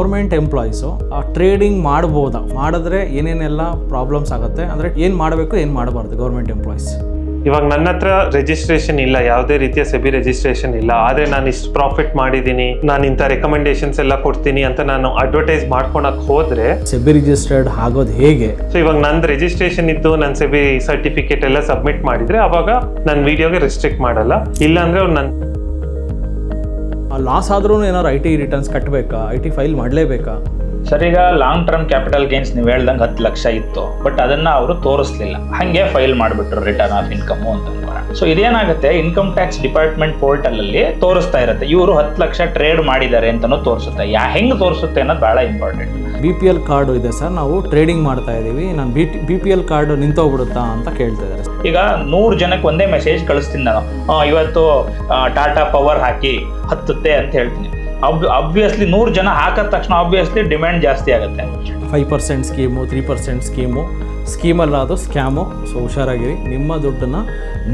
Government employees trading ಮಾಡ್ಬೋದಾ, ಮಾಡಿದ್ರೆ ಏನೇನೆಲ್ಲ ಪ್ರಾಬ್ಲಮ್ಸ್ ಆಗುತ್ತೆ, ಅಂದರೆ ಏನು ಮಾಡಬೇಕು ಏನು ಮಾಡಬಾರ್ದು ಗೌರ್ಮೆಂಟ್ ಎಂಪ್ಲಾಯೀಸ್? ಇವಾಗ ನನ್ನ ಹತ್ರ ರಿಜಿಸ್ಟ್ರೇಷನ್ ಇಲ್ಲ, ಯಾವುದೇ ರೀತಿಯ ಸೆಬಿ ರಿಜಿಸ್ಟ್ರೇಷನ್ ಇಲ್ಲ, ಆದರೆ ನಾನು ಇಷ್ಟು ಪ್ರಾಫಿಟ್ ಮಾಡಿದ್ದೀನಿ, ನಾನು ಇಂಥ ರೆಕಮೆಂಡೇಶನ್ಸ್ ಎಲ್ಲ ಕೊಡ್ತೀನಿ ಅಂತ ನಾನು ಅಡ್ವರ್ಟೈಸ್ ಮಾಡ್ಕೊಳಕ್ ಹೋದ್ರೆ ಸೆಬಿ ರಿಜಿಸ್ಟರ್ಡ್ ಆಗೋದು ಹೇಗೆ? ಸೊ ಇವಾಗ ನಂದು ರಿಜಿಸ್ಟ್ರೇಷನ್ ಇದ್ದು ನನ್ನ ಸೆಬಿ ಸರ್ಟಿಫಿಕೇಟ್ ಎಲ್ಲ ಸಬ್ಮಿಟ್ ಮಾಡಿದ್ರೆ ಅವಾಗ ನನ್ನ ವಿಡಿಯೋಗೆ ರೆಸ್ಟ್ರಿಕ್ಟ್ ಮಾಡಲ್ಲ. ಇಲ್ಲಾಂದ್ರೆ ಅವ್ರು ನನ್ನ ಲಾಸ್ ಆದ್ರೂ ಏನಾದ್ರು ಐ ಟಿ ರಿಟರ್ನ್ಸ್ ಕಟ್ಟಬೇಕಾ, ಐ ಟಿ ಫೈಲ್ ಮಾಡಲೇಬೇಕಾ? ಸರ್, ಈಗ ಲಾಂಗ್ ಟರ್ಮ್ ಕ್ಯಾಪಿಟಲ್ ಗೇನ್ಸ್ ನೀವು ಹೇಳ್ದಂಗೆ 10 ಲಕ್ಷ ಇತ್ತು, ಬಟ್ ಅದನ್ನ ಅವರು ತೋರಿಸ್ಲಿಲ್ಲ, ಹಾಗೆ ಫೈಲ್ ಮಾಡಿಬಿಟ್ರು ರಿಟರ್ನ್ ಆಫ್ ಇನ್ಕಮ್ ಅಂತ ಅನ್ಕೋಣ. ಸೊ ಇದೇನಾಗುತ್ತೆ, ಇನ್ಕಮ್ ಟ್ಯಾಕ್ಸ್ ಡಿಪಾರ್ಟ್ಮೆಂಟ್ ಪೋರ್ಟಲ್ ಅಲ್ಲಿ ತೋರಿಸ್ತಾ ಇರುತ್ತೆ ಇವರು 10 ಲಕ್ಷ ಟ್ರೇಡ್ ಮಾಡಿದ್ದಾರೆ ಅಂತಾನು ತೋರಿಸುತ್ತೆ. ಹೆಂಗ್ ತೋರಿಸುತ್ತೆ ಅನ್ನೋದು ಬಹಳ ಇಂಪಾರ್ಟೆಂಟ್. BPL ಕಾರ್ಡು ಇದೆ ಸರ್, ನಾವು ಟ್ರೇಡಿಂಗ್ ಮಾಡ್ತಾ ಇದ್ದೀವಿ, ನಾನು BPL ಕಾರ್ಡು ನಿಂತೋಗ್ಬಿಡುತ್ತಾ ಅಂತ ಕೇಳ್ತಾ ಇದ್ದಾರೆ. ಈಗ 100 ಜನಕ್ಕೆ ಒಂದೇ ಮೆಸೇಜ್ ಕಳಿಸ್ತೀನಿ ನಾನು, ಇವತ್ತು ಟಾಟಾ ಪವರ್ ಹಾಕಿ ಹತ್ತುತ್ತೆ ಅಂತ ಹೇಳ್ತೀನಿ. ಅಬ್ವಿಯಸ್ಲಿ 100 ಜನ ಹಾಕಿದ ತಕ್ಷಣ ಆಬ್ವಿಯಸ್ಲಿ ಡಿಮ್ಯಾಂಡ್ ಜಾಸ್ತಿ ಆಗುತ್ತೆ. 5% ಸ್ಕೀಮು, 3% ಸ್ಕೀಮು, ಸ್ಕೀಮಲ್ಲ ಅದು ಸ್ಕ್ಯಾಮು. ಸೊ ಹುಷಾರಾಗಿರಿ, ನಿಮ್ಮ ದುಡ್ಡನ್ನು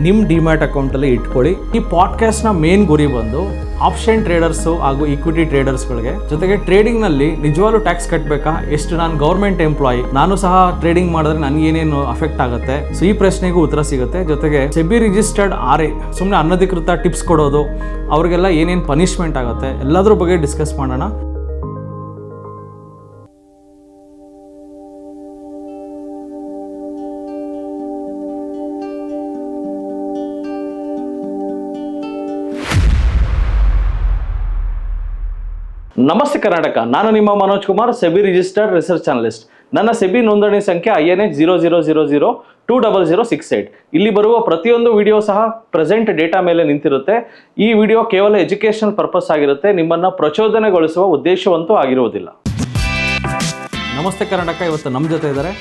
ನಿಮ್ಮ ಡಿಮ್ಯಾಟ್ ಅಕೌಂಟಲ್ಲಿ ಇಟ್ಕೊಳ್ಳಿ. ಈ ಪಾಡ್ಕಾಸ್ಟ್ನ ಮೇನ್ ಗುರಿ ಬಂದು ಆಪ್ಷನ್ ಟ್ರೇಡರ್ಸು ಹಾಗೂ ಈಕ್ವಿಟಿ ಟ್ರೇಡರ್ಸ್ಗಳಿಗೆ, ಜೊತೆಗೆ ಟ್ರೇಡಿಂಗ್ನಲ್ಲಿ ನಿಜವಾಗ್ಲೂ ಟ್ಯಾಕ್ಸ್ ಕಟ್ಟಬೇಕಾ, ಎಷ್ಟು ನಾನು ಗೌರ್ಮೆಂಟ್ ಎಂಪ್ಲಾಯಿ, ನಾನು ಸಹ ಟ್ರೇಡಿಂಗ್ ಮಾಡಿದ್ರೆ ನನಗೆ ಏನೇನು ಅಫೆಕ್ಟ್ ಆಗುತ್ತೆ, ಸೊ ಈ ಪ್ರಶ್ನೆಗೂ ಉತ್ತರ ಸಿಗುತ್ತೆ. ಜೊತೆಗೆ ಸೆಬಿ ರಿಜಿಸ್ಟರ್ಡ್ RA ಸುಮ್ಮನೆ ಅನಧಿಕೃತ ಟಿಪ್ಸ್ ಕೊಡೋದು, ಅವ್ರಿಗೆಲ್ಲ ಏನೇನು ಪನಿಷ್ಮೆಂಟ್ ಆಗುತ್ತೆ, ಎಲ್ಲದ್ರ ಬಗ್ಗೆ ಡಿಸ್ಕಸ್ ಮಾಡೋಣ. ನಮಸ್ತೆ ಕರ್ನಾಟಕ, ನಾನು ನಿಮ್ಮ Manoj Kumar, SEBI registered research analyst. ನನ್ನ ಸೆಬಿ ನೋಂದಣಿ ಸಂಖ್ಯೆ INH 00002068. ಇಲ್ಲಿ ಬರುವ ಪ್ರತಿಯೊಂದು ವಿಡಿಯೋ ಸಹ ಪ್ರೆಸೆಂಟ್ ಡೇಟಾ ಮೇಲೆ ನಿಂತಿರುತ್ತೆ. ಈ ವಿಡಿಯೋ ಕೇವಲ ಎಜುಕೇಷನಲ್ ಪರ್ಪಸ್ ಆಗಿರುತ್ತೆ, ನಿಮ್ಮನ್ನು ಪ್ರಚೋದನೆಗೊಳಿಸುವ ಉದ್ದೇಶವಂತೂ ಆಗಿರುವುದಿಲ್ಲ. ನಮಸ್ತೆ ಕರ್ನಾಟಕ, ಇವತ್ತು ನಮ್ಮ ಜೊತೆ ಇದ್ದಾರೆ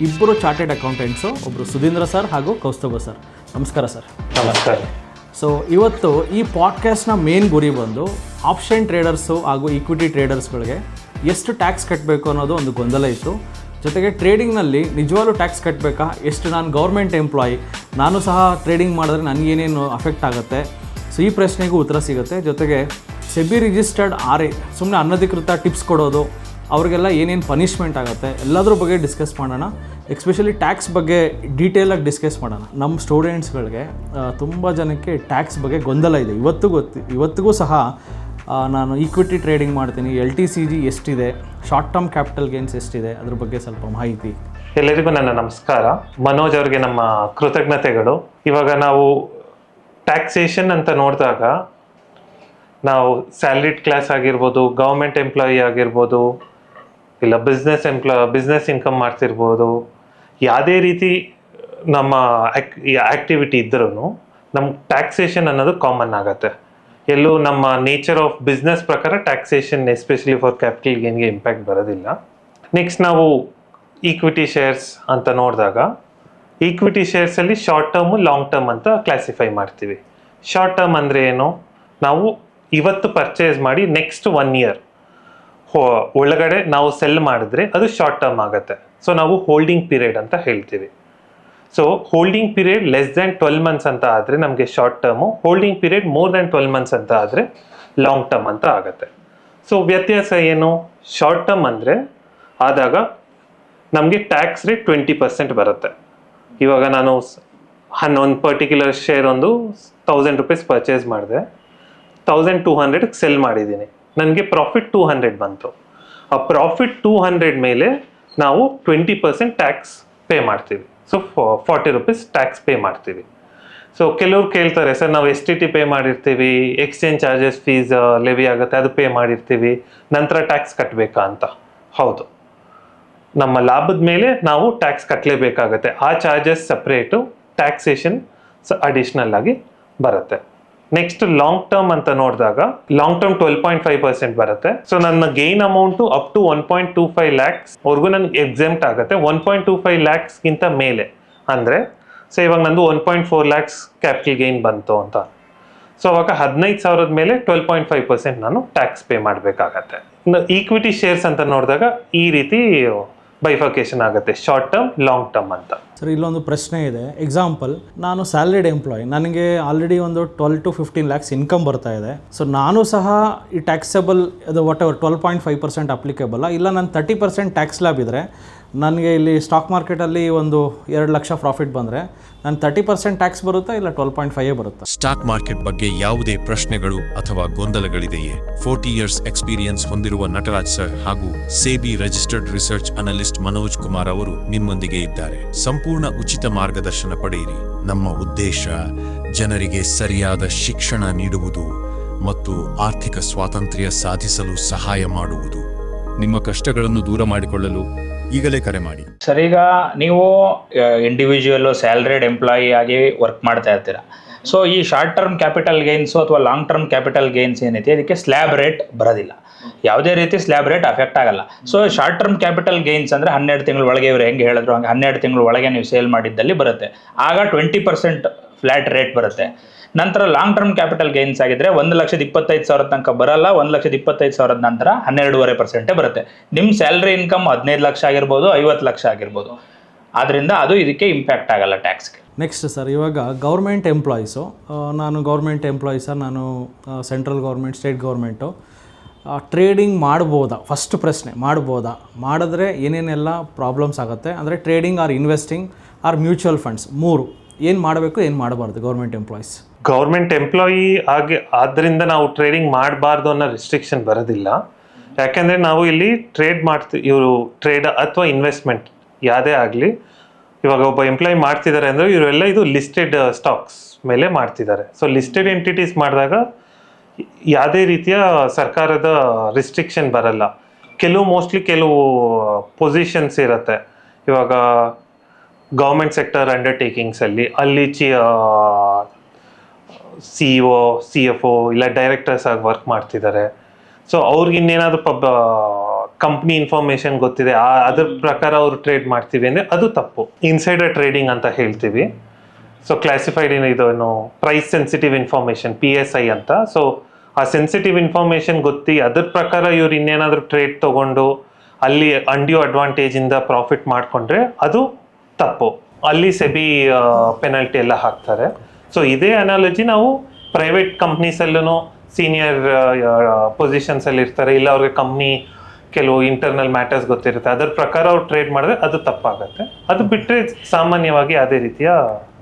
ಇಬ್ಬರು ಚಾರ್ಟೆಡ್ ಅಕೌಂಟೆಂಟ್ಸು, ಒಬ್ಬರು ಸುಧೀಂದ್ರ ಸರ್ ಹಾಗೂ ಕೌಸ್ತುಭ ಸರ್. ನಮಸ್ಕಾರ ಸರ್. ನಮಸ್ಕಾರ. ಸೊ ಇವತ್ತು ಈ ಪಾಡ್ಕಾಸ್ಟ್ನ ಮೇನ್ ಗುರಿ ಬಂದು ಆಪ್ಷನ್ ಟ್ರೇಡರ್ಸು ಹಾಗೂ ಈಕ್ವಿಟಿ ಟ್ರೇಡರ್ಸ್ಗಳಿಗೆ ಎಷ್ಟು ಟ್ಯಾಕ್ಸ್ ಕಟ್ಟಬೇಕು ಅನ್ನೋದು ಒಂದು ಗೊಂದಲ ಇತ್ತು. ಜೊತೆಗೆ ಟ್ರೇಡಿಂಗ್ನಲ್ಲಿ ನಿಜವಾಗ್ಲೂ ಟ್ಯಾಕ್ಸ್ ಕಟ್ಟಬೇಕಾ, ಎಷ್ಟು ನಾನು ಗೌರ್ಮೆಂಟ್ ಎಂಪ್ಲಾಯಿ, ನಾನು ಸಹ ಟ್ರೇಡಿಂಗ್ ಮಾಡಿದ್ರೆ ನನಗೇನೇನು ಅಫೆಕ್ಟ್ ಆಗುತ್ತೆ, ಸೊ ಈ ಪ್ರಶ್ನೆಗೂ ಉತ್ತರ ಸಿಗುತ್ತೆ. ಜೊತೆಗೆ ಸೆಬಿ ರಿಜಿಸ್ಟರ್ಡ್ RA ಸುಮ್ಮನೆ ಅನಧಿಕೃತ ಟಿಪ್ಸ್ ಕೊಡೋದು, ಅವ್ರಿಗೆಲ್ಲ ಏನೇನು ಪನಿಷ್ಮೆಂಟ್ ಆಗುತ್ತೆ, ಎಲ್ಲದ್ರ ಬಗ್ಗೆ ಡಿಸ್ಕಸ್ ಮಾಡೋಣ. ಎಸ್ಪೆಷಲಿ ಟ್ಯಾಕ್ಸ್ ಬಗ್ಗೆ ಡೀಟೇಲಾಗಿ ಡಿಸ್ಕಸ್ ಮಾಡೋಣ. ನಮ್ಮ ಸ್ಟೂಡೆಂಟ್ಸ್ಗಳಿಗೆ ತುಂಬ ಜನಕ್ಕೆ ಟ್ಯಾಕ್ಸ್ ಬಗ್ಗೆ ಗೊಂದಲ ಇದೆ. ಇವತ್ತಿಗೂ ಸಹ ನಾನು ಈಕ್ವಿಟಿ ಟ್ರೇಡಿಂಗ್ ಮಾಡ್ತೀನಿ, LTCG ಎಷ್ಟಿದೆ, ಶಾರ್ಟ್ ಟರ್ಮ್ ಕ್ಯಾಪಿಟಲ್ ಗೇನ್ಸ್ ಎಷ್ಟಿದೆ, ಅದ್ರ ಬಗ್ಗೆ ಸ್ವಲ್ಪ ಮಾಹಿತಿ. ಎಲ್ಲರಿಗೂ ನನ್ನ ನಮಸ್ಕಾರ. ಮನೋಜ್ ಅವ್ರಿಗೆ ನಮ್ಮ ಕೃತಜ್ಞತೆಗಳು. ಇವಾಗ ನಾವು ಟ್ಯಾಕ್ಸೇಷನ್ ಅಂತ ನೋಡಿದಾಗ ನಾವು ಸ್ಯಾಲರಿಡ್ ಕ್ಲಾಸ್ ಆಗಿರ್ಬೋದು, ಗೌರ್ಮೆಂಟ್ ಎಂಪ್ಲಾಯಿ ಆಗಿರ್ಬೋದು, ಇಲ್ಲ ಬಿಸ್ನೆಸ್ ಇನ್ಕಮ್ ಮಾಡ್ತಿರ್ಬೋದು, ಯಾವುದೇ ರೀತಿ ನಮ್ಮ ಆ್ಯಕ್ಟಿವಿಟಿ ಇದ್ರೂ ನಮ್ಗೆ ಟ್ಯಾಕ್ಸೇಷನ್ ಅನ್ನೋದು ಕಾಮನ್ ಆಗುತ್ತೆ. ಎಲ್ಲೂ ನಮ್ಮ ನೇಚರ್ ಆಫ್ ಬಿಸ್ನೆಸ್ ಪ್ರಕಾರ ಟ್ಯಾಕ್ಸೇಷನ್ ಎಸ್ಪೆಷಲಿ ಫಾರ್ ಕ್ಯಾಪಿಟಲ್ ಗೇನ್ಗೆ ಇಂಪ್ಯಾಕ್ಟ್ ಬರೋದಿಲ್ಲ. ನೆಕ್ಸ್ಟ್ ನಾವು ಈಕ್ವಿಟಿ ಶೇರ್ಸ್ ಅಂತ ನೋಡಿದಾಗ ಈಕ್ವಿಟಿ ಶೇರ್ಸಲ್ಲಿ ಶಾರ್ಟ್ ಟರ್ಮು ಲಾಂಗ್ ಟರ್ಮ್ ಅಂತ ಕ್ಲಾಸಿಫೈ ಮಾಡ್ತೀವಿ. ಶಾರ್ಟ್ ಟರ್ಮ್ ಅಂದರೆ ಏನು, ನಾವು ಇವತ್ತು ಪರ್ಚೇಸ್ ಮಾಡಿ ನೆಕ್ಸ್ಟ್ 1 year ಒಳಗಡೆ ನಾವು ಸೆಲ್ ಮಾಡಿದ್ರೆ ಅದು ಶಾರ್ಟ್ ಟರ್ಮ್ ಆಗುತ್ತೆ. ಸೊ ನಾವು ಹೋಲ್ಡಿಂಗ್ ಪೀರಿಯಡ್ ಅಂತ ಹೇಳ್ತೀವಿ. So holding period less than 12 months ಅಂತ ಆದರೆ ನಮಗೆ short term, holding period more than 12 months ಅಂತ ಆದರೆ ಲಾಂಗ್ ಟರ್ಮ್ ಅಂತ ಆಗುತ್ತೆ. ಸೊ ವ್ಯತ್ಯಾಸ ಏನು, ಶಾರ್ಟ್ ಟರ್ಮ್ ಅಂದರೆ ಆದಾಗ ನಮಗೆ ಟ್ಯಾಕ್ಸ್ ರೇಟ್ 20% ಬರುತ್ತೆ. ಇವಾಗ ನಾನು ಒಂದು ಪರ್ಟಿಕ್ಯುಲರ್ ಶೇರ್ ಒಂದು 1000 rupees ಪರ್ಚೇಸ್ ಮಾಡಿದೆ, 1200 ಸೆಲ್ ಮಾಡಿದ್ದೀನಿ, ನನಗೆ ಪ್ರಾಫಿಟ್ 200 ಬಂತು. ಆ ಪ್ರಾಫಿಟ್ 200 ಮೇಲೆ ನಾವು 20% ಟ್ಯಾಕ್ಸ್ ಪೇ ಮಾಡ್ತೀವಿ. ಸೊ 40 rupees ಟ್ಯಾಕ್ಸ್ ಪೇ ಮಾಡ್ತೀವಿ. ಸೊ ಕೆಲವ್ರು ಕೇಳ್ತಾರೆ, ಸರ್ ನಾವು STT ಪೇ ಮಾಡಿರ್ತೀವಿ, ಎಕ್ಸ್ಚೇಂಜ್ ಚಾರ್ಜಸ್ ಫೀಸ್ ಲೆವಿ ಆಗುತ್ತೆ, ಅದು ಪೇ ಮಾಡಿರ್ತೀವಿ, ನಂತರ ಟ್ಯಾಕ್ಸ್ ಕಟ್ಟಬೇಕಾ ಅಂತ. ಹೌದು, ನಮ್ಮ ಲಾಭದ ಮೇಲೆ ನಾವು ಟ್ಯಾಕ್ಸ್ ಕಟ್ಟಲೇಬೇಕಾಗತ್ತೆ. ಆ ಚಾರ್ಜಸ್ ಸಪ್ರೇಟು, ಟ್ಯಾಕ್ಸೇಷನ್ ಅಡಿಷ್ನಲ್ ಆಗಿ ಬರುತ್ತೆ. ನೆಕ್ಸ್ಟ್ ಲಾಂಗ್ ಟರ್ಮ್ ಅಂತ ನೋಡಿದಾಗ ಲಾಂಗ್ ಟರ್ಮ್ 12.5% ಬರುತ್ತೆ. ಸೊ ನನ್ನ gain amount up to 1.25 lakhs ವರ್ಗೂ ನನಗೆ ಎಕ್ಸೆಂಪ್ಟ್ ಆಗುತ್ತೆ. 1.25 lakhsಗಿಂತ ಮೇಲೆ ಅಂದರೆ, ಸೊ ಇವಾಗ ನಂದು 1.4 lakhs ಕ್ಯಾಪಿಟಲ್ ಗೇನ್ ಬಂತು ಅಂತ, ಸೊ ಅವಾಗ 15,000 ಮೇಲೆ 12.5% ನಾನು ಟ್ಯಾಕ್ಸ್ ಪೇ ಮಾಡಬೇಕಾಗತ್ತೆ. ಈಕ್ವಿಟಿ ಶೇರ್ಸ್ ಅಂತ ನೋಡಿದಾಗ ಈ ರೀತಿ ಬೈಫರ್ಕೇಶನ್ ಆಗುತ್ತೆ, ಶಾರ್ಟ್ ಟರ್ಮ್ ಲಾಂಗ್ ಟರ್ಮ್ ಅಂತ. ಸರ್ ಇಲ್ಲೊಂದು ಪ್ರಶ್ನೆ ಇದೆ. ಎಕ್ಸಾಂಪಲ್, ನಾನು ಸ್ಯಾಲರಿಡ್ ಎಂಪ್ಲಾಯ್, ನನಗೆ ಆಲ್ರೆಡಿ ಒಂದು 12 to 15 lakhs ಇನ್ಕಮ್ ಬರ್ತಾ ಇದೆ. ಸೊ ನಾನು ಸಹ ಈ ಟ್ಯಾಕ್ಸೇಬಲ್ ಅದು ವಾಟ್ ಎವರ್ 12.5% ಅಪ್ಲಿಕೇಬಲ್ಲ, ಇಲ್ಲ ನಾನು 30% ಟ್ಯಾಕ್ಸ್ ಲ್ಯಾಬ್ ಇದ್ದರೆ ನನಗೆ ಇಲ್ಲಿ ಸ್ಟಾಕ್ ಮಾರ್ಕೆಟಲ್ಲಿ ಒಂದು 2 ಲಕ್ಷ ಪ್ರಾಫಿಟ್ ಬಂದರೆ ನಾನು 30% ಟ್ಯಾಕ್ಸ್ ಬರುತ್ತಾ ಇಲ್ಲ 12.5 ಬರುತ್ತಾ? ಸ್ಟಾಕ್ ಮಾರ್ಕೆಟ್ ಬಗ್ಗೆ ಯಾವುದೇ ಪ್ರಶ್ನೆಗಳು ಅಥವಾ ಗೊಂದಲಗಳಿದೆಯೇ? 40 years ಎಕ್ಸ್ಪೀರಿಯನ್ಸ್ ಹೊಂದಿರುವ ನಟರಾಜ್ ಸರ್ ಹಾಗೂ SEBI registered research analyst Manoj Kumar ಅವರು ನಿಮ್ಮೊಂದಿಗೆ ಇದ್ದಾರೆ. ಸಂಪೂರ್ಣ ಉಚಿತ ಮಾರ್ಗದರ್ಶನ ಪಡೆಯಿರಿ. ನಮ್ಮ ಉದ್ದೇಶ ಜನರಿಗೆ ಸರಿಯಾದ ಶಿಕ್ಷಣ ನೀಡುವುದು ಮತ್ತು ಆರ್ಥಿಕ ಸ್ವಾತಂತ್ರ್ಯ ಸಾಧಿಸಲು ಸಹಾಯ ಮಾಡುವುದು. ನಿಮ್ಮ ಕಷ್ಟಗಳನ್ನು ದೂರ ಮಾಡಿಕೊಳ್ಳಲು ಈಗಲೇ ಕರೆ ಮಾಡಿ. ಸರ್, ಈಗ ನೀವು ಇಂಡಿವಿಜುವಲ್ ಸ್ಯಾಲರಿಡ್ ಎಂಪ್ಲಾಯಿ ಆಗಿ ವರ್ಕ್ ಮಾಡ್ತಾ ಇರ್ತೀರಾ. ಸೊ ಈ ಶಾರ್ಟ್ ಟರ್ಮ್ ಕ್ಯಾಪಿಟಲ್ ಗೇನ್ಸು ಅಥವಾ ಲಾಂಗ್ ಟರ್ಮ್ ಕ್ಯಾಪಿಟಲ್ ಗೇನ್ಸ್ ಏನೈತಿ ಅದಕ್ಕೆ ಸ್ಲ್ಯಾಬ್ ರೇಟ್ ಬರೋದಿಲ್ಲ, ಯಾವುದೇ ರೀತಿ ಸ್ಲ್ಯಾಬ್ ರೇಟ್ ಅಫೆಕ್ಟ್ ಆಗಲ್ಲ. So short term capital gains ಅಂದರೆ 12 ತಿಂಗಳ ಒಳಗೆ, ಇವರು ಹೆಂಗೆ ಹೇಳಿದ್ರು ಹಂಗೆ 12 ತಿಂಗಳ ಒಳಗೆ ನೀವು ಸೇಲ್ ಮಾಡಿದ್ದಲ್ಲಿ ಬರುತ್ತೆ, ಆಗ 20% ಫ್ಲ್ಯಾಟ್ ರೇಟ್ ಬರುತ್ತೆ. ನಂತರ ಲಾಂಗ್ ಟರ್ಮ್ ಕ್ಯಾಪಿಟಲ್ ಗೇನ್ಸ್ ಆಗಿದ್ರೆ 1,25,000 ತನಕ ಬರಲ್ಲ, 1,25,000 ನಂತರ 12.5% ಬರುತ್ತೆ. ನಿಮ್ಮ ಸ್ಯಾಲ್ರಿ ಇನ್ಕಮ್ 15 ಲಕ್ಷ ಆಗಿರ್ಬೋದು, 50 ಲಕ್ಷ ಆಗಿರ್ಬೋದು, ಆದ್ದರಿಂದ ಅದು ಇದಕ್ಕೆ ಇಂಪ್ಯಾಕ್ಟ್ ಆಗಲ್ಲ ಟ್ಯಾಕ್ಸ್ಗೆ. ನೆಕ್ಸ್ಟ್ ಸರ್, ಇವಾಗ ಗೌರ್ಮೆಂಟ್ ಎಂಪ್ಲಾಯೀಸು, ನಾನು ಗೌರ್ಮೆಂಟ್ ಎಂಪ್ಲಾಯೀ ಸರ್, ನಾನು central government, state government, trading ಮಾಡ್ಬೋದಾ? ಫಸ್ಟ್ ಪ್ರಶ್ನೆ, ಮಾಡ್ಬೋದಾ? ಮಾಡಿದ್ರೆ ಏನೇನೆಲ್ಲ ಪ್ರಾಬ್ಲಮ್ಸ್ ಆಗುತ್ತೆ ಅಂದರೆ trading or investing or mutual funds, ಮೂರು ಏನು ಮಾಡಬೇಕು ಏನು ಮಾಡಬಾರ್ದು ಗೌರ್ಮೆಂಟ್ ಎಂಪ್ಲಾಯೀಸ್? ಗೌರ್ಮೆಂಟ್ ಎಂಪ್ಲಾಯಿ ಆದ್ದರಿಂದ ನಾವು ಟ್ರೇಡಿಂಗ್ ಮಾಡಬಾರ್ದು ಅನ್ನೋ ರಿಸ್ಟ್ರಿಕ್ಷನ್ ಬರೋದಿಲ್ಲ. ಯಾಕೆಂದರೆ ನಾವು ಇಲ್ಲಿ ಟ್ರೇಡ್ ಮಾಡ್ತೀವಿ, ಇವರು ಟ್ರೇಡ್ ಅಥವಾ ಇನ್ವೆಸ್ಟ್ಮೆಂಟ್ ಯಾವುದೇ ಆಗಲಿ, ಇವಾಗ ಒಬ್ಬ ಎಂಪ್ಲಾಯಿ ಮಾಡ್ತಿದ್ದಾರೆ ಅಂದರೆ ಇವರೆಲ್ಲ ಇದು ಲಿಸ್ಟೆಡ್ ಸ್ಟಾಕ್ಸ್ ಮೇಲೆ ಮಾಡ್ತಿದ್ದಾರೆ. ಸೊ ಲಿಸ್ಟೆಡ್ ಎಂಟಿಟೀಸ್ ಮಾಡಿದಾಗ ಯಾವುದೇ ರೀತಿಯ ಸರ್ಕಾರದ ರಿಸ್ಟ್ರಿಕ್ಷನ್ ಬರಲ್ಲ. ಮೋಸ್ಟ್ಲಿ ಕೆಲವು ಪೊಸಿಷನ್ಸ್ ಇರುತ್ತೆ. ಇವಾಗ ಗೌರ್ಮೆಂಟ್ ಸೆಕ್ಟರ್ ಅಂಡರ್ಟೇಕಿಂಗ್ಸಲ್ಲಿ ಅಲ್ಲಿ CEO, CFO ಇಲ್ಲ ಡೈರೆಕ್ಟರ್ಸ್ ಆಗಿ ವರ್ಕ್ ಮಾಡ್ತಿದ್ದಾರೆ. ಸೊ ಅವ್ರಿಗೆ ಇನ್ನೇನಾದರೂ ಕಂಪ್ನಿ ಇನ್ಫಾರ್ಮೇಷನ್ ಗೊತ್ತಿದೆ, ಅದ್ರ ಪ್ರಕಾರ ಅವರು ಟ್ರೇಡ್ ಮಾಡ್ತೀವಿ ಅಂದರೆ ಅದು ತಪ್ಪು. ಇನ್ಸೈಡರ್ ಟ್ರೇಡಿಂಗ್ ಅಂತ ಹೇಳ್ತೀವಿ. ಸೊ ಕ್ಲಾಸಿಫೈಡ್ ಏನು ಪ್ರೈಸ್ ಸೆನ್ಸಿಟಿವ್ ಇನ್ಫಾರ್ಮೇಷನ್, PSI ಅಂತ. ಸೊ ಆ ಸೆನ್ಸಿಟಿವ್ ಇನ್ಫಾರ್ಮೇಷನ್ ಗೊತ್ತಿ ಅದ್ರ ಪ್ರಕಾರ ಇವ್ರು ಇನ್ನೇನಾದರೂ ಟ್ರೇಡ್ ತೊಗೊಂಡು ಅಲ್ಲಿ ಅಂಡ್ಯೂ ಅಡ್ವಾಂಟೇಜಿಂದ ಪ್ರಾಫಿಟ್ ಮಾಡಿಕೊಂಡ್ರೆ ಅದು ತಪ್ಪು. ಅಲ್ಲಿ ಸೆಬಿ ಪೆನಲ್ಟಿ ಎಲ್ಲ ಹಾಕ್ತಾರೆ. ಸೊ ಇದೇ ಅನಾಲಜಿ ನಾವು ಪ್ರೈವೇಟ್ ಕಂಪ್ನೀಸಲ್ಲೂ ಸೀನಿಯರ್ ಪೊಸಿಷನ್ಸಲ್ಲಿ ಇರ್ತಾರೆ, ಇಲ್ಲ ಅವ್ರಿಗೆ ಕಂಪ್ನಿ ಕೆಲವು ಇಂಟರ್ನಲ್ ಮ್ಯಾಟರ್ಸ್ ಗೊತ್ತಿರುತ್ತೆ, ಅದರ ಪ್ರಕಾರ ಅವ್ರು ಟ್ರೇಡ್ ಮಾಡಿದ್ರೆ ಅದು ತಪ್ಪಾಗುತ್ತೆ. ಅದು ಬಿಟ್ಟರೆ ಸಾಮಾನ್ಯವಾಗಿ ಅದೇ ರೀತಿಯ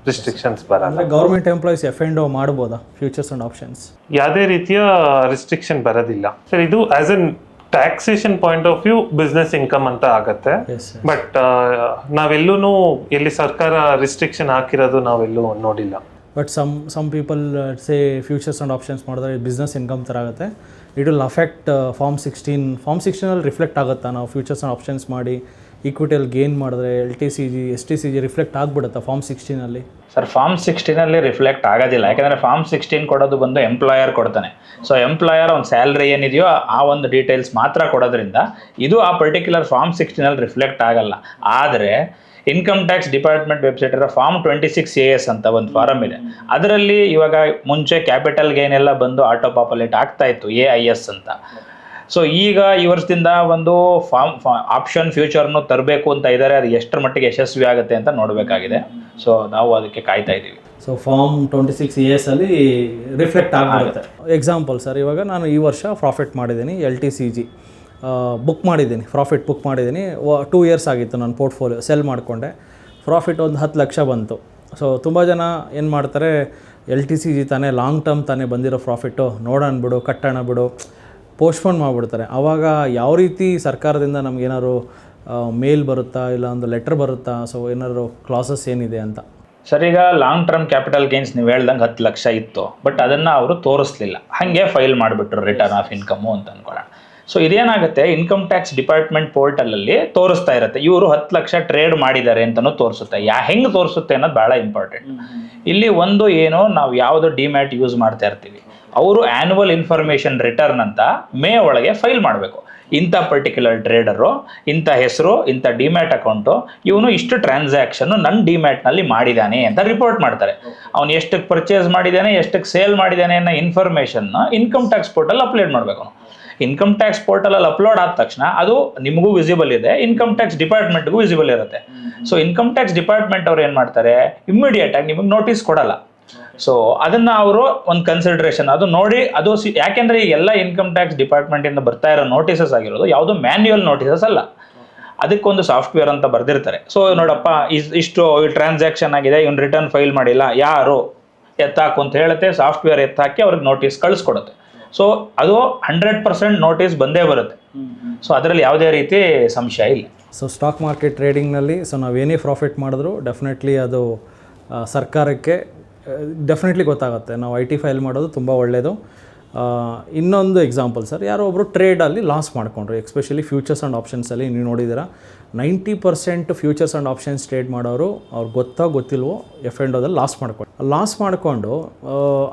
ರಿಸ್ಟ್ರಿಕ್ಷನ್ಸ್ ಬರಲ್ಲ. ಗೌರ್ಮೆಂಟ್ ಎಂಪ್ಲಾಯೀಸ್ F&O ಮಾಡ್ಬೋದಾ ಫ್ಯೂಚರ್ಸ್ ಆ್ಯಂಡ್ ಆಪ್ಷನ್ಸ್? ಯಾವುದೇ ರೀತಿಯ ರಿಸ್ಟ್ರಿಕ್ಷನ್ ಬರೋದಿಲ್ಲ ಸರ್. ಇದು as N taxation point of view business income ಅಂತ ಆಗತ್ತೆ. ಬಟ್ ನಾವೆಲ್ಲೂ ಎಲ್ಲಿ ಸರ್ಕಾರ ರಿಸ್ಟ್ರಿಕ್ಷನ್ ಹಾಕಿರೋದು ನಾವೆಲ್ಲೂ ನೋಡಿಲ್ಲ. But some people say futures and options ಮಾಡಿದ್ರೆ ಬಿಸ್ನೆಸ್ ಇನ್ಕಮ್ ಥರ ಆಗುತ್ತೆ. It will affect Form 16 reflect ಆಗುತ್ತಾ? ನಾವು ಫ್ಯೂಚರ್ಸ್ ಆ್ಯಂಡ್ ಆಪ್ಷನ್ಸ್ ಮಾಡಿ ಈಕ್ವಿಟಿಯಲ್ಲಿ ಗೇನ್ ಮಾಡಿದ್ರೆ LTCG, STCG ರಿಫ್ಲೆಕ್ಟ್ ಆಗಿಬಿಡುತ್ತಾ Form 16? ಸರ್, Form 16 ರಿಫ್ಲೆಕ್ಟ್ ಆಗೋದಿಲ್ಲ. ಯಾಕಂದರೆ Form 16 ಕೊಡೋದು ಬಂದು ಎಂಪ್ಲಾಯರ್ ಕೊಡ್ತಾನೆ. ಸೊ ಎಂಪ್ಲಾಯರ್ ಒಂದು ಸ್ಯಾಲ್ರಿ ಏನಿದೆಯೋ ಆ ಒಂದು ಡೀಟೇಲ್ಸ್ ಮಾತ್ರ ಕೊಡೋದ್ರಿಂದ ಇದು ಆ ಪರ್ಟಿಕ್ಯುಲರ್ Form 16 ರಿಫ್ಲೆಕ್ಟ್ ಆಗಲ್ಲ. ಆದರೆ ಇನ್ಕಮ್ ಟ್ಯಾಕ್ಸ್ ಡಿಪಾರ್ಟ್ಮೆಂಟ್ ವೆಬ್ಸೈಟ್ ಇರೋ Form 26AS ಅಂತ ಒಂದು ಫಾರಮ್ ಇದೆ. ಅದರಲ್ಲಿ ಇವಾಗ ಮುಂಚೆ ಕ್ಯಾಪಿಟಲ್ ಗೇನ್ ಎಲ್ಲ ಬಂದು ಆಟೋ ಪಾಪುಲೇಟ್ ಆಗ್ತಾ ಇತ್ತು, AIS ಅಂತ. ಸೊ ಈಗ ಈ ವರ್ಷದಿಂದ ಒಂದು ಆಪ್ಷನ್ ಫ್ಯೂಚರ್ನು ತರಬೇಕು ಅಂತ ಇದ್ದಾರೆ. ಅದು ಎಷ್ಟರ ಮಟ್ಟಿಗೆ ಯಶಸ್ವಿ ಆಗುತ್ತೆ ಅಂತ ನೋಡಬೇಕಾಗಿದೆ. ಸೊ ನಾವು ಅದಕ್ಕೆ ಕಾಯ್ತಾ ಇದ್ದೀವಿ. ಸೊ Form 26AS ಅಲ್ಲಿ ರಿಫ್ಲೆಕ್ಟ್ ಆಗಿರುತ್ತೆ. ಎಕ್ಸಾಂಪಲ್ ಸರ್, ಇವಾಗ ನಾನು ಈ ವರ್ಷ ಪ್ರಾಫಿಟ್ ಮಾಡಿದ್ದೀನಿ, LTCG ಬುಕ್ ಮಾಡಿದ್ದೀನಿ, ಪ್ರಾಫಿಟ್ ಬುಕ್ ಮಾಡಿದ್ದೀನಿ. 2 years ಆಗಿತ್ತು ನನ್ನ ಪೋರ್ಟ್ಫೋಲಿಯೋ ಸೆಲ್ ಮಾಡಿಕೊಂಡೆ, ಪ್ರಾಫಿಟ್ ಒಂದು 10 ಲಕ್ಷ ಬಂತು. ಸೊ ತುಂಬ ಜನ ಏನು ಮಾಡ್ತಾರೆ, LTCG ತಾನೇ ಲಾಂಗ್ ಟರ್ಮ್ ತಾನೇ ಬಂದಿರೋ ಪ್ರಾಫಿಟ್ಟು, ನೋಡೋಣ ಬಿಡು, ಕಟ್ಟೋಣ ಬಿಡು, ಪೋಸ್ಟ್ಪೋನ್ ಮಾಡಿಬಿಡ್ತಾರೆ. ಆವಾಗ ಯಾವ ರೀತಿ ಸರ್ಕಾರದಿಂದ ನಮಗೇನಾದ್ರು ಮೇಲ್ ಬರುತ್ತಾ, ಇಲ್ಲ ಒಂದು ಲೆಟರ್ ಬರುತ್ತಾ? ಸೊ ಏನಾದ್ರು ಕ್ಲಾಸಸ್ ಏನಿದೆ ಅಂತ? ಸರ್, ಈಗ ಲಾಂಗ್ ಟರ್ಮ್ ಕ್ಯಾಪಿಟಲ್ ಗೇನ್ಸ್ ನೀವು ಹೇಳ್ದಂಗೆ 10 ಲಕ್ಷ ಇತ್ತು, ಬಟ್ ಅದನ್ನು ಅವರು ತೋರಿಸ್ಲಿಲ್ಲ, ಹಾಗೆ ಫೈಲ್ ಮಾಡಿಬಿಟ್ರು ರಿಟರ್ನ್ ಆಫ್ ಇನ್ಕಮು ಅಂತ ಅಂದ್ಕೊಳ್ಳೋಣ. ಸೊ ಇದೇನಾಗುತ್ತೆ, ಇನ್ಕಮ್ ಟ್ಯಾಕ್ಸ್ ಡಿಪಾರ್ಟ್ಮೆಂಟ್ ಪೋರ್ಟಲಲ್ಲಿ ತೋರಿಸ್ತಾ ಇರುತ್ತೆ, ಇವರು 10 ಲಕ್ಷ ಟ್ರೇಡ್ ಮಾಡಿದ್ದಾರೆ ಅಂತಲೂ ತೋರಿಸುತ್ತೆ. ಹೆಂಗೆ ತೋರಿಸುತ್ತೆ ಅನ್ನೋದು ಭಾಳ ಇಂಪಾರ್ಟೆಂಟ್. ಇಲ್ಲಿ ಒಂದು ಏನು, ನಾವು ಯಾವುದು ಡಿಮ್ಯಾಟ್ ಯೂಸ್ ಮಾಡ್ತಾ ಇರ್ತೀವಿ, ಅವರು ಆ್ಯನ್ಯುವಲ್ ಇನ್ಫಾರ್ಮೇಷನ್ ರಿಟರ್ನ್ ಅಂತ ಮೇ ಒಳಗೆ ಫೈಲ್ ಮಾಡಬೇಕು. ಇಂಥ ಪರ್ಟಿಕ್ಯುಲರ್ ಟ್ರೇಡರು, ಇಂಥ ಹೆಸರು, ಇಂಥ ಡಿಮ್ಯಾಟ್ ಅಕೌಂಟು, ಇವನು ಇಷ್ಟು ಟ್ರಾನ್ಸಾಕ್ಷನ್ನು ನನ್ನ ಡಿಮ್ಯಾಟ್ನಲ್ಲಿ ಮಾಡಿದ್ದಾನೆ ಅಂತ ರಿಪೋರ್ಟ್ ಮಾಡ್ತಾರೆ. ಅವನು ಎಷ್ಟಕ್ಕೆ ಪರ್ಚೇಸ್ ಮಾಡಿದ್ದಾನೆ, ಎಷ್ಟಕ್ಕೆ ಸೇಲ್ ಮಾಡಿದ್ದಾನೆ ಅನ್ನೋ ಇನ್ಫಾರ್ಮೇಷನ್ನ ಇನ್ಕಮ್ ಟ್ಯಾಕ್ಸ್ ಪೋರ್ಟಲ್ ಅಪ್ಲೋಡ್ ಮಾಡಬೇಕು. ಇನ್ಕಮ್ ಟ್ಯಾಕ್ಸ್ ಪೋರ್ಟಲಲ್ಲಿ ಅಪ್ಲೋಡ್ ಆದ ತಕ್ಷಣ ಅದು ನಿಮಗೂ ವಿಸಿಬಲ್ ಇದೆ, ಇನ್ಕಮ್ ಟ್ಯಾಕ್ಸ್ ಡಿಪಾರ್ಟ್ಮೆಂಟ್ಗೂ ವಿಸಿಬಲ್ ಇರುತ್ತೆ. ಸೊ ಇನ್ಕಮ್ ಟ್ಯಾಕ್ಸ್ ಡಿಪಾರ್ಟ್ಮೆಂಟ್ ಅವ್ರು ಏನು ಮಾಡ್ತಾರೆ, ಇಮ್ಮಿಡಿಯೇಟ್ ಆಗಿ ನಿಮಗೆ ನೋಟಿಸ್ ಕೊಡಲ್ಲ. ಸೊ ಅದನ್ನ ಅವರು ಒಂದು ಕನ್ಸಿಡರೇಷನ್ ಅದು ನೋಡಿ ಅದು ಯಾಕೆಂದ್ರೆ ಈ ಎಲ್ಲ ಇನ್ಕಮ್ ಟ್ಯಾಕ್ಸ್ ಡಿಪಾರ್ಟ್ಮೆಂಟ್ ಇಂದ ಬರ್ತಾ ಇರೋ ನೋಟಿಸಸ್ ಆಗಿರೋದು ಯಾವುದು ಮ್ಯಾನ್ಯುಯಲ್ ನೋಟಿಸಸ್ ಅಲ್ಲ, ಅದಕ್ಕೊಂದು ಸಾಫ್ಟ್ವೇರ್ ಅಂತ ಬರ್ದಿರ್ತಾರೆ. ಸೊ ನೋಡಪ್ಪ ಇಷ್ಟು ಟ್ರಾನ್ಸಾಕ್ಷನ್ ಆಗಿದೆ, ಇವ್ನು ರಿಟರ್ನ್ ಫೈಲ್ ಮಾಡಿಲ್ಲ, ಯಾರು ಎತ್ತಾಕು ಅಂತ ಹೇಳುತ್ತೆ, ಸಾಫ್ಟ್ವೇರ್ ಎತ್ತಾಕಿ ಅವ್ರಿಗೆ ನೋಟಿಸ್ ಕಳಿಸ್ಕೊಡುತ್ತೆ. ಸೊ ಅದು 100% ನೋಟಿಸ್ ಬಂದೇ ಬರುತ್ತೆ. ಸೊ ಅದರಲ್ಲಿ ಯಾವುದೇ ರೀತಿ ಸಂಶಯ ಇಲ್ಲ. ಸೊ ಸ್ಟಾಕ್ ಮಾರ್ಕೆಟ್ ಟ್ರೇಡಿಂಗ್ನಲ್ಲಿ ಸೊ ನಾವೇನೇ ಪ್ರಾಫಿಟ್ ಮಾಡಿದ್ರು ಡೆಫಿನೆಟ್ಲಿ ಅದು ಸರ್ಕಾರಕ್ಕೆ ಡೆಫಿನೆಟ್ಲಿ ಗೊತ್ತಾಗುತ್ತೆ. ನಾವು IT ಫೈಲ್ ಮಾಡೋದು ತುಂಬ ಒಳ್ಳೆಯದು. ಇನ್ನೊಂದು ಎಕ್ಸಾಂಪಲ್ ಸರ್, ಯಾರೋ ಒಬ್ಬರು ಟ್ರೇಡಲ್ಲಿ ಲಾಸ್ ಮಾಡಿಕೊಂಡ್ರು, ಎಸ್ಪೆಷಲಿ ಫ್ಯೂಚರ್ಸ್ ಆ್ಯಂಡ್ ಆಪ್ಷನ್ಸಲ್ಲಿ ನೀವು ನೋಡಿದ್ದೀರಾ 90% ಫ್ಯೂಚರ್ಸ್ ಆ್ಯಂಡ್ ಆಪ್ಷನ್ಸ್ ಟ್ರೇಡ್ ಮಾಡೋರು ಅವ್ರಿಗೆ ಗೊತ್ತಿಲ್ವೋ F&Oದಲ್ಲಿ ಲಾಸ್ ಮಾಡಿಕೊಂಡು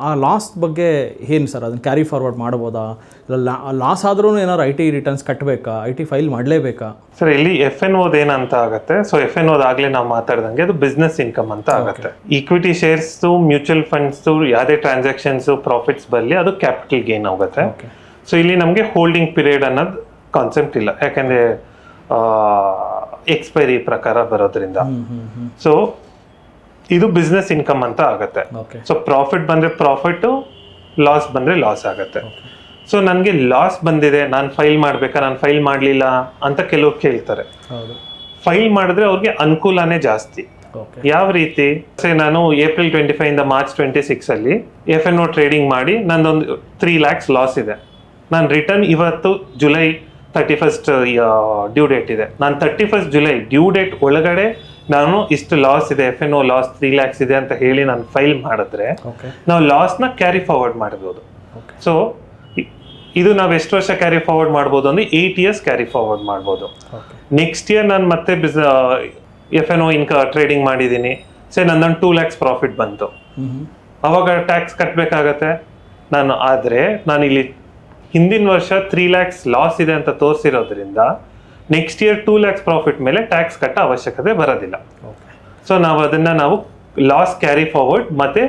ಆ ಲಾಸ್ ಬಗ್ಗೆ ಏನು ಸರ್, ಅದನ್ನು ಕ್ಯಾರಿ ಫಾರ್ವರ್ಡ್ ಮಾಡ್ಬೋದಾ, ಇಲ್ಲ ಲಾಸ್ ಆದ್ರೂ ಏನಾದ್ರು IT ರಿಟರ್ನ್ಸ್ ಕಟ್ಟಬೇಕಾ, IT ಫೈಲ್ ಮಾಡಲೇಬೇಕಾ? ಸರ್ ಇಲ್ಲಿ F&O ಏನಂತ ಆಗುತ್ತೆ, ಸೊ F&O ಆಗಲೇ ನಾವು ಮಾತಾಡ್ದಂಗೆ ಅದು ಬಿಸ್ನೆಸ್ ಇನ್ಕಮ್ ಅಂತ ಆಗುತ್ತೆ. ಈಕ್ವಿಟಿ ಶೇರ್ಸ್, ಮ್ಯೂಚುವಲ್ ಫಂಡ್ಸ್, ಯಾವುದೇ ಟ್ರಾನ್ಸಾಕ್ಷನ್ಸ್ ಪ್ರಾಫಿಟ್ಸ್ ಬರಲಿ ಅದು ಕ್ಯಾಪಿಟಲ್ ಗೇನ್ ಆಗುತ್ತೆ. ಸೊ ಇಲ್ಲಿ ನಮಗೆ ಹೋಲ್ಡಿಂಗ್ ಪೀರಿಯಡ್ ಅನ್ನೋದು ಕಾನ್ಸೆಪ್ಟ್ ಇಲ್ಲ, ಯಾಕಂದ್ರೆ ಎಕ್ಸ್ಪೈರಿ ಪ್ರಕಾರ ಬರೋದ್ರಿಂದ. ಸೊ ಇದು ಬಿಸ್ನೆಸ್ ಇನ್ಕಮ್ ಅಂತ ಆಗುತ್ತೆ. ಸೊ ಪ್ರಾಫಿಟ್ ಬಂದ್ರೆ ಪ್ರಾಫಿಟ್, ಲಾಸ್ ಬಂದ್ರೆ ಲಾಸ್ ಆಗುತ್ತೆ. ಸೊ ನನಗೆ ಲಾಸ್ ಬಂದಿದೆ, ನಾನು ಫೈಲ್ ಮಾಡ್ಬೇಕಾ, ನಾನು ಫೈಲ್ ಮಾಡಲಿಲ್ಲ ಅಂತ ಕೆಲವ್ರು ಕೇಳ್ತಾರೆ. ಫೈಲ್ ಮಾಡಿದ್ರೆ ಅವ್ರಿಗೆ ಅನುಕೂಲನೇ ಜಾಸ್ತಿ. ಯಾವ ರೀತಿ, ನಾನು ಏಪ್ರಿಲ್ 25 ಇಂದ ಮಾರ್ಚ್ 26 ಅಲ್ಲಿ F&O ಟ್ರೇಡಿಂಗ್ ಮಾಡಿ ನಂದೊಂದು 3 lakhs ಲಾಸ್ ಇದೆ. ನಾನು ರಿಟರ್ನ್ ಇವತ್ತು ಜುಲೈ 31st ಡ್ಯೂ ಡೇಟ್ ಇದೆ. ನಾನು 31st ಜುಲೈ ಡ್ಯೂ ಡೇಟ್ ಒಳಗಡೆ ನಾನು ಇಷ್ಟು ಲಾಸ್ ಇದೆ, F&O ಲಾಸ್ 3 lakhs ಇದೆ ಅಂತ ಹೇಳಿ ನಾನು ಫೈಲ್ ಮಾಡಿದ್ರೆ ನಾವು ಲಾಸ್ನ ಕ್ಯಾರಿ ಫಾರ್ವರ್ಡ್ ಮಾಡ್ಬೋದು. ಸೊ ಇದು ನಾವು ಎಷ್ಟು ವರ್ಷ ಕ್ಯಾರಿ ಫಾರ್ವರ್ಡ್ ಮಾಡ್ಬೋದು ಅಂದ್ರೆ 8 years ಕ್ಯಾರಿ ಫಾರ್ವರ್ಡ್ ಮಾಡ್ಬೋದು. ನೆಕ್ಸ್ಟ್ ಇಯರ್ ನಾನು ಮತ್ತೆ F&O ಟ್ರೇಡಿಂಗ್ ಮಾಡಿದ್ದೀನಿ, ನಂದೊಂದು 2 lakhs ಪ್ರಾಫಿಟ್ ಬಂತು, ಅವಾಗ ಟ್ಯಾಕ್ಸ್ ಕಟ್ಟಬೇಕಾಗತ್ತೆ ನಾನು. ಆದರೆ ನಾನು ಇಲ್ಲಿ ಹಿಂದಿನ ವರ್ಷ 3 lakhs ಲಾಸ್ ಇದೆ ಅಂತ ತೋರಿಸಿರೋದ್ರಿಂದ ನೆಕ್ಸ್ಟ್ ಇಯರ್ 2 lakhs ಪ್ರಾಫಿಟ್ ಮೇಲೆ ಟ್ಯಾಕ್ಸ್ ಕಟ್ಟೋ ಅವಶ್ಯಕತೆ ಬರೋದಿಲ್ಲ. ಸೊ ನಾವು ಅದನ್ನ ಲಾಸ್ ಕ್ಯಾರಿ ಫಾರ್ವರ್ಡ್ ಮತ್ತೆ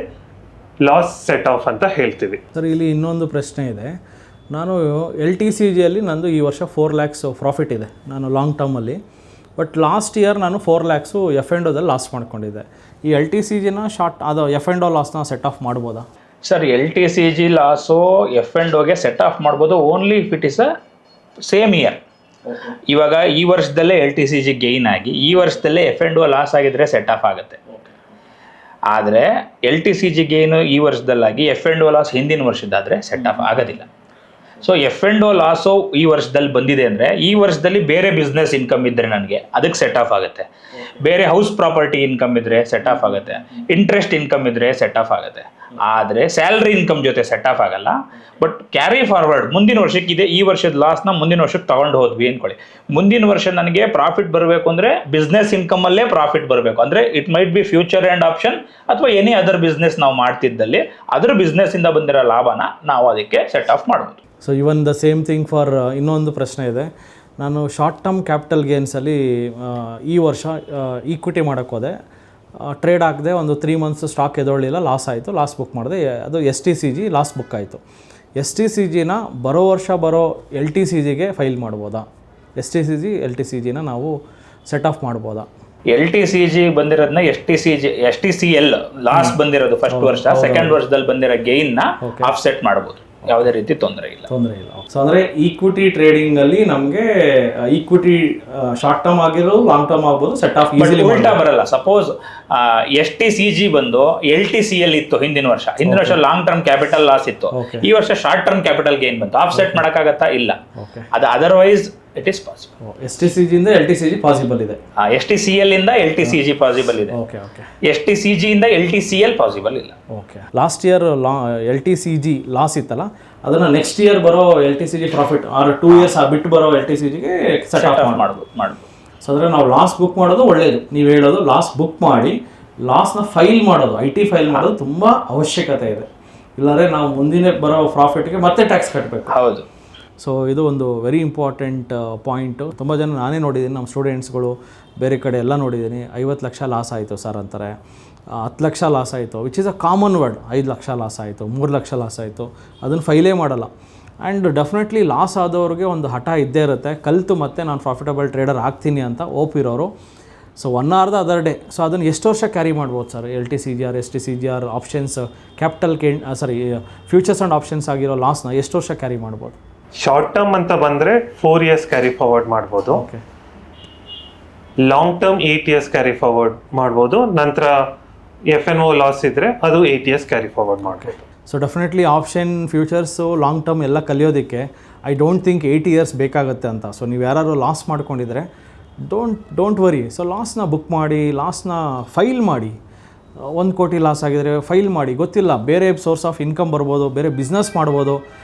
ಲಾಸ್ ಸೆಟ್ ಆಫ್ ಅಂತ ಹೇಳ್ತೀವಿ. ಸರ್ ಇಲ್ಲಿ ಇನ್ನೊಂದು ಪ್ರಶ್ನೆ ಇದೆ. ನಾನು LTCGಯಲ್ಲಿ ನಂದು ಈ ವರ್ಷ 4 lakhs ಪ್ರಾಫಿಟ್ ಇದೆ ನಾನು ಲಾಂಗ್ ಟರ್ಮಲ್ಲಿ. ಬಟ್ ಲಾಸ್ಟ್ ಇಯರ್ ನಾನು 4 lakhs F&Oದಲ್ಲಿ ಲಾಸ್ ಮಾಡ್ಕೊಂಡಿದ್ದೆ. ಈ LTCGನ ಶಾರ್ಟ್ ಅದು F&O ಲಾಸ್ನ ಸೆಟ್ ಆಫ್ ಮಾಡ್ಬೋದಾ? ಸರ್ LTCG ಲಾಸು F&Oಗೆ ಸೆಟ್ ಆಫ್ ಮಾಡ್ಬೋದು only if it is a same year. ಇವಾಗ ಈ ವರ್ಷದಲ್ಲೇ LTCG ಗೈನ್ ಆಗಿ ಈ ವರ್ಷದಲ್ಲೇ F&O ಲಾಸ್ ಆಗಿದ್ರೆ ಸೆಟ್ ಆಫ್ ಆಗುತ್ತೆ. ಆದರೆ LTCG ಗೈನು ಈ ವರ್ಷದಲ್ಲಾಗಿ F&O ಲಾಸ್ ಹಿಂದಿನ ವರ್ಷದ್ದಾದರೆ ಸೆಟ್ ಆಫ್ ಆಗೋದಿಲ್ಲ. ಸೊ F&O ಲಾಸು ಈ ವರ್ಷದಲ್ಲಿ ಬಂದಿದೆ ಅಂದರೆ ಈ ವರ್ಷದಲ್ಲಿ ಬೇರೆ ಬಿಸ್ನೆಸ್ ಇನ್ಕಮ್ ಇದ್ದರೆ ನನಗೆ ಅದಕ್ಕೆ ಸೆಟ್ ಆಫ್ ಆಗುತ್ತೆ, ಬೇರೆ ಹೌಸ್ ಪ್ರಾಪರ್ಟಿ ಇನ್ಕಮ್ ಇದ್ದರೆ ಸೆಟ್ ಆಫ್ ಆಗುತ್ತೆ, ಇಂಟ್ರೆಸ್ಟ್ ಇನ್ಕಮ್ ಇದ್ದರೆ ಸೆಟ್ ಆಫ್ ಆಗುತ್ತೆ. ಆದರೆ ಸ್ಯಾಲ್ರಿ ಇನ್ಕಮ್ ಜೊತೆ ಸೆಟ್ ಆಫ್ ಆಗಲ್ಲ. ಬಟ್ ಕ್ಯಾರಿ ಫಾರ್ವರ್ಡ್ ಮುಂದಿನ ವರ್ಷಕ್ಕೆ ಇದೆ, ಈ ವರ್ಷದ ಲಾಸ್ನ ಮುಂದಿನ ವರ್ಷಕ್ಕೆ ತಗೊಂಡು ಹೋದ್ವಿ ಅಂದ್ಕೊಳ್ಳಿ, ಮುಂದಿನ ವರ್ಷ ನನಗೆ ಪ್ರಾಫಿಟ್ ಬರಬೇಕು ಅಂದರೆ ಬಿಸ್ನೆಸ್ ಇನ್ಕಮಲ್ಲೇ ಪ್ರಾಫಿಟ್ ಬರಬೇಕು. ಅಂದರೆ it might be future and option ಅಥವಾ ಎನಿ ಅದರ್ ಬಿಸ್ನೆಸ್ ನಾವು ಮಾಡ್ತಿದ್ದಲ್ಲಿ ಅದರ ಬಿಸ್ನೆಸ್ಸಿಂದ ಬಂದಿರೋ ಲಾಭನ ನಾವು ಅದಕ್ಕೆ ಸೆಟ್ ಆಫ್ ಮಾಡ್ಬೋದು. So even the same thing for ಇನ್ನೊಂದು ಪ್ರಶ್ನೆ ಇದೆ. ನಾನು ಶಾರ್ಟ್ ಟರ್ಮ್ ಕ್ಯಾಪಿಟಲ್ ಗೇನ್ಸಲ್ಲಿ ಈ ವರ್ಷ ಈಕ್ವಿಟಿ ಮಾಡೋಕ್ಕೆ ಹೋದೆ, ಟ್ರೇಡ್ ಆಗದೆ ಒಂದು 3 months ಸ್ಟಾಕ್ ಎದೊಳ್ಳಿಲ್ಲ, ಲಾಸ್ ಆಯಿತು, ಲಾಸ್ ಬುಕ್ ಮಾಡಿದೆ. ಅದು STCG ಲಾಸ್ ಬುಕ್ ಆಯಿತು. STCGನ ಬರೋ ವರ್ಷ ಬರೋ LTCGಗೆ ಫೈಲ್ ಮಾಡ್ಬೋದಾ? LTCGನ ನಾವು ಸೆಟ್ ಆಫ್ ಮಾಡ್ಬೋದಾ? LTCG ಬಂದಿರೋದನ್ನ STCL ಲಾಸ್ ಬಂದಿರೋದು ಫಸ್ಟ್ ವರ್ಷ, ಸೆಕೆಂಡ್ ವರ್ಷದಲ್ಲಿ ಬಂದಿರೋ ಗೈನ್ನ ಆಫ್ಸೆಟ್ ಮಾಡ್ಬೋದು, ಯಾವುದೇ ರೀತಿ ತೊಂದರೆ ಇಲ್ಲ. ಸೊ ಅಂದರೆ ಈಕ್ವಿಟಿ ಟ್ರೇಡಿಂಗಲ್ಲಿ ನಮಗೆ ಈಕ್ವಿಟಿ ಶಾರ್ಟ್ ಟರ್ಮ್ ಆಗಿರೋ ಲಾಂಗ್ ಟರ್ಮ್ ಆಗ್ಬೋದು, ಸೆಟ್ ಆಫ್ ಈಸಿಲಿ ಉಲ್ಟಾ ಬರಲ್ಲ. ಸಪೋಸ್ STCG ಬಂದು LTCL ಇತ್ತು ಹಿಂದಿನ ವರ್ಷ ಲಾಂಗ್ ಟರ್ಮ್ ಕ್ಯಾಪಿಟಲ್ ಲಾಸ್ ಇತ್ತು, ಈ ವರ್ಷ ಶಾರ್ಟ್ ಟರ್ಮ್ ಕ್ಯಾಪಿಟಲ್ ಗೇನ್ ಬಂತು, ಆಫ್ಸೆಟ್ ಮಾಡೋಕ್ಕಾಗತ್ತಾ? ಇಲ್ಲ. ಅದು otherwise it is possible. STCG ಇಂದ LTCG ಪಾಸಿಬಲ್ ಇದೆ, STCL ಇಂದ LTCG ಪಾಸಿಬಲ್ ಇದೆ, STCG ಇಂದ LTCL ಪಾಸಿಬಲ್ ಇಲ್ಲ. ಲಾಸ್ಟ್ ಇಯರ್ LTCG ಲಾಸ್ ಇತ್ತಲ್ಲ, ಅದನ್ನ ನೆಕ್ಸ್ಟ್ ಇಯರ್ ಬರೋ LTCG ಪ್ರಾಫಿಟ್ ಆರ್ 2 years ಬಿಟ್ಟು ಬರೋ LTCGಗೆ ಸೆಟ್ ಆಫ್ ಮಾಡ್ಬೋದು. ಸೊ ಅಂದರೆ ನಾವು ಲಾಸ್ ಬುಕ್ ಮಾಡೋದು ಒಳ್ಳೆಯದು. ನೀವು ಹೇಳೋದು ಲಾಸ್ ಬುಕ್ ಮಾಡಿ ಲಾಸ್ನ ಫೈಲ್ ಮಾಡೋದು, IT ಫೈಲ್ ಮಾಡೋದು ತುಂಬ ಅವಶ್ಯಕತೆ ಇದೆ. ಇಲ್ಲಾಂದರೆ ನಾವು ಮುಂದಿನ ಬರೋ ಪ್ರಾಫಿಟ್ಗೆ ಮತ್ತೆ ಟ್ಯಾಕ್ಸ್ ಕಟ್ಟಬೇಕು. ಹೌದು. ಸೊ ಇದು ಒಂದು ವೆರಿ ಇಂಪಾರ್ಟೆಂಟ್ ಪಾಯಿಂಟು. ತುಂಬ ಜನ ನಾನೇ ನೋಡಿದ್ದೀನಿ, ನಮ್ಮ ಸ್ಟೂಡೆಂಟ್ಸ್ಗಳು ಬೇರೆ ಕಡೆ ಎಲ್ಲ ನೋಡಿದ್ದೀನಿ, 50 ಲಕ್ಷ ಲಾಸ್ ಆಯಿತು ಸರ್ ಅಂತಾರೆ, 10 ಲಕ್ಷ ಲಾಸ್ ಆಯಿತು, which is a common word. 5 lakh loss ಆಯಿತು, 3 ಲಕ್ಷ ಲಾಸ್ ಆಯಿತು, ಅದನ್ನು ಫೈಲೇ ಮಾಡಲ್ಲ. ಆ್ಯಂಡ್ ಡೆಫಿನೆಟ್ಲಿ ಲಾಸ್ ಆದವ್ರಿಗೆ ಒಂದು ಹಠ ಇದ್ದೇ ಇರುತ್ತೆ, ಕಲಿತು ಮತ್ತೆ ನಾನು ಪ್ರಾಫಿಟಬಲ್ ಟ್ರೇಡರ್ ಆಗ್ತೀನಿ ಅಂತ ಓಪ್ ಇರೋರು so 1 or the other day. So ಅದನ್ನು ಎಷ್ಟು ವರ್ಷ ಕ್ಯಾರಿ ಮಾಡ್ಬೋದು sir? LTCGR, STCGR, options, capital gain, futures and options ಆಗಿರೋ ಲಾಸ್ನ ಎಷ್ಟು ವರ್ಷ ಕ್ಯಾರಿ ಮಾಡ್ಬೋದು? ಶಾರ್ಟ್ ಟರ್ಮ್ ಅಂತ ಬಂದರೆ 4 years ಕ್ಯಾರಿ ಫಾರ್ವರ್ಡ್ ಮಾಡ್ಬೋದು. Okay. Long term 8 years carry forward ಮಾಡ್ಬೋದು. ನಂತರ FNO ಲಾಸ್ ಇದ್ದರೆ ಅದು 8 years ಕ್ಯಾರಿ ಫಾರ್ವರ್ಡ್ ಮಾಡ್ಬೋದು. So definitely option, futures, long term ಎಲ್ಲ ಕಲಿಯೋದಕ್ಕೆ ಐ ಡೋಂಟ್ ಥಿಂಕ್ 8 years ಬೇಕಾಗುತ್ತೆ ಅಂತ. ಸೊ ನೀವು ಯಾರು ಲಾಸ್ ಮಾಡ್ಕೊಂಡಿದ್ರೆ ಡೋಂಟ್ ವರಿ. ಸೊ ಲಾಸ್ನ ಬುಕ್ ಮಾಡಿ, ಲಾಸ್ನ ಫೈಲ್ ಮಾಡಿ. 1 ಕೋಟಿ ಲಾಸ್ ಆಗಿದರೆ ಫೈಲ್ ಮಾಡಿ. ಗೊತ್ತಿಲ್ಲ, ಬೇರೆ ಸೋರ್ಸ್ ಆಫ್ ಇನ್ಕಮ್ ಬರ್ಬೋದು, ಬೇರೆ ಬಿಸ್ನೆಸ್ ಮಾಡ್ಬೋದು.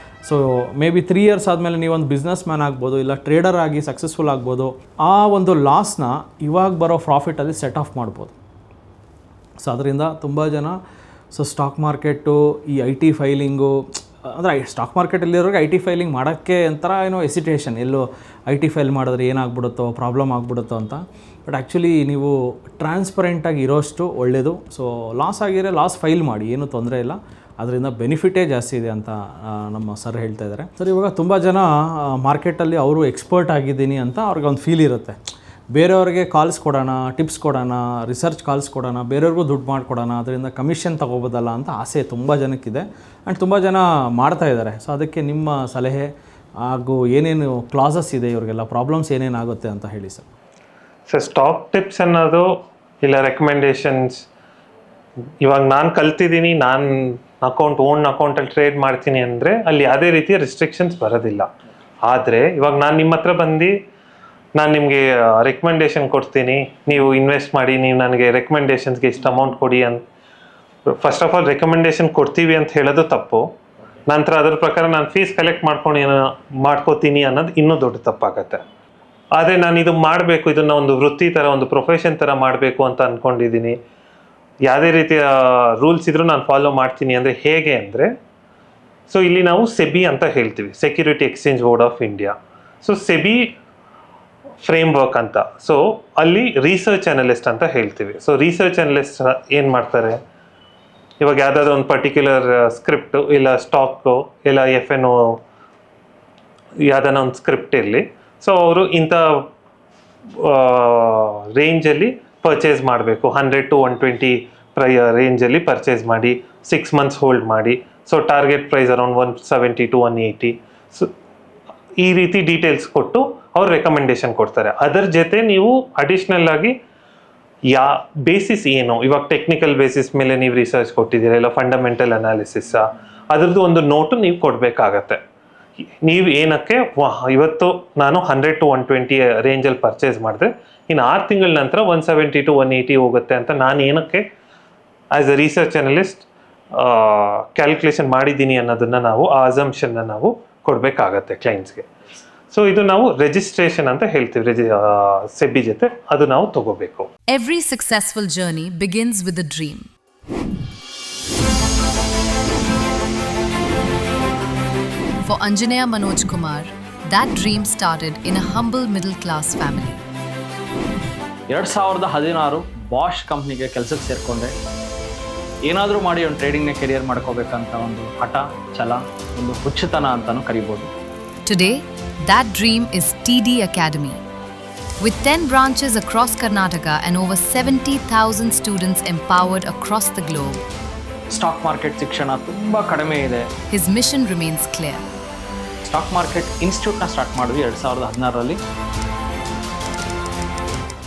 ಸೊ ಮೇ ಬಿ 3 years ಆದಮೇಲೆ ನೀವೊಂದು ಬಿಸ್ನೆಸ್ ಮ್ಯಾನ್ ಆಗ್ಬೋದು, ಇಲ್ಲ ಟ್ರೇಡರ್ ಆಗಿ ಸಕ್ಸಸ್ಫುಲ್ ಆಗ್ಬೋದು. ಆ ಒಂದು ಲಾಸ್ನ ಇವಾಗ ಬರೋ ಪ್ರಾಫಿಟಲ್ಲಿ ಸೆಟ್ ಆಫ್ ಮಾಡ್ಬೋದು. ಸೊ ಅದರಿಂದ ತುಂಬ ಜನ ಸ್ಟಾಕ್ ಮಾರ್ಕೆಟು, ಈ IT ಫೈಲಿಂಗು, ಅಂದರೆ ಸ್ಟಾಕ್ ಮಾರ್ಕೆಟಲ್ಲಿರೋರಿಗೆ IT ಫೈಲಿಂಗ್ ಮಾಡೋಕ್ಕೆ ಒಂಥರ ಏನೋ ಎಸಿಟೇಷನ್, ಎಲ್ಲೋ IT ಫೈಲ್ ಮಾಡಿದ್ರೆ ಏನಾಗ್ಬಿಡುತ್ತೋ, ಪ್ರಾಬ್ಲಮ್ ಆಗ್ಬಿಡುತ್ತೋ ಅಂತ. ಬಟ್ ಆ್ಯಕ್ಚುಲಿ ನೀವು ಟ್ರಾನ್ಸ್ಪರೆಂಟಾಗಿ ಇರೋಷ್ಟು ಒಳ್ಳೆಯದು. ಸೊ ಲಾಸ್ ಆಗಿದ್ರೆ ಲಾಸ್ ಫೈಲ್ ಮಾಡಿ, ಏನೂ ತೊಂದರೆ ಇಲ್ಲ. ಅದರಿಂದ ಬೆನಿಫಿಟೇ ಜಾಸ್ತಿ ಇದೆ ಅಂತ ನಮ್ಮ ಸರ್ ಹೇಳ್ತಾ ಇದ್ದಾರೆ. ಸರ್, ಇವಾಗ ತುಂಬ ಜನ ಮಾರ್ಕೆಟಲ್ಲಿ ಅವರು ಎಕ್ಸ್ಪರ್ಟ್ ಆಗಿದ್ದೀನಿ ಅಂತ ಅವ್ರಿಗೆ ಒಂದು ಫೀಲ್ ಇರುತ್ತೆ. ಬೇರೆಯವ್ರಿಗೆ ಕಾಲ್ಸ್ ಕೊಡೋಣ, ಟಿಪ್ಸ್ ಕೊಡೋಣ, ರಿಸರ್ಚ್ ಕಾಲ್ಸ್ ಕೊಡೋಣ, ಬೇರೆಯವ್ರಿಗೂ ದುಡ್ಡು ಮಾಡಿಕೊಡೋಣ, ಅದರಿಂದ ಕಮಿಷನ್ ತೊಗೋಬೋದಲ್ಲ ಅಂತ ಆಸೆ ತುಂಬ ಜನಕ್ಕಿದೆ. ಆ್ಯಂಡ್ ತುಂಬ ಜನ ಮಾಡ್ತಾ ಇದ್ದಾರೆ. ಸೊ ಅದಕ್ಕೆ ನಿಮ್ಮ ಸಲಹೆ ಹಾಗೂ ಏನೇನು ಕ್ಲಾಸಸ್ ಇದೆ, ಇವ್ರಿಗೆಲ್ಲ ಪ್ರಾಬ್ಲಮ್ಸ್ ಏನೇನಾಗುತ್ತೆ ಅಂತ ಹೇಳಿ ಸರ್. ಸರ್, ಸ್ಟಾಕ್ ಟಿಪ್ಸ್ ಅನ್ನೋದು ಇಲ್ಲ ರೆಕಮೆಂಡೇಶನ್ಸ್, ಇವಾಗ ನಾನು ಕಲ್ತಿದ್ದೀನಿ, ನಾನು ಓನ್ ಅಕೌಂಟಲ್ಲಿ ಟ್ರೇಡ್ ಮಾಡ್ತೀನಿ ಅಂದರೆ ಅಲ್ಲಿ ಯಾವುದೇ ರೀತಿಯ ರಿಸ್ಟ್ರಿಕ್ಷನ್ಸ್ ಬರೋದಿಲ್ಲ. ಆದರೆ ಇವಾಗ ನಾನು ನಿಮ್ಮ ಹತ್ರ ಬಂದು ನಾನು ನಿಮಗೆ ರೆಕಮೆಂಡೇಶನ್ ಕೊಡ್ತೀನಿ, ನೀವು ಇನ್ವೆಸ್ಟ್ ಮಾಡಿ, ನೀವು ನನಗೆ ರೆಕಮೆಂಡೇಶನ್ಸ್ಗೆ ಇಷ್ಟು ಅಮೌಂಟ್ ಕೊಡಿ ಅಂತ. ಫಸ್ಟ್ ಆಫ್ ಆಲ್ ರೆಕಮೆಂಡೇಶನ್ ಕೊಡ್ತೀವಿ ಅಂತ ಹೇಳೋದು ತಪ್ಪು. ನಂತರ ಅದ್ರ ಪ್ರಕಾರ ನಾನು ಫೀಸ್ ಕಲೆಕ್ಟ್ ಮಾಡ್ಕೋತೀನಿ ಅನ್ನೋದು ಇನ್ನೂ ದೊಡ್ಡ ತಪ್ಪಾಗತ್ತೆ. ಆದರೆ ನಾನು ಇದು ಮಾಡಬೇಕು, ಇದನ್ನು ಒಂದು ವೃತ್ತಿ ಥರ, ಒಂದು ಪ್ರೊಫೆಷನ್ ಥರ ಮಾಡಬೇಕು ಅಂತ ಅಂದ್ಕೊಂಡಿದ್ದೀನಿ, ಯಾವುದೇ ರೀತಿಯ ರೂಲ್ಸ್ ಇದ್ರೂ ನಾನು ಫಾಲೋ ಮಾಡ್ತೀನಿ ಅಂದರೆ ಹೇಗೆ ಅಂದರೆ, ಸೊ ಇಲ್ಲಿ ನಾವು ಸೆಬಿ ಅಂತ ಹೇಳ್ತೀವಿ, security exchange board of India. So SEBI framework ಅಂತ. ಸೊ ಅಲ್ಲಿ ರಿಸರ್ಚ್ ಅನಲಿಸ್ಟ್ ಅಂತ ಹೇಳ್ತೀವಿ. ಸೊ ರಿಸರ್ಚ್ ಅನಲಿಸ್ಟ್ ಏನು ಮಾಡ್ತಾರೆ, ಇವಾಗ ಯಾವುದಾದ್ರು ಒಂದು ಪರ್ಟಿಕ್ಯುಲರ್ ಸ್ಕ್ರಿಪ್ಟು, ಇಲ್ಲ ಸ್ಟಾಕು, ಇಲ್ಲ FNO ಯಾವುದಾನ ಒಂದು ಸ್ಕ್ರಿಪ್ಟ್ ಇರಲಿ. ಸೊ ಅವರು ಇಂಥ ರೇಂಜಲ್ಲಿ ಪರ್ಚೇಸ್ ಮಾಡಬೇಕು, 100 to 120 ರೇಂಜಲ್ಲಿ ಪರ್ಚೇಸ್ ಮಾಡಿ 6 months ಹೋಲ್ಡ್ ಮಾಡಿ. So target price around 170 to 180. So ಈ ರೀತಿ ಡೀಟೇಲ್ಸ್ ಕೊಟ್ಟು ಅವ್ರು ರೆಕಮೆಂಡೇಶನ್ ಕೊಡ್ತಾರೆ. ಅದರ ಜೊತೆ ನೀವು ಅಡಿಷ್ನಲ್ ಆಗಿ ಬೇಸಿಸ್ ಏನು, ಇವಾಗ ಟೆಕ್ನಿಕಲ್ ಬೇಸಿಸ್ ಮೇಲೆ ನೀವು ರಿಸರ್ಚ್ ಕೊಟ್ಟಿದ್ದೀರಾ, ಇಲ್ಲ ಫಂಡಮೆಂಟಲ್ ಅನಾಲಿಸಿಸ್ಸಾ, ಅದರದ್ದು ಒಂದು ನೋಟು ನೀವು ಕೊಡಬೇಕಾಗತ್ತೆ. ನೀವು ಏನಕ್ಕೆ ಇವತ್ತು ನಾನು 100 to 120 ರೇಂಜಲ್ಲಿ ಪರ್ಚೇಸ್ ಮಾಡಿದ್ರೆ ಇನ್ನು 6 ತಿಂಗಳ ನಂತರ 170 to 180 ಹೋಗುತ್ತೆ ಅಂತ ನಾನು ಏನಕ್ಕೆ as A research analyst calculation ಮಾಡಿದ್ದೀನಿ ಅನ್ನೋದನ್ನು ನಾವು, ಆ ಅಸಂಪ್ಷನ್ನ ನಾವು ಕೊಡಬೇಕಾಗತ್ತೆ ಕ್ಲೈಂಟ್ಸ್ಗೆ. ಸೊ ಇದು ನಾವು ರಿಜಿಸ್ಟ್ರೇಷನ್ ಅಂತ ಹೇಳ್ತೀವಿ, ಸೆಬಿ ಜೊತೆ ಅದು ನಾವು ತಗೋಬೇಕು. Every successful journey begins with a dream. For Anjaneya Manoj Kumar, that dream started in a humble middle-class family. 2016 Bosch ಕಂಪ್ನಿಗೆ ಕೆಲಸಕ್ಕೆ ಸೇರಿಕೊಂಡೆ. ಏನಾದರೂ ಮಾಡಿ ಒಂದು ಟ್ರೇಡಿಂಗ್ನ ಕೆರಿಯರ್ ಮಾಡ್ಕೋಬೇಕಂತ ಒಂದು ಹಠ, ಛಲ, ಒಂದು ಹುಚ್ಚುತನ ಅಂತಲೂ ಕರಿಬೋದು. Today, that dream is TD Academy. With 10 branches across Karnataka and over 70,000 students empowered across the globe, stock market ಶಿಕ್ಷಣ ತುಂಬ ಕಡಿಮೆ ಇದೆ. his mission remains clear. Stock market ಇನ್ಸ್ಟಿಟ್ಯೂಟ್ನ ಸ್ಟಾರ್ಟ್ ಮಾಡಿದ್ವಿ 2016ರಲ್ಲಿ.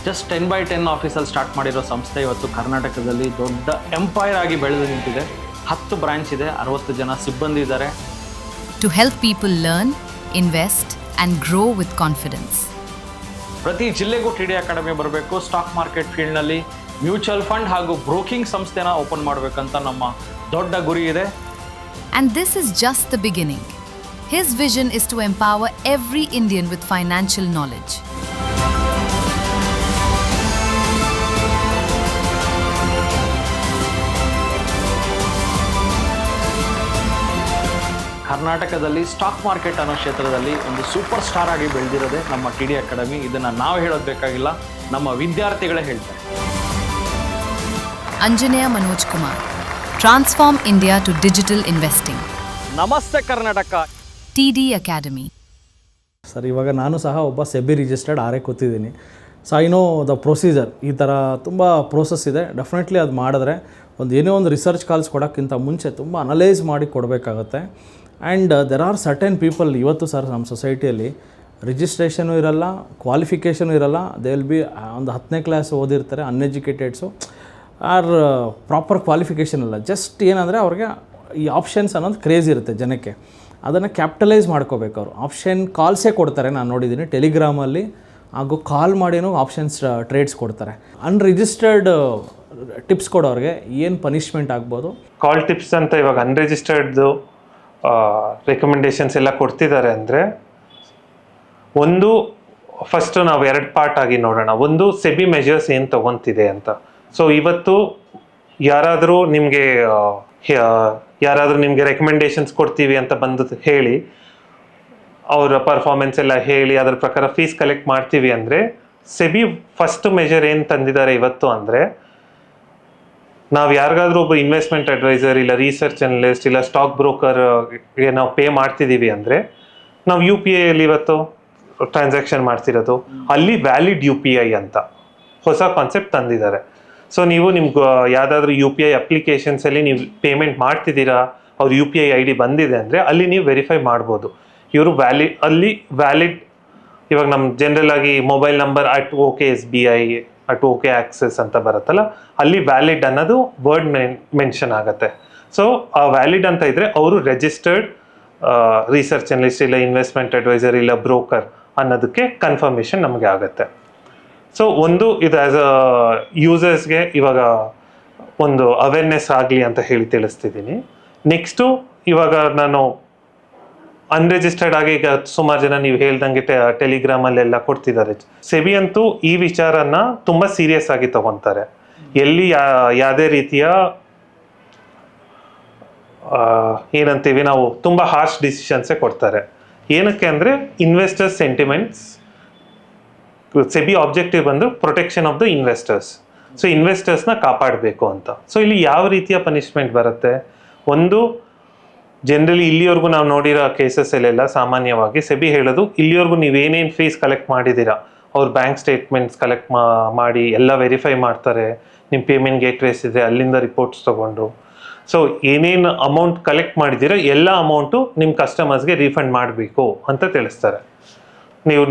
ಜಸ್ಟ್ 10x10 ಆಫೀಸಲ್ಲಿ ಸ್ಟಾರ್ಟ್ ಮಾಡಿರೋ ಸಂಸ್ಥೆ ಇವತ್ತು ಕರ್ನಾಟಕದಲ್ಲಿ ದೊಡ್ಡ ಎಂಪೈರ್ ಆಗಿ ಬೆಳೆದು ನಿಂತಿದೆ. 10 ಬ್ರಾಂಚ್ ಇದೆ, 60 ಜನ ಸಿಬ್ಬಂದಿ ಇದ್ದಾರೆ. To help people learn, invest and grow with confidence. ಪ್ರತಿ ಜಿಲ್ಲೆಗೂ TD ಅಕಾಡೆಮಿ ಬರಬೇಕು. ಸ್ಟಾಕ್ ಮಾರ್ಕೆಟ್ ಫೀಲ್ಡ್ನಲ್ಲಿ ಮ್ಯೂಚುವಲ್ ಫಂಡ್ ಹಾಗೂ ಬ್ರೋಕಿಂಗ್ ಸಂಸ್ಥೆನ ಓಪನ್ ಮಾಡಬೇಕಂತ ನಮ್ಮ ದೊಡ್ಡ ಗುರಿ ಇದೆ. And this is just the beginning. His vision is to empower every Indian with financial knowledge. ಕರ್ನಾಟಕದಲ್ಲಿ ಸ್ಟಾಕ್ ಮಾರ್ಕೆಟ್ ಅನ್ನೋ ಕ್ಷೇತ್ರದಲ್ಲಿ ಒಂದು ಸೂಪರ್ ಸ್ಟಾರ್ ಆಗಿ ಬೆಳೆದಿರೋದೇ ನಮ್ಮ TD ಅಕಾಡೆಮಿ. ಇದನ್ನು ನಾವು ಹೇಳೋದು ಬೇಕಾಗಿಲ್ಲ, ನಮ್ಮ ವಿದ್ಯಾರ್ಥಿಗಳೇ ಹೇಳ್ತಾರೆ. Anjaneya Manoj Kumar. Transform India to digital investing. ನಮಸ್ತೆ ಕರ್ನಾಟಕ. TD Academy. ಸರ್, ಇವಾಗ ನಾನು ಸಹ ಒಬ್ಬ ಸೆಬಿ ರಿಜಿಸ್ಟರ್ಡ್ RA ಕೂತಿದ್ದೀನಿ. So I know the procedure. ಈ ಥರ ತುಂಬ ಪ್ರೋಸೆಸ್ ಇದೆ. ಡೆಫಿನೆಟ್ಲಿ ಅದು ಮಾಡಿದ್ರೆ ಏನೇ ಒಂದು ರಿಸರ್ಚ್ ಕಾಲ್ಸ್ ಕೊಡೋಕ್ಕಿಂತ ಮುಂಚೆ ತುಂಬ ಅನಲೈಸ್ ಮಾಡಿ ಕೊಡಬೇಕಾಗತ್ತೆ. And there are certain people ಇವತ್ತು ಸರ್ ನಮ್ಮ ಸೊಸೈಟಿಯಲ್ಲಿ ರಿಜಿಸ್ಟ್ರೇಷನು ಇರಲ್ಲ, ಕ್ವಾಲಿಫಿಕೇಷನು ಇರಲ್ಲ. ದೇ ವಿಲ್ ಬಿ ಒಂದು 10ನೇ ಕ್ಲಾಸ್ ಓದಿರ್ತಾರೆ, ಅನ್ಎಜುಕೇಟೆಡ್ಸು ಆರ್ ಪ್ರಾಪರ್ ಕ್ವಾಲಿಫಿಕೇಷನ್ ಇಲ್ಲ. ಜಸ್ಟ್ ಏನಂದರೆ ಅವ್ರಿಗೆ ಈ ಆಪ್ಷನ್ಸ್ ಅನ್ನೋದು ಕ್ರೇಜ್ ಇರುತ್ತೆ ಜನಕ್ಕೆ. ಅದನ್ನು ಕ್ಯಾಪಿಟಲೈಸ್ ಮಾಡ್ಕೋಬೇಕು ಅವರು. ಆಪ್ಷನ್ ಕಾಲ್ಸೇ ಕೊಡ್ತಾರೆ, ನಾನು ನೋಡಿದ್ದೀನಿ ಟೆಲಿಗ್ರಾಮಲ್ಲಿ, ಹಾಗೂ ಕಾಲ್ ಮಾಡಿನೂ ಆಪ್ಷನ್ಸ್ ಟ್ರೇಡ್ಸ್ ಕೊಡ್ತಾರೆ. ಅನ್ರಿಜಿಸ್ಟರ್ಡ್ ಟಿಪ್ಸ್ ಕೊಡೋರಿಗೆ ಏನು ಪನಿಷ್ಮೆಂಟ್ ಆಗ್ಬೋದು? ಕಾಲ್ ಟಿಪ್ಸ್ ಅಂತ ಇವಾಗ ಅನ್ರಿಜಿಸ್ಟರ್ಡ್ದು ರೆಕಮೆಂಡೇಶನ್ಸ್ ಎಲ್ಲ ಕೊಡ್ತಿದ್ದಾರೆ ಅಂದರೆ, ಒಂದು ಫಸ್ಟು ನಾವು 2 ಪಾರ್ಟ್ ಆಗಿ ನೋಡೋಣ. ಒಂದು ಸೆಬಿ ಮೆಜರ್ಸ್ ಏನು ತೊಗೊತಿದೆ ಅಂತ. ಸೊ ಇವತ್ತು ಯಾರಾದರೂ ನಿಮಗೆ ರೆಕಮೆಂಡೇಶನ್ಸ್ ಕೊಡ್ತೀವಿ ಅಂತ ಬಂದು ಹೇಳಿ, ಅವರ ಪರ್ಫಾರ್ಮೆನ್ಸ್ ಎಲ್ಲ ಹೇಳಿ ಅದರ ಪ್ರಕಾರ ಫೀಸ್ ಕಲೆಕ್ಟ್ ಮಾಡ್ತೀವಿ ಅಂದರೆ, ಸೆಬಿ ಫಸ್ಟ್ ಮೆಜರ್ ಏನು ತಂದಿದ್ದಾರೆ ಇವತ್ತು ಅಂದರೆ, ನಾವು ಯಾರಿಗಾದ್ರೂ ಒಬ್ಬರು ಇನ್ವೆಸ್ಟ್ಮೆಂಟ್ ಅಡ್ವೈಸರ್ ಇಲ್ಲ ರಿಸರ್ಚ್ ಅನಲಿಸ್ಟ್ ಇಲ್ಲ ಸ್ಟಾಕ್ ಬ್ರೋಕರ್ಗೆ ನಾವು ಪೇ ಮಾಡ್ತಿದ್ದೀವಿ ಅಂದರೆ, ನಾವು UPIಯಲ್ಲಿ ಇವತ್ತು ಟ್ರಾನ್ಸಾಕ್ಷನ್ ಮಾಡ್ತಿರೋದು, ಅಲ್ಲಿ ವ್ಯಾಲಿಡ್ UPI ಅಂತ ಹೊಸ ಕಾನ್ಸೆಪ್ಟ್ ತಂದಿದ್ದಾರೆ. ಸೊ ನೀವು ನಿಮ್ಗೆ ಯಾವುದಾದ್ರೂ UPI ಅಪ್ಲಿಕೇಶನ್ಸಲ್ಲಿ ನೀವು ಪೇಮೆಂಟ್ ಮಾಡ್ತಿದ್ದೀರಾ, ಅವ್ರ UPI ID ಬಂದಿದೆ ಅಂದರೆ ಅಲ್ಲಿ ನೀವು ವೆರಿಫೈ ಮಾಡ್ಬೋದು. ಇವರು ವ್ಯಾಲಿಡ್ ಇವಾಗ ನಮ್ಮ ಜನರಲ್ ಆಗಿ ಮೊಬೈಲ್ ನಂಬರ್ @OKSBI @OKAccess ಅಂತ ಬರುತ್ತಲ್ಲ, ಅಲ್ಲಿ ವ್ಯಾಲಿಡ್ ಅನ್ನೋದು ವರ್ಡ್ ಮೆನ್ಷನ್ ಆಗುತ್ತೆ. ಸೊ ಆ ವ್ಯಾಲಿಡ್ ಅಂತ ಇದ್ದರೆ ಅವರು ರಿಜಿಸ್ಟರ್ಡ್ ರಿಸರ್ಚ್ ಅನಲಿಸ್ಟ್ ಇಲ್ಲ ಇನ್ವೆಸ್ಟ್ಮೆಂಟ್ ಅಡ್ವೈಸರ್ ಇಲ್ಲ ಬ್ರೋಕರ್ ಅನ್ನೋದಕ್ಕೆ ಕನ್ಫರ್ಮೇಷನ್ ನಮಗೆ ಆಗುತ್ತೆ. ಸೊ ಒಂದು ಇದು ಆ್ಯಸ್ ಅ ಯೂಸರ್ಸ್ಗೆ ಇವಾಗ ಒಂದು ಅವೇರ್ನೆಸ್ ಆಗಲಿ ಅಂತ ಹೇಳಿ ತಿಳಿಸ್ತಿದ್ದೀನಿ. ನೆಕ್ಸ್ಟು ಇವಾಗ ನಾನು ಅನ್ರಿಜಿಸ್ಟರ್ಡ್ ಆಗಿ ಈಗ ಸುಮಾರು ಜನ ನೀವು ಹೇಳ್ದಂಗೆ ಟೆಲಿಗ್ರಾಮಲ್ಲೆಲ್ಲ ಕೊಡ್ತಿದ್ದಾರೆ. ಸೆಬಿ ಅಂತೂ ಈ ವಿಚಾರನ ತುಂಬ ಸೀರಿಯಸ್ ಆಗಿ ತಗೊತಾರೆ. ಎಲ್ಲಿ ಯಾವುದೇ ರೀತಿಯ ಏನಂತೀವಿ ನಾವು ತುಂಬ ಹಾರ್ಶ್ ಡಿಸಿಷನ್ಸೇ ಕೊಡ್ತಾರೆ. ಏನಕ್ಕೆ ಅಂದರೆ ಇನ್ವೆಸ್ಟರ್ಸ್ ಸೆಂಟಿಮೆಂಟ್ಸ್. ಸೆಬಿ ಆಬ್ಜೆಕ್ಟಿವ್ ಬಂದು protection of the investors. So ಇನ್ವೆಸ್ಟರ್ಸ್ನ ಕಾಪಾಡಬೇಕು ಅಂತ. ಸೊ ಇಲ್ಲಿ ಯಾವ ರೀತಿಯ ಪನಿಷ್ಮೆಂಟ್ ಬರುತ್ತೆ? ಒಂದು ಜನರಲಿ ಇಲ್ಲಿವರೆಗೂ ನಾವು ನೋಡಿರೋ ಕೇಸಸ್ಸಲ್ಲೆಲ್ಲ ಸಾಮಾನ್ಯವಾಗಿ ಸೆಬಿ ಹೇಳೋದು, ಇಲ್ಲಿವರೆಗೂ ನೀವೇನೇನು ಫೀಸ್ ಕಲೆಕ್ಟ್ ಮಾಡಿದ್ದೀರಾ ಅವ್ರ ಬ್ಯಾಂಕ್ ಸ್ಟೇಟ್ಮೆಂಟ್ಸ್ ಕಲೆಕ್ಟ್ ಮಾಡಿ ಎಲ್ಲ ವೆರಿಫೈ ಮಾಡ್ತಾರೆ. ನಿಮ್ಮ ಪೇಮೆಂಟ್ ಗೇಟ್ವೇಸ್ ಇದೆ ಅಲ್ಲಿಂದ ರಿಪೋರ್ಟ್ಸ್ ತೊಗೊಂಡು, ಸೊ ಏನೇನು ಅಮೌಂಟ್ ಕಲೆಕ್ಟ್ ಮಾಡಿದ್ದೀರಾ ಎಲ್ಲ ಅಮೌಂಟು ನಿಮ್ಮ ಕಸ್ಟಮರ್ಸ್ಗೆ ರೀಫಂಡ್ ಮಾಡಬೇಕು ಅಂತ ತಿಳಿಸ್ತಾರೆ.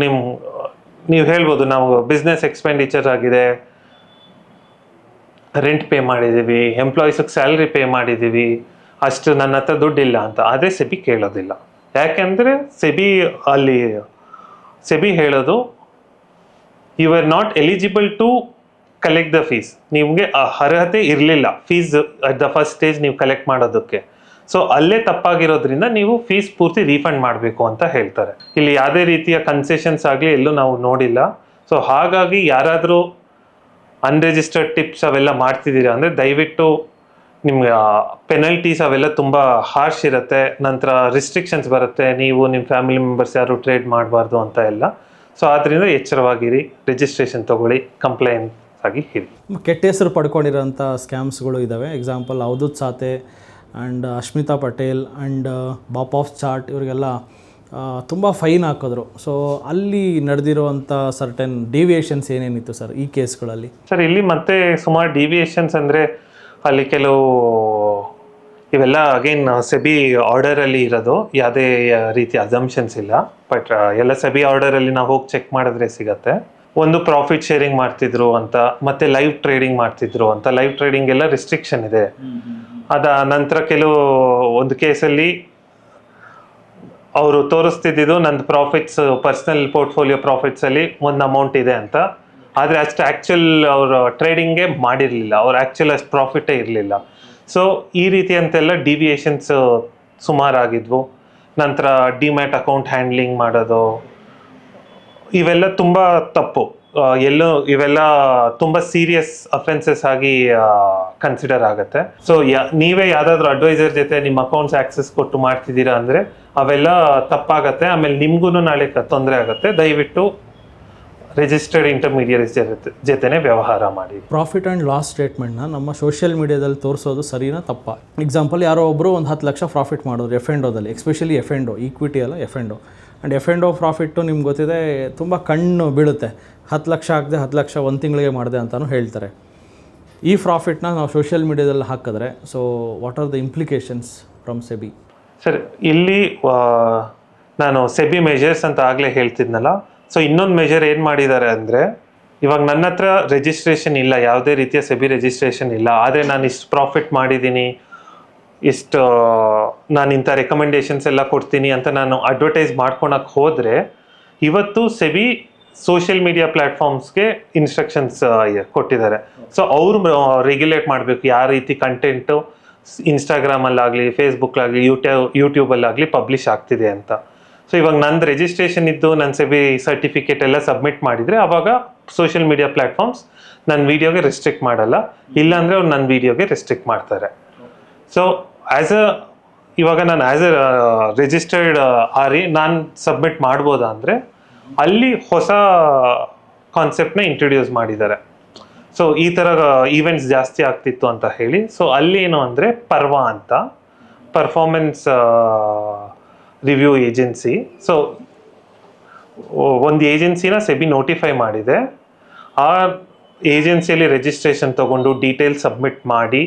ನೀವು ಹೇಳ್ಬೋದು ನಾವು ಬಿಸ್ನೆಸ್ ಎಕ್ಸ್ಪೆಂಡಿಚರ್ ಆಗಿದೆ, ರೆಂಟ್ ಪೇ ಮಾಡಿದ್ದೀವಿ, ಎಂಪ್ಲಾಯೀಸಿಗೆ ಸ್ಯಾಲ್ರಿ ಪೇ ಮಾಡಿದ್ದೀವಿ, ಅಷ್ಟು ನನ್ನ ಹತ್ರ ದುಡ್ಡಿಲ್ಲ ಅಂತ. ಆದರೆ ಸೆಬಿ ಕೇಳೋದಿಲ್ಲ. ಯಾಕೆಂದರೆ ಸೆಬಿ ಹೇಳೋದು you are not eligible to collect the fees. ನಿಮಗೆ ಅರ್ಹತೆ ಇರಲಿಲ್ಲ fees at the first stage ನೀವು ಕಲೆಕ್ಟ್ ಮಾಡೋದಕ್ಕೆ. ಸೊ ಅಲ್ಲೇ ತಪ್ಪಾಗಿರೋದ್ರಿಂದ ನೀವು ಫೀಸ್ ಪೂರ್ತಿ ರೀಫಂಡ್ ಮಾಡಬೇಕು ಅಂತ ಹೇಳ್ತಾರೆ. ಇಲ್ಲಿ ಯಾವುದೇ ರೀತಿಯ ಕನ್ಸೆಷನ್ಸ್ ಆಗಲಿ ಎಲ್ಲೂ ನಾವು ನೋಡಿಲ್ಲ. ಸೊ ಹಾಗಾಗಿ ಯಾರಾದರೂ ಅನ್ರಿಜಿಸ್ಟರ್ಡ್ ಟಿಪ್ಸ್ ಅವೆಲ್ಲ ಮಾಡ್ತಿದ್ದೀರಾ ಅಂದರೆ ದಯವಿಟ್ಟು ನಿಮ್ಗೆ ಪೆನಲ್ಟೀಸ್ ಅವೆಲ್ಲ ತುಂಬ ಹಾರ್ಶ್ ಇರುತ್ತೆ. ನಂತರ ರಿಸ್ಟ್ರಿಕ್ಷನ್ಸ್ ಬರುತ್ತೆ, ನೀವು ನಿಮ್ಮ ಫ್ಯಾಮಿಲಿ ಮೆಂಬರ್ಸ್ ಯಾರು ಟ್ರೇಡ್ ಮಾಡಬಾರ್ದು ಅಂತ ಎಲ್ಲ. ಸೊ ಆದ್ದರಿಂದ ಎಚ್ಚರವಾಗಿರಿ, ರಿಜಿಸ್ಟ್ರೇಷನ್ ತೊಗೊಳ್ಳಿ, ಕಂಪ್ಲೈಂಟ್ ಆಗಿ ಇರಿ. ಕೆಟ್ಟ ಹೆಸರು ಪಡ್ಕೊಂಡಿರೋಂಥ ಸ್ಕ್ಯಾಮ್ಸ್ಗಳು ಇದ್ದಾವೆ. Example Avadhut Sathe and Ashmita Patel and Baap of chart ಇವರಿಗೆಲ್ಲ ತುಂಬ ಫೈನ್ ಹಾಕಿದ್ರು. ಸೊ ಅಲ್ಲಿ ನಡೆದಿರುವಂಥ ಸರ್ಟೆನ್ ಡಿವಿಯೇಷನ್ಸ್ ಏನೇನಿತ್ತು ಸರ್ ಈ ಕೇಸ್ಗಳಲ್ಲಿ? ಸರ್ ಇಲ್ಲಿ ಮತ್ತೆ ಸುಮಾರು ಡಿವಿಯೇಷನ್ಸ್ ಅಂದರೆ ಅಲ್ಲಿ ಕೆಲವು ಇವೆಲ್ಲ ಅಗೇನ್ ಸೆಬಿ ಆರ್ಡರಲ್ಲಿ ಇರೋದು, ಯಾವುದೇ ರೀತಿಯ ಅಸಂಪ್ಷನ್ಸ್ ಇಲ್ಲ. ಬಟ್ ಎಲ್ಲ ಸೆಬಿ ಆರ್ಡರಲ್ಲಿ ನಾವು ಹೋಗಿ ಚೆಕ್ ಮಾಡಿದ್ರೆ ಸಿಗತ್ತೆ. ಒಂದು ಪ್ರಾಫಿಟ್ ಶೇರಿಂಗ್ ಮಾಡ್ತಿದ್ರು ಅಂತ, ಮತ್ತೆ ಲೈವ್ ಟ್ರೇಡಿಂಗ್ ಮಾಡ್ತಿದ್ರು ಅಂತ. ಲೈವ್ ಟ್ರೇಡಿಂಗ್ ಎಲ್ಲ ರಿಸ್ಟ್ರಿಕ್ಷನ್ ಇದೆ. ಅದ ನಂತರ ಒಂದು ಕೇಸಲ್ಲಿ ಅವರು ತೋರಿಸ್ತಿದ್ದು ನಂದು ಪ್ರಾಫಿಟ್ಸ್ ಪರ್ಸನಲ್ ಪೋರ್ಟ್ಫೋಲಿಯೋ ಪ್ರಾಫಿಟ್ಸಲ್ಲಿ ಒಂದು ಅಮೌಂಟ್ ಇದೆ ಅಂತ. ಆದರೆ ಅಷ್ಟು ಆ್ಯಕ್ಚುಲ್ ಅವರು ಟ್ರೇಡಿಂಗೇ ಮಾಡಿರಲಿಲ್ಲ, ಅವ್ರು ಆ್ಯಕ್ಚುಲ್ ಅಷ್ಟು ಪ್ರಾಫಿಟೇ ಇರಲಿಲ್ಲ. ಸೊ ಈ ರೀತಿಯಂತೆಲ್ಲ ಡಿವಿಯೇಷನ್ಸ್ ಸುಮಾರಾಗಿದ್ವು. ನಂತರ ಡಿಮ್ಯಾಟ್ ಅಕೌಂಟ್ ಹ್ಯಾಂಡ್ಲಿಂಗ್ ಮಾಡೋದು ಇವೆಲ್ಲ ತುಂಬ ತಪ್ಪು. ಇವೆಲ್ಲ ತುಂಬ ಸೀರಿಯಸ್ ಅಫೆನ್ಸಸ್ ಆಗಿ ಕನ್ಸಿಡರ್ ಆಗುತ್ತೆ. ಸೊ ನೀವೇ ಯಾವುದಾದ್ರೂ ಅಡ್ವೈಸರ್ ಜೊತೆ ನಿಮ್ಮ ಅಕೌಂಟ್ಸ್ ಆಕ್ಸೆಸ್ ಕೊಟ್ಟು ಮಾಡ್ತಿದ್ದೀರಾ ಅಂದರೆ ಅವೆಲ್ಲ ತಪ್ಪಾಗತ್ತೆ. ಆಮೇಲೆ ನಿಮ್ಗೂ ನಾಳೆ ತೊಂದರೆ ಆಗುತ್ತೆ. ದಯವಿಟ್ಟು ರಿಜಿಸ್ಟರ್ಡ್ ಇಂಟರ್ಮೀಡಿಯರೀಸ್ ಜೊತೆನೇ ವ್ಯವಹಾರ ಮಾಡಿ. ಪ್ರಾಫಿಟ್ ಆ್ಯಂಡ್ ಲಾಸ್ ಸ್ಟೇಟ್ಮೆಂಟ್ನ ನಮ್ಮ ಸೋಷಿಯಲ್ ಮೀಡಿಯಾದಲ್ಲಿ ತೋರಿಸೋದು ಸರಿನಾ ತಪ್ಪಾ? ಎಕ್ಸಾಂಪಲ್ ಯಾರೋ ಒಬ್ಬರು ಒಂದು 10 ಲಕ್ಷ ಪ್ರಾಫಿಟ್ ಮಾಡೋರು F&Oದಲ್ಲಿ, ಎಸ್ಪೆಷಲಿ F&O, ಈಕ್ವಿಟಿ ಅಲ್ಲ F&O. ಆ್ಯಂಡ್ F&O ಪ್ರಾಫಿಟ್ಟು ನಿಮ್ಗೆ ಗೊತ್ತಿದೆ ತುಂಬ ಕಣ್ಣು ಬೀಳುತ್ತೆ. 10 ಲಕ್ಷ ಹಾಕಿದೆ 10 ಲಕ್ಷ ಒಂದು ತಿಂಗಳಿಗೆ ಮಾಡಿದೆ ಅಂತಲೂ ಹೇಳ್ತಾರೆ. ಈ ಪ್ರಾಫಿಟ್ನ ನಾವು ಸೋಷಿಯಲ್ ಮೀಡಿಯಾದಲ್ಲಿ ಹಾಕಿದ್ರೆ so what are the implications from SEBI? Sir, ಇಲ್ಲಿ ನಾನು ಸೆಬಿ ಮೆಜರ್ಸ್ ಅಂತ ಆಗಲೇ ಹೇಳ್ತಿದ್ನಲ್ಲ, ಸೊ ಇನ್ನೊಂದು ಮೆಜರ್ ಏನು ಮಾಡಿದ್ದಾರೆ ಅಂದರೆ, ಇವಾಗ ನನ್ನ ಹತ್ರ ರಿಜಿಸ್ಟ್ರೇಷನ್ ಇಲ್ಲ, ಯಾವುದೇ ರೀತಿಯ ಸೆಬಿ ರಿಜಿಸ್ಟ್ರೇಷನ್ ಇಲ್ಲ, ಆದರೆ ನಾನು ಇಷ್ಟು ಪ್ರಾಫಿಟ್ ಮಾಡಿದ್ದೀನಿ, ಇಷ್ಟು ನಾನು ಇಂಥ ರೆಕಮೆಂಡೇಶನ್ಸ್ ಎಲ್ಲ ಕೊಡ್ತೀನಿ ಅಂತ ನಾನು ಅಡ್ವರ್ಟೈಸ್ ಮಾಡ್ಕೊಳಕ್ಕೆ ಹೋದರೆ, ಇವತ್ತು ಸೆಬಿ ಸೋಷಿಯಲ್ ಮೀಡಿಯಾ ಪ್ಲ್ಯಾಟ್ಫಾರ್ಮ್ಸ್ಗೆ ಇನ್ಸ್ಟ್ರಕ್ಷನ್ಸ್ ಕೊಟ್ಟಿದ್ದಾರೆ. ಸೊ ಅವರು ರೆಗ್ಯುಲೇಟ್ ಮಾಡಬೇಕು ಯಾವ ರೀತಿ ಕಂಟೆಂಟು ಇನ್ಸ್ಟಾಗ್ರಾಮಲ್ಲಾಗಲಿ, ಫೇಸ್ಬುಕ್ಲಾಗಲಿ, ಯೂಟ್ಯೂಬಲ್ಲಾಗಲಿ ಪಬ್ಲಿಷ್ ಆಗ್ತಿದೆ ಅಂತ. ಸೊ ಇವಾಗ ನಂದು ರಿಜಿಸ್ಟ್ರೇಷನ್ ಇದ್ದು ನನ್ನ ಸೆಬಿ ಸರ್ಟಿಫಿಕೇಟ್ ಎಲ್ಲ ಸಬ್ಮಿಟ್ ಮಾಡಿದರೆ ಆವಾಗ ಸೋಷಿಯಲ್ ಮೀಡಿಯಾ ಪ್ಲ್ಯಾಟ್ಫಾರ್ಮ್ಸ್ ನನ್ನ ವೀಡಿಯೋಗೆ ರೆಸ್ಟ್ರಿಕ್ಟ್ ಮಾಡಲ್ಲ, ಇಲ್ಲಾಂದರೆ ಅವ್ರು ನನ್ನ ವೀಡಿಯೋಗೆ ರೆಸ್ಟ್ರಿಕ್ಟ್ ಮಾಡ್ತಾರೆ. ಸೊ ಇವಾಗ ನಾನು ಆ್ಯಸ್ ಎ ರಿಜಿಸ್ಟರ್ಡ್ ಆರಿ ನಾನು ಸಬ್ಮಿಟ್ ಮಾಡ್ಬೋದಾ ಅಂದರೆ, ಅಲ್ಲಿ ಹೊಸ ಕಾನ್ಸೆಪ್ಟ್ನ ಇಂಟ್ರೊಡ್ಯೂಸ್ ಮಾಡಿದ್ದಾರೆ. ಸೊ ಈ ಥರ ಈವೆಂಟ್ಸ್ ಜಾಸ್ತಿ ಆಗ್ತಿತ್ತು ಅಂತ ಹೇಳಿ, ಸೊ ಅಲ್ಲಿ ಏನು ಅಂದರೆ ಪರ್ವಾ ಅಂತ ಪರ್ಫಾರ್ಮೆನ್ಸ್ ರಿವ್ಯೂ ಏಜೆನ್ಸಿ, ಸೊ ಒಂದು ಏಜೆನ್ಸಿನ ಸೆಬಿ ನೋಟಿಫೈ ಮಾಡಿದೆ. ಆ ಏಜೆನ್ಸಿಯಲ್ಲಿ ರಿಜಿಸ್ಟ್ರೇಷನ್ ತೊಗೊಂಡು ಡೀಟೇಲ್ಸ್ ಸಬ್ಮಿಟ್ ಮಾಡಿ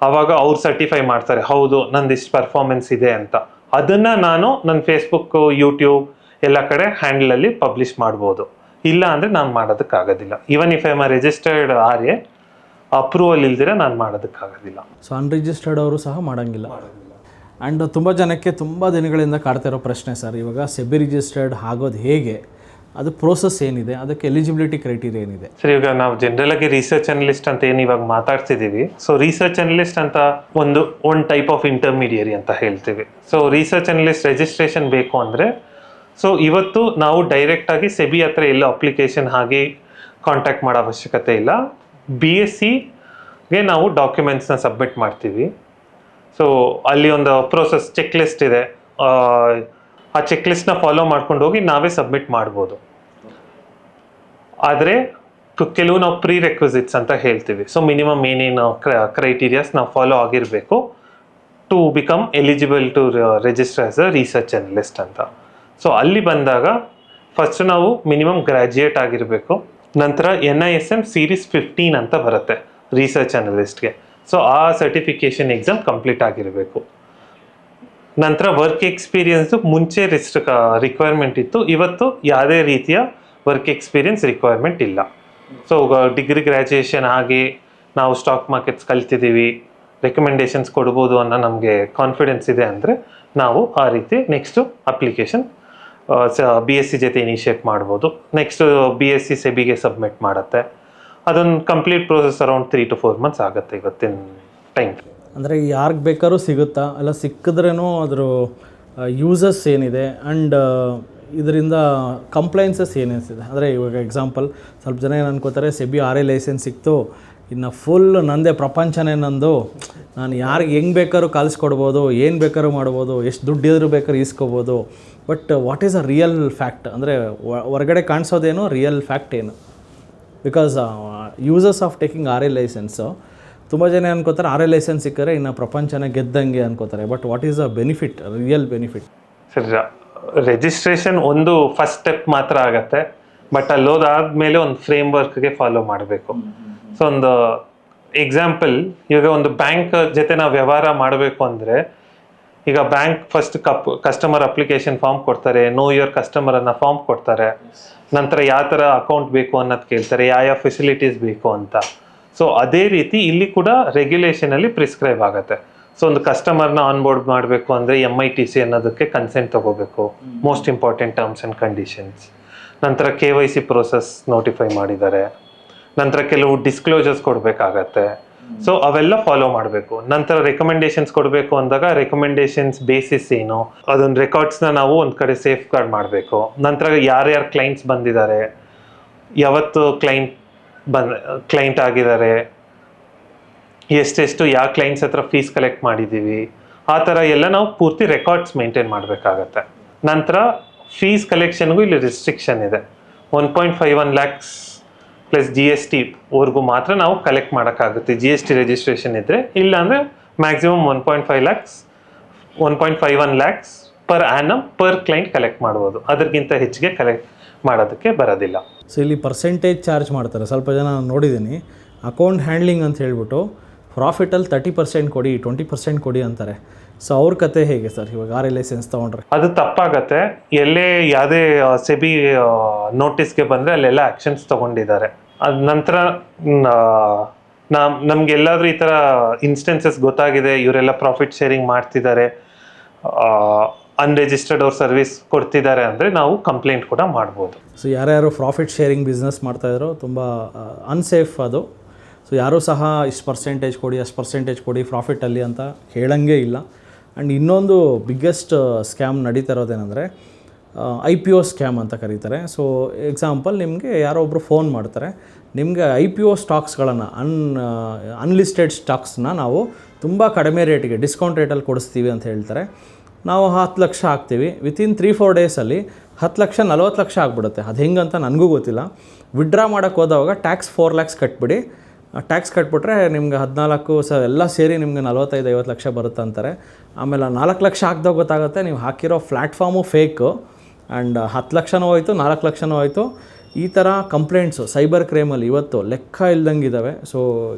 ಆವಾಗ ಅವ್ರು ಸರ್ಟಿಫೈ ಮಾಡ್ತಾರೆ, ಹೌದು ನಂದು ಇಷ್ಟು ಪರ್ಫಾರ್ಮೆನ್ಸ್ ಇದೆ ಅಂತ. ಅದನ್ನು ನಾನು ನನ್ನ ಫೇಸ್ಬುಕ್ಕು, ಯೂಟ್ಯೂಬ್ ಎಲ್ಲ ಕಡೆ ಹ್ಯಾಂಡಲಲ್ಲಿ ಪಬ್ಲಿಷ್ ಮಾಡ್ಬೋದು. ಇಲ್ಲ ಅಂದರೆ ನಾನು ಮಾಡೋದಕ್ಕಾಗೋದಿಲ್ಲ. Even if I am registered RA, approval ಇಲ್ದಿರ ನಾನು ಮಾಡೋದಕ್ಕಾಗೋದಿಲ್ಲ. ಸೊ ಅನ್ರಿಜಿಸ್ಟರ್ಡ್ ಅವರು ಸಹ ಮಾಡೋಂಗಿಲ್ಲ. ಆ್ಯಂಡ್ ತುಂಬ ಜನಕ್ಕೆ ತುಂಬ ದಿನಗಳಿಂದ ಕಾಡ್ತಾ ಇರೋ ಪ್ರಶ್ನೆ ಸರ್, ಇವಾಗ ಸೆಬಿ ರಿಜಿಸ್ಟರ್ಡ್ ಆಗೋದು ಹೇಗೆ, ಅದು ಪ್ರೋಸೆಸ್ ಏನಿದೆ, ಅದಕ್ಕೆ ಎಲಿಜಿಬಿಲಿಟಿ ಕ್ರೈಟೀರಿಯಾ ಏನಿದೆ? ಸರ್, ಇವಾಗ ನಾವು ಜನರಲ್ ಆಗಿ ರಿಸರ್ಚ್ ಅನಲಿಸ್ಟ್ ಅಂತ ಏನು ಇವಾಗ ಮಾತಾಡ್ತಿದ್ದೀವಿ, ಸೊ ರಿಸರ್ಚ್ ಅನಲಿಸ್ಟ್ ಅಂತ ಒಂದು ಟೈಪ್ ಆಫ್ ಇಂಟರ್ಮೀಡಿಯರಿ ಅಂತ ಹೇಳ್ತೀವಿ. ಸೊ ರಿಸರ್ಚ್ ಅನಲಿಸ್ಟ್ ರಿಜಿಸ್ಟ್ರೇಷನ್ ಬೇಕು ಅಂದರೆ, ಸೊ ಇವತ್ತು ನಾವು ಡೈರೆಕ್ಟಾಗಿ ಸೆಬಿ ಹತ್ರ ಎಲ್ಲ ಅಪ್ಲಿಕೇಶನ್ ಹಾಗೆ ಕಾಂಟ್ಯಾಕ್ಟ್ ಮಾಡೋ ಅವಶ್ಯಕತೆ ಇಲ್ಲ. BScಗೆ ನಾವು ಡಾಕ್ಯುಮೆಂಟ್ಸ್ನ ಸಬ್ಮಿಟ್ ಮಾಡ್ತೀವಿ. ಸೊ ಅಲ್ಲಿ ಒಂದು ಪ್ರೋಸೆಸ್ ಚೆಕ್ ಲಿಸ್ಟ್ ಇದೆ, ಆ ಚೆಕ್ ಲಿಸ್ಟ್ನ ಫಾಲೋ ಮಾಡ್ಕೊಂಡು ಹೋಗಿ ನಾವೇ ಸಬ್ಮಿಟ್ ಮಾಡ್ಬೋದು. ಆದರೆ ಕೆಲವು ನಾವು ಪ್ರೀ ರೆಕ್ವಿಸಿಟ್ಸ್ ಅಂತ ಹೇಳ್ತೀವಿ. ಸೊ ಮಿನಿಮಮ್ ಏನೇನು ಕ್ರೈಟೀರಿಯಾಸ್ ನಾವು ಫಾಲೋ ಆಗಿರಬೇಕು to become eligible to register as a research analyst ಅಂತ. ಸೊ ಅಲ್ಲಿ ಬಂದಾಗ ಫಸ್ಟ್ ನಾವು ಮಿನಿಮಮ್ ಗ್ರ್ಯಾಜುಯೇಟ್ ಆಗಿರಬೇಕು. ನಂತರ NISM ಸೀರೀಸ್ 15 ಅಂತ ಬರುತ್ತೆ ರಿಸರ್ಚ್ ಅನಲಿಸ್ಟ್ಗೆ. ಸೊ ಆ ಸರ್ಟಿಫಿಕೇಷನ್ ಎಕ್ಸಾಮ್ ಕಂಪ್ಲೀಟ್ ಆಗಿರಬೇಕು. ನಂತರ ವರ್ಕ್ ಎಕ್ಸ್ಪೀರಿಯನ್ಸು ಮುಂಚೆ ರಿಕ್ವೈರ್ಮೆಂಟ್ ಇತ್ತು, ಇವತ್ತು ಯಾವುದೇ ರೀತಿಯ ವರ್ಕ್ ಎಕ್ಸ್ಪೀರಿಯನ್ಸ್ ರಿಕ್ವೈರ್ಮೆಂಟ್ ಇಲ್ಲ. ಸೊ ಡಿಗ್ರಿ ಗ್ರ್ಯಾಜುಯೇಷನ್ ಆಗಿ ನಾವು ಸ್ಟಾಕ್ ಮಾರ್ಕೆಟ್ಸ್ ಕಲ್ತಿದ್ದೀವಿ, ರೆಕಮೆಂಡೇಶನ್ಸ್ ಕೊಡ್ಬೋದು ಅನ್ನೋ ನಮಗೆ ಕಾನ್ಫಿಡೆನ್ಸ್ ಇದೆ ಅಂದರೆ ನಾವು ಆ ರೀತಿ ನೆಕ್ಸ್ಟು ಅಪ್ಲಿಕೇಶನ್ BSc ಜೊತೆ ಇನಿಷಿಯೇಟ್ ಮಾಡ್ಬೋದು. ನೆಕ್ಸ್ಟ್ BSc ಸೆಬಿಗೆ ಸಬ್ಮಿಟ್ ಮಾಡುತ್ತೆ. ಅದೊಂದು complete process around 3 to 4 months ಆಗುತ್ತೆ ಇವತ್ತಿನ ಟೈಮ್. ಅಂದರೆ ಯಾರಿಗೆ ಬೇಕಾದ್ರೂ ಸಿಗುತ್ತಾ, ಎಲ್ಲ ಸಿಕ್ಕಿದ್ರೇನೂ ಅದ್ರ ಯೂಸಸ್ ಏನಿದೆ ಆ್ಯಂಡ್ ಇದರಿಂದ ಕಂಪ್ಲೈನ್ಸಸ್ ಏನಿದೆ? ಅಂದರೆ ಇವಾಗ ಎಕ್ಸಾಂಪಲ್ ಸ್ವಲ್ಪ ಜನ ಏನು ಅನ್ಕೋತಾರೆ, ಸೆಬಿ RA ಲೈಸೆನ್ಸ್ ಸಿಕ್ತು, ಇನ್ನು ಫುಲ್ ನಂದೇ ಪ್ರಪಂಚನೇ ನಂದು, ನಾನು ಯಾರಿಗೆ ಹೆಂಗೆ ಬೇಕಾದ್ರೂ ಕಲಿಸ್ಕೊಡ್ಬೋದು, ಏನು ಬೇಕಾದ್ರೂ ಮಾಡ್ಬೋದು, ಎಷ್ಟು ದುಡ್ಡಿದ್ರು ಬೇಕಾದ್ರೂ ಈಸ್ಕೋಬೋದು. But what is a real fact? ಅಂದರೆ ಹೊರಗಡೆ ಕಾಣಿಸೋದೇನು, ರಿಯಲ್ ಫ್ಯಾಕ್ಟ್ ಏನು? Because uses of taking RA licence ತುಂಬ ಜನ ಅನ್ಕೋತಾರೆ RA ಲೈಸೆನ್ಸ್ ಸಿಕ್ಕರೆ ಇನ್ನು ಪ್ರಪಂಚನ ಗೆದ್ದಂಗೆ ಅನ್ಕೋತಾರೆ. But what is a benefit, real benefit? Sir, registration ಒಂದು ಫಸ್ಟ್ ಸ್ಟೆಪ್ ಮಾತ್ರ ಆಗತ್ತೆ, ಬಟ್ ಅಲ್ಲಿ ಹೋದಾದ್ಮೇಲೆ ಒಂದು ಫ್ರೇಮ್ ವರ್ಕ್ಗೆ ಫಾಲೋ ಮಾಡಬೇಕು. ಸೊ ಒಂದು ಎಕ್ಸಾಂಪಲ್, ಇವಾಗ ಒಂದು ಬ್ಯಾಂಕ್ ಜೊತೆ ನಾವು ವ್ಯವಹಾರ ಮಾಡಬೇಕು ಅಂದರೆ, ಈಗ bank first customer application form ಕೊಡ್ತಾರೆ, ನೋ ಯುವರ್ ಕಸ್ಟಮರ್ ಅನ್ನೋ ಫಾರ್ಮ್ ಕೊಡ್ತಾರೆ. ನಂತರ ಯಾವ ಥರ ಅಕೌಂಟ್ ಬೇಕು ಅನ್ನೋದು ಕೇಳ್ತಾರೆ, ಯಾವ ಫೆಸಿಲಿಟೀಸ್ ಬೇಕು ಅಂತ. ಸೊ ಅದೇ ರೀತಿ ಇಲ್ಲಿ ಕೂಡ ರೆಗ್ಯುಲೇಷನಲ್ಲಿ ಪ್ರಿಸ್ಕ್ರೈಬ್ ಆಗುತ್ತೆ. ಸೊ ಒಂದು ಕಸ್ಟಮರ್ನ ಆನ್ಬೋರ್ಡ್ ಮಾಡಬೇಕು ಅಂದರೆ MITC ಅನ್ನೋದಕ್ಕೆ ಕನ್ಸೆಂಟ್ ತೊಗೋಬೇಕು, most important terms and conditions. ನಂತರ KYC ಪ್ರೋಸೆಸ್ ನೋಟಿಫೈ ಮಾಡಿದ್ದಾರೆ. ನಂತರ ಕೆಲವು ಡಿಸ್ಕ್ಲೋಜರ್ಸ್ ಕೊಡಬೇಕಾಗತ್ತೆ. ಸೊ ಅವೆಲ್ಲ ಫಾಲೋ ಮಾಡಬೇಕು. ನಂತರ ರೆಕಮೆಂಡೇಶನ್ಸ್ ಕೊಡಬೇಕು ಅಂದಾಗ ರೆಕಮೆಂಡೇಶನ್ಸ್ ಬೇಸಿಸ್ ಏನು, ಅದೊಂದು ರೆಕಾರ್ಡ್ಸ್ನ ನಾವು ಒಂದು ಕಡೆ ಸೇಫ್ ಗಾರ್ಡ್ ಮಾಡಬೇಕು. ನಂತರ ಯಾರ್ಯಾರು ಕ್ಲೈಂಟ್ಸ್ ಬಂದಿದ್ದಾರೆ, ಯಾವತ್ತು ಕ್ಲೈಂಟ್ ಆಗಿದ್ದಾರೆ, ಎಷ್ಟೆಷ್ಟು ಯಾವ ಕ್ಲೈಂಟ್ಸ್ ಹತ್ರ ಫೀಸ್ ಕಲೆಕ್ಟ್ ಮಾಡಿದ್ದೀವಿ, ಆ ಥರ ಎಲ್ಲ ನಾವು ಪೂರ್ತಿ ರೆಕಾರ್ಡ್ಸ್ ಮೇಂಟೈನ್ ಮಾಡಬೇಕಾಗತ್ತೆ. ನಂತರ ಫೀಸ್ ಕಲೆಕ್ಷನ್ಗೂ ಇಲ್ಲಿ ರಿಸ್ಟ್ರಿಕ್ಷನ್ ಇದೆ. 1.51 lakhs ಪ್ಲಸ್ GST ವರ್ಗೂ ಮಾತ್ರ ನಾವು ಕಲೆಕ್ಟ್ ಮಾಡೋಕ್ಕಾಗುತ್ತೆ, GST ರಿಜಿಸ್ಟ್ರೇಷನ್ ಇದ್ದರೆ. ಇಲ್ಲಾಂದರೆ maximum 1.51 lakhs per annum per client collect ಮಾಡ್ಬೋದು, ಅದಕ್ಕಿಂತ ಹೆಚ್ಚಿಗೆ ಕಲೆಕ್ಟ್ ಮಾಡೋದಕ್ಕೆ ಬರೋದಿಲ್ಲ. ಸೊ ಇಲ್ಲಿ ಪರ್ಸೆಂಟೇಜ್ ಚಾರ್ಜ್ ಮಾಡ್ತಾರೆ. ಸ್ವಲ್ಪ ಜನ ನಾನು ನೋಡಿದ್ದೀನಿ, ಅಕೌಂಟ್ ಹ್ಯಾಂಡ್ಲಿಂಗ್ ಅಂತ ಹೇಳ್ಬಿಟ್ಟು ಪ್ರಾಫಿಟಲ್ಲಿ 30% ಕೊಡಿ 20% ಕೊಡಿ ಅಂತಾರೆ. ಸೊ ಅವ್ರ ಕತೆ ಹೇಗೆ ಸರ್ ಇವಾಗ RA ಲೈಸೆನ್ಸ್ ತೊಗೊಂಡ್ರೆ? ಅದು ತಪ್ಪಾಗತ್ತೆ. ಎಲ್ಲೇ ಯಾವುದೇ ಸೆಬಿ ನೋಟಿಸ್ಗೆ ಬಂದರೆ ಅಲ್ಲೆಲ್ಲ ಆ್ಯಕ್ಷನ್ಸ್ ತೊಗೊಂಡಿದ್ದಾರೆ. ಅದ ನಂತರ ನಮಗೆಲ್ಲಾದರೂ ಈ ಥರ ಇನ್ಸ್ಟೆನ್ಸಸ್ ಗೊತ್ತಾಗಿದೆ, ಇವರೆಲ್ಲ ಪ್ರಾಫಿಟ್ ಶೇರಿಂಗ್ ಮಾಡ್ತಿದ್ದಾರೆ, ಅನ್ರಿಜಿಸ್ಟರ್ಡ್ ಅವ್ರ ಸರ್ವಿಸ್ ಕೊಡ್ತಿದ್ದಾರೆ ಅಂದರೆ ನಾವು ಕಂಪ್ಲೇಂಟ್ ಕೂಡ ಮಾಡ್ಬೋದು. ಸೊ ಯಾರ್ಯಾರು ಪ್ರಾಫಿಟ್ ಶೇರಿಂಗ್ ಬಿಸ್ನೆಸ್ ಮಾಡ್ತಾಯಿದ್ರು ತುಂಬ ಅನ್ಸೇಫ್ ಅದು. ಸೊ ಯಾರೂ ಸಹ ಇಷ್ಟು ಪರ್ಸೆಂಟೇಜ್ ಕೊಡಿ ಅಷ್ಟು ಪರ್ಸೆಂಟೇಜ್ ಕೊಡಿ ಪ್ರಾಫಿಟಲ್ಲಿ ಅಂತ ಹೇಳಂಗೇ ಇಲ್ಲ. ಆ್ಯಂಡ್ ಇನ್ನೊಂದು ಬಿಗ್ಗೆಸ್ಟ್ ಸ್ಕ್ಯಾಮ್ ನಡೀತಾ ಇರೋದೇನೆಂದರೆ IPO ಸ್ಕ್ಯಾಮ್ ಅಂತ ಕರೀತಾರೆ. ಸೊ ಎಕ್ಸಾಂಪಲ್, ನಿಮಗೆ ಯಾರೋ ಒಬ್ಬರು ಫೋನ್ ಮಾಡ್ತಾರೆ, ನಿಮಗೆ IPO ಸ್ಟಾಕ್ಸ್ಗಳನ್ನು ಅನ್ಲಿಸ್ಟೆಡ್ ಸ್ಟಾಕ್ಸ್ನ ನಾವು ತುಂಬ ಕಡಿಮೆ ರೇಟಿಗೆ ಡಿಸ್ಕೌಂಟ್ ರೇಟಲ್ಲಿ ಕೊಡಿಸ್ತೀವಿ ಅಂತ ಹೇಳ್ತಾರೆ. ನಾವು 10 ಲಕ್ಷ ಹಾಕ್ತೀವಿ, ವಿತಿನ್ 3-4 ಡೇಸಲ್ಲಿ 10 ಲಕ್ಷ 40 ಲಕ್ಷ ಆಗಿಬಿಡುತ್ತೆ. ಅದು ಹೆಂಗಂತ ನನಗೂ ಗೊತ್ತಿಲ್ಲ. ವಿಡ್ರಾ ಮಾಡೋಕ್ಕೆ ಹೋದವಾಗ ಟ್ಯಾಕ್ಸ್ 4 ಲ್ಯಾಕ್ಸ್ ಕಟ್ಬಿಡಿ, ಟ್ಯಾಕ್ಸ್ ಕಟ್ಬಿಟ್ರೆ ನಿಮ್ಗೆ 14 ಎಲ್ಲ ಸೇರಿ ನಿಮ್ಗೆ 45-50 ಲಕ್ಷ ಬರುತ್ತೆ ಅಂತಾರೆ. ಆಮೇಲೆ 4 ಲಕ್ಷ ಹಾಕಿದಾಗ ಗೊತ್ತಾಗುತ್ತೆ ನೀವು ಹಾಕಿರೋ ಪ್ಲ್ಯಾಟ್ಫಾರ್ಮು ಫೇಕು. ಆ್ಯಂಡ್ 10 ಲಕ್ಷನೂ ಹೋಯಿತು, 4 ಲಕ್ಷನೂ ಹೋಯಿತು. ಈ ಥರ ಕಂಪ್ಲೇಂಟ್ಸು ಸೈಬರ್ ಕ್ರೈಮಲ್ಲಿ ಇವತ್ತು ಲೆಕ್ಕ ಇಲ್ದಂಗೆ ಇದ್ದಾವೆ. ಸೊ